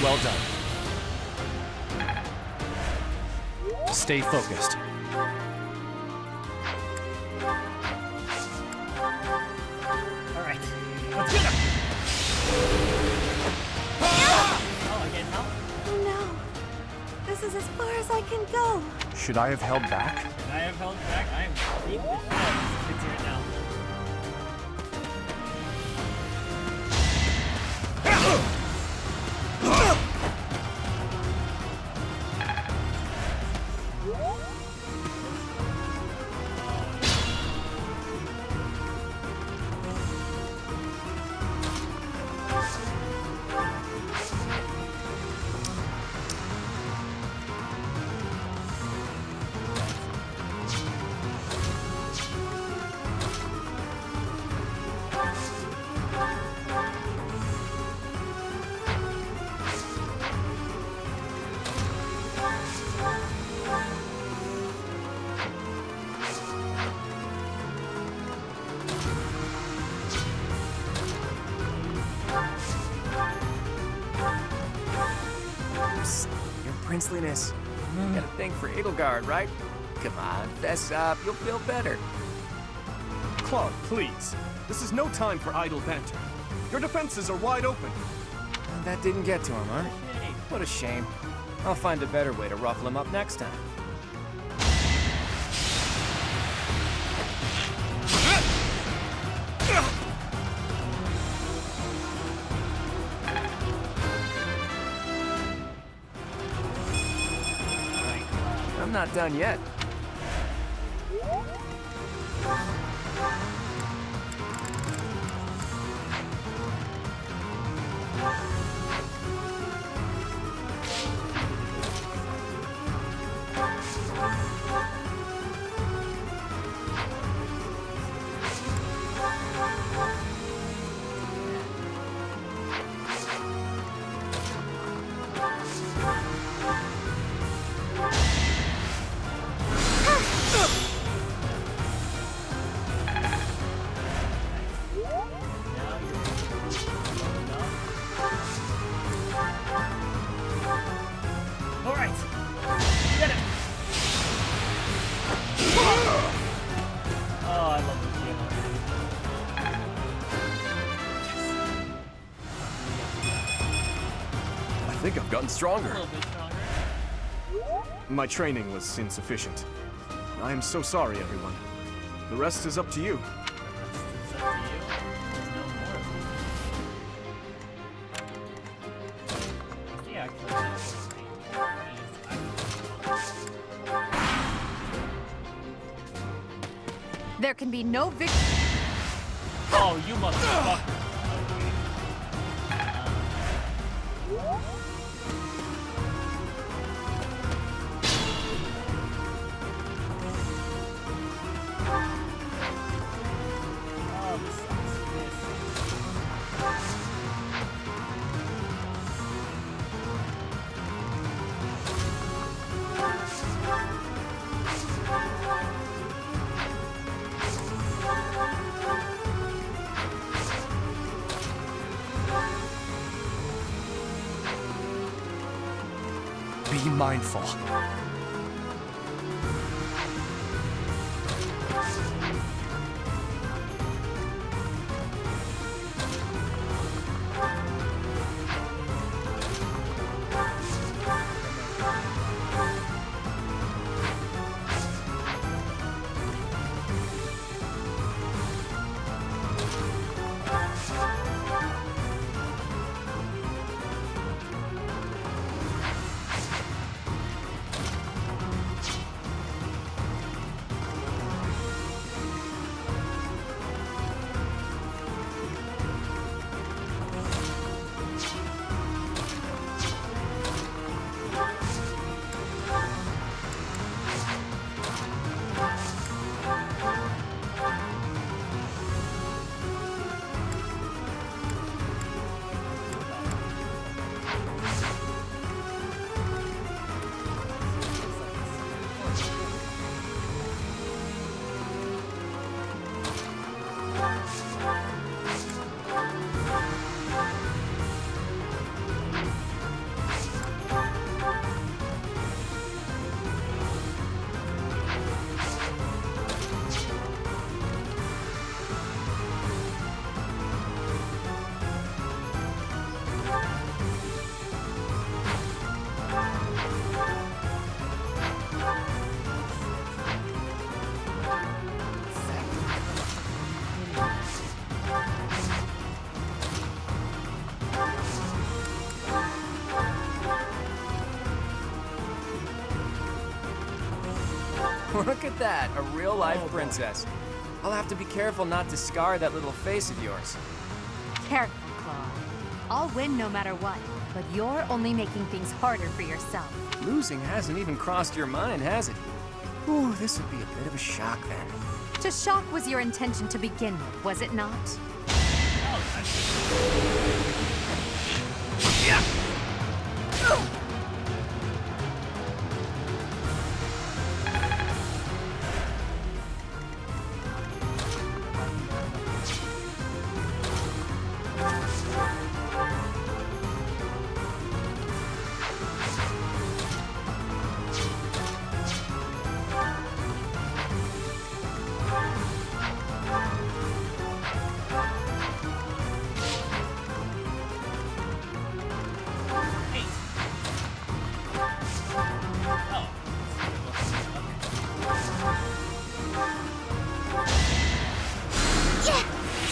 Speaker 15: Well done. Stay focused.
Speaker 1: Alright, let's get him! Oh, again, help?
Speaker 7: Oh no. This is as far as I can go.
Speaker 15: Should I have held back?
Speaker 1: I have held back. I am beating the shit out of these kids right now.
Speaker 4: Your princeliness. You got a thing for Edelgard, right? Come on, fess up. You'll feel better.
Speaker 15: Claude, please. This is no time for idle banter. Your defenses are wide open.
Speaker 4: That didn't get to him, huh? What a shame. I'll find a better way to ruffle him up next time. I'm not done yet.
Speaker 15: I think I've gotten stronger. My training was insufficient. I am so sorry, everyone. The rest is up to you.
Speaker 2: There can be no victory.
Speaker 1: Oh, you motherfucker.
Speaker 10: Be mindful.
Speaker 4: Look at that, a real-life princess. I'll have to be careful not to scar that little face of yours.
Speaker 21: Careful, Claude. I'll win no matter what, but you're only making things harder for yourself.
Speaker 4: Losing hasn't even crossed your mind, has it? Ooh, this would be a bit of a shock then.
Speaker 21: To shock was your intention to begin with, was it not?
Speaker 4: Yeah.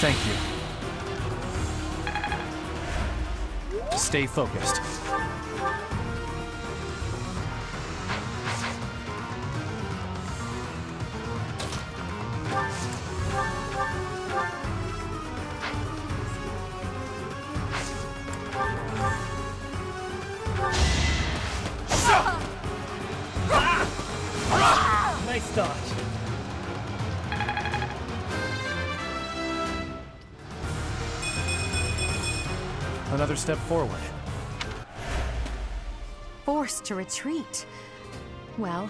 Speaker 15: Thank you. Stay focused.
Speaker 1: Nice dodge.
Speaker 15: Another step forward.
Speaker 21: Forced to retreat. Well,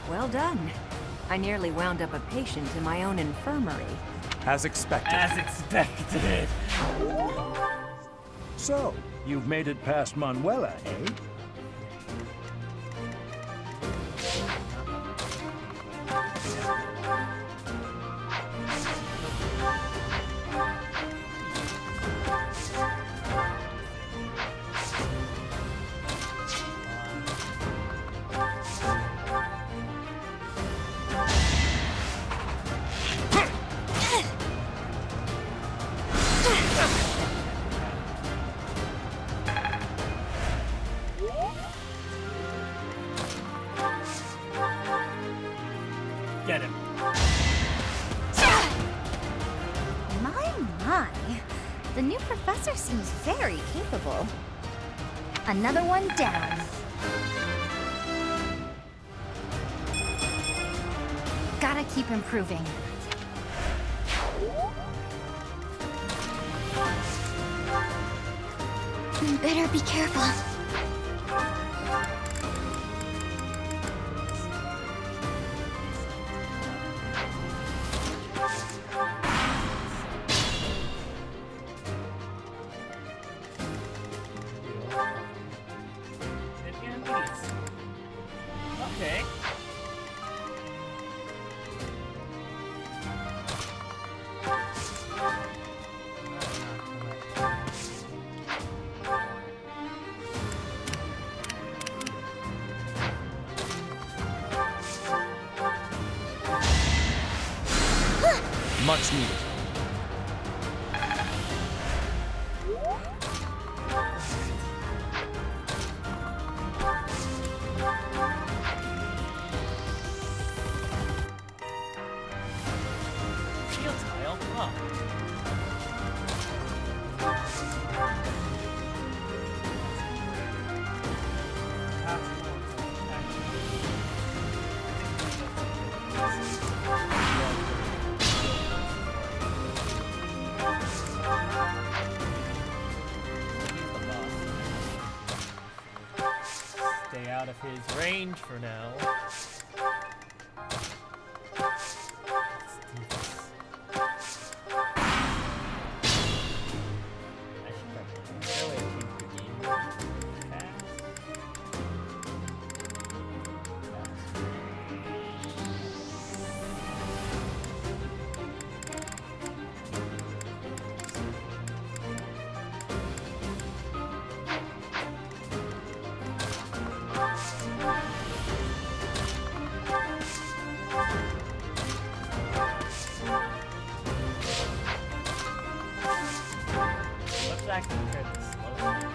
Speaker 21: well done. I nearly wound up a patient in my own infirmary.
Speaker 15: As expected.
Speaker 1: As expected.
Speaker 19: So, you've made it past Manuela, eh?
Speaker 3: My. The new professor seems very capable. Another one down.
Speaker 21: Gotta keep improving.
Speaker 3: Better be careful.
Speaker 1: Okay.
Speaker 23: Much needed.
Speaker 1: Shield tile? Huh. Stay out of his range for now. Let's actually try this slowly.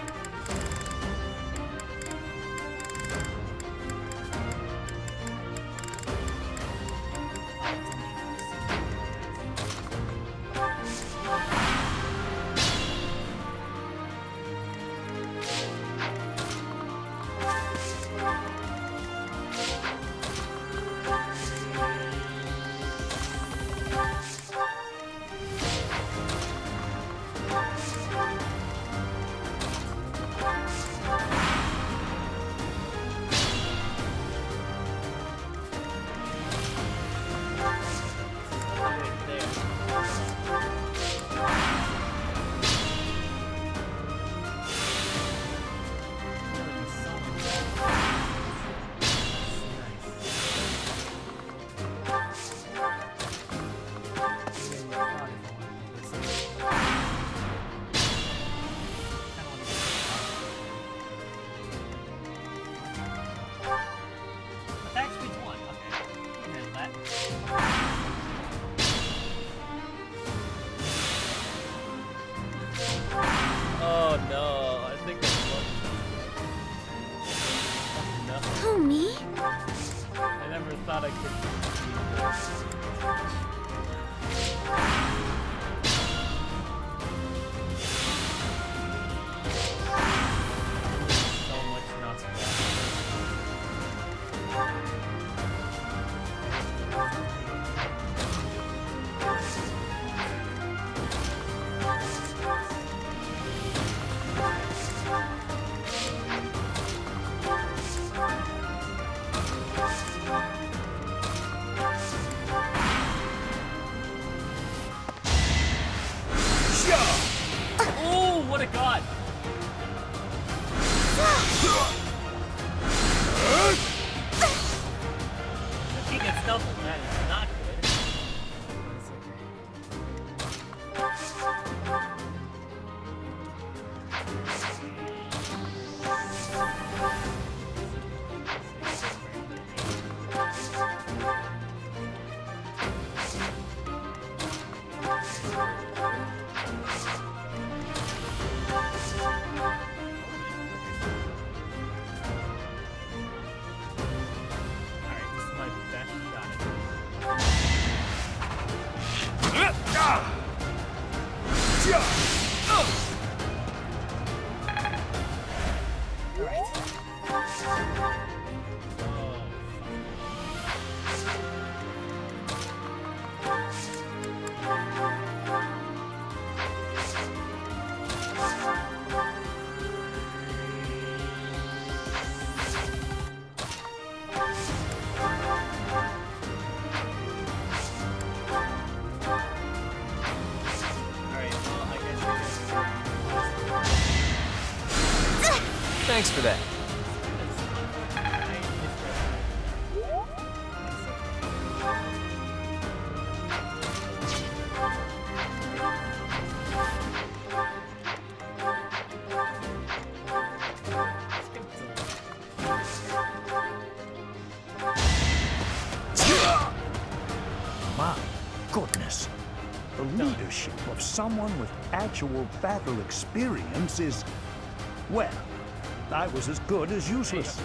Speaker 4: Thanks for that.
Speaker 19: My goodness. The leadership of someone with actual battle experience is, well, I was as good as useless.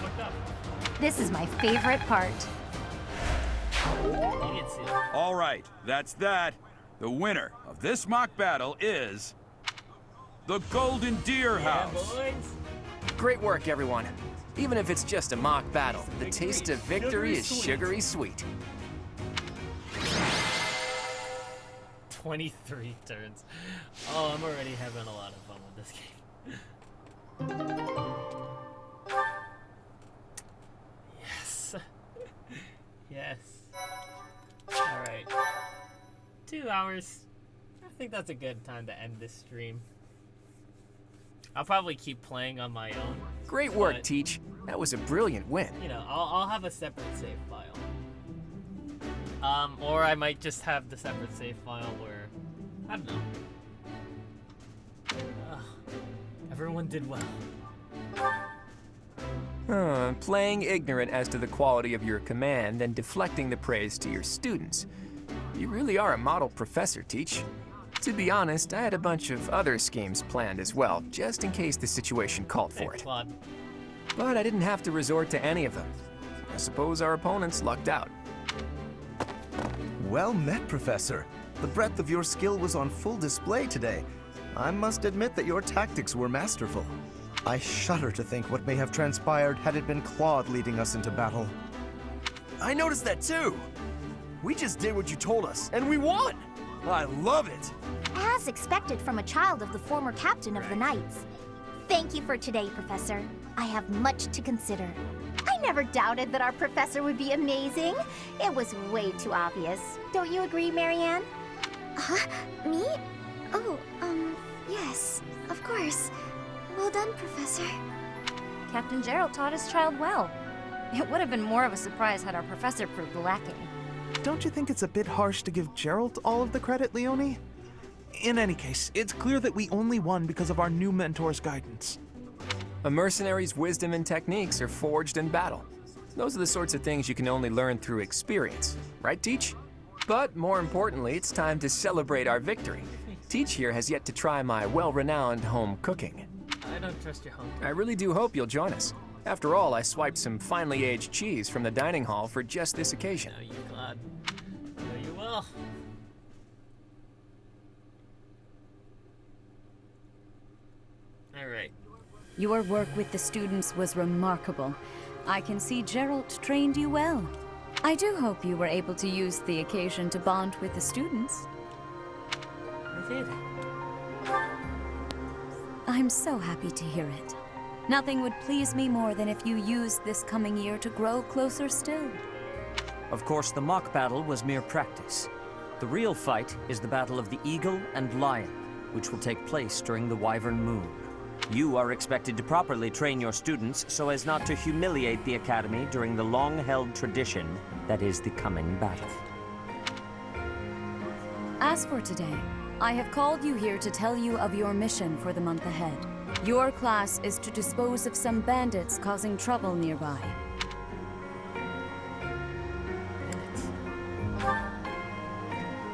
Speaker 21: This is my favorite part.
Speaker 18: All right, that's that. The winner of this mock battle is the Golden Deer House.
Speaker 4: Great work, everyone. Even if it's just a mock battle, the taste of victory is sugary sweet.
Speaker 1: 23 turns. Oh, I'm already having a lot of fun with this game. Yes. Yes. Alright. 2 hours. I think that's a good time to end this stream. I'll probably keep playing on my own.
Speaker 4: Great work, Teach. That was a brilliant win.
Speaker 1: You know, I'll have a separate save file. Or I might just have the separate save file where, I don't know. Everyone did well.
Speaker 4: Playing ignorant as to the quality of your command and deflecting the praise to your students. You really are a model professor, Teach. To be honest, I had a bunch of other schemes planned as well, just in case the situation called for it. But I didn't have to resort to any of them. I suppose our opponents lucked out.
Speaker 14: Well met, Professor. The breadth of your skill was on full display today. I must admit that your tactics were masterful. I shudder to think what may have transpired had it been Claude leading us into battle.
Speaker 8: I noticed that too. We just did what you told us, and we won! I love it!
Speaker 3: As expected from a child of the former captain of the Knights. Thank you for today, Professor. I have much to consider. I never doubted that our professor would be amazing. It was way too obvious. Don't you agree, Marianne? Huh? Me? Oh, yes, of course. Well done, Professor.
Speaker 21: Captain Gerald taught his child well. It would have been more of a surprise had our professor proved lacking.
Speaker 14: Don't you think it's a bit harsh to give Gerald all of the credit, Leonie? In any case, it's clear that we only won because of our new mentor's guidance.
Speaker 4: A mercenary's wisdom and techniques are forged in battle. Those are the sorts of things you can only learn through experience, right, Teach? But more importantly, it's time to celebrate our victory. Teach here has yet to try my well-renowned home cooking.
Speaker 1: I don't trust your home.
Speaker 4: I really do hope you'll join us. After all, I swiped some finely aged cheese from the dining hall for just this occasion.
Speaker 1: No, you glad. No, you will. Alright.
Speaker 2: Your work with the students was remarkable. I can see Gerald trained you well. I do hope you were able to use the occasion to bond with the students.
Speaker 1: I did.
Speaker 2: I'm so happy to hear it. Nothing would please me more than if you used this coming year to grow closer still.
Speaker 11: Of course, the mock battle was mere practice. The real fight is the Battle of the Eagle and Lion, which will take place during the Wyvern Moon. You are expected to properly train your students so as not to humiliate the Academy during the long-held tradition that is the coming battle.
Speaker 2: As for today, I have called you here to tell you of your mission for the month ahead. Your class is to dispose of some bandits causing trouble nearby.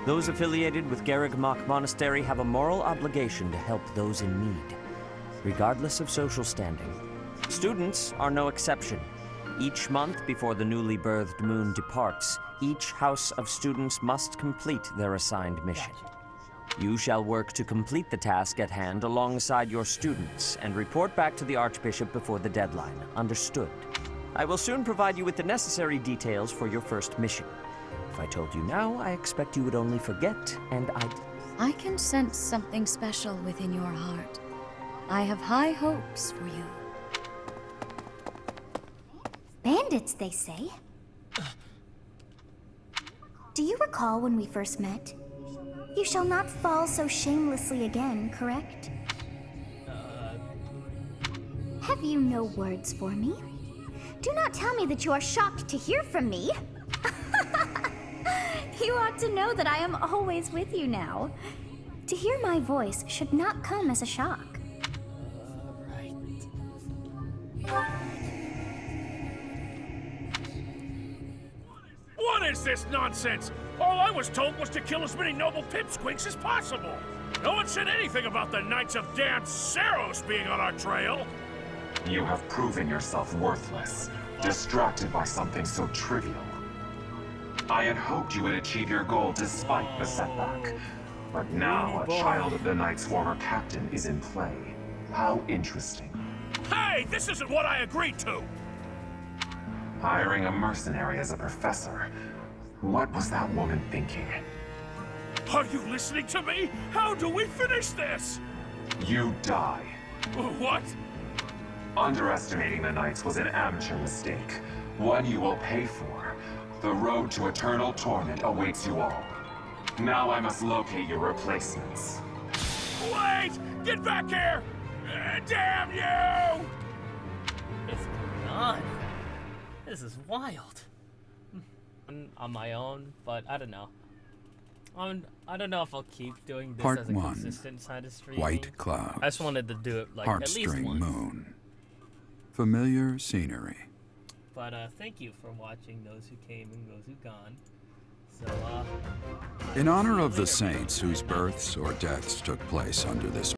Speaker 11: Those affiliated with Garrigmach Monastery have a moral obligation to help those in need, regardless of social standing. Students are no exception. Each month before the newly birthed moon departs, each house of students must complete their assigned mission. You shall work to complete the task at hand alongside your students and report back to the Archbishop before the deadline. Understood? I will soon provide you with the necessary details for your first mission. If I told you now, I expect you would only forget, and
Speaker 2: I can sense something special within your heart. I have high hopes for you.
Speaker 3: Bandits, they say. Do you recall when we first met? You shall not fall so shamelessly again, correct? Have you no words for me? Do not tell me that you are shocked to hear from me. You ought to know that I am always with you now. To hear my voice should not come as a shock.
Speaker 16: What is this nonsense? All I was told was to kill as many noble pipsqueaks as possible. No one said anything about the Knights of Dan Saros being on our trail.
Speaker 17: You have proven yourself worthless, distracted by something so trivial. I had hoped you would achieve your goal despite the setback. But now a child of the Knight's former captain is in play. How interesting.
Speaker 16: Hey, this isn't what I agreed to!
Speaker 17: Hiring a mercenary as a professor. What was that woman thinking?
Speaker 16: Are you listening to me? How do we finish this?
Speaker 17: You die.
Speaker 16: What?
Speaker 17: Underestimating the Knights was an amateur mistake. One you will pay for. The road to eternal torment awaits you all. Now I must locate your replacements.
Speaker 16: Wait! Get back here! Damn you!
Speaker 1: What's going on? This is wild. On my own, but I don't know. I don't know if I'll keep doing this
Speaker 18: Part
Speaker 1: as a
Speaker 18: 1.
Speaker 1: consistent side of streaming.
Speaker 18: White clouds.
Speaker 1: I just wanted to do it like at least
Speaker 18: Heartstring
Speaker 1: once.
Speaker 18: moon. Familiar scenery.
Speaker 1: But thank you for watching, those who came and those who gone. So
Speaker 18: in honor of the saints whose births or deaths took place under this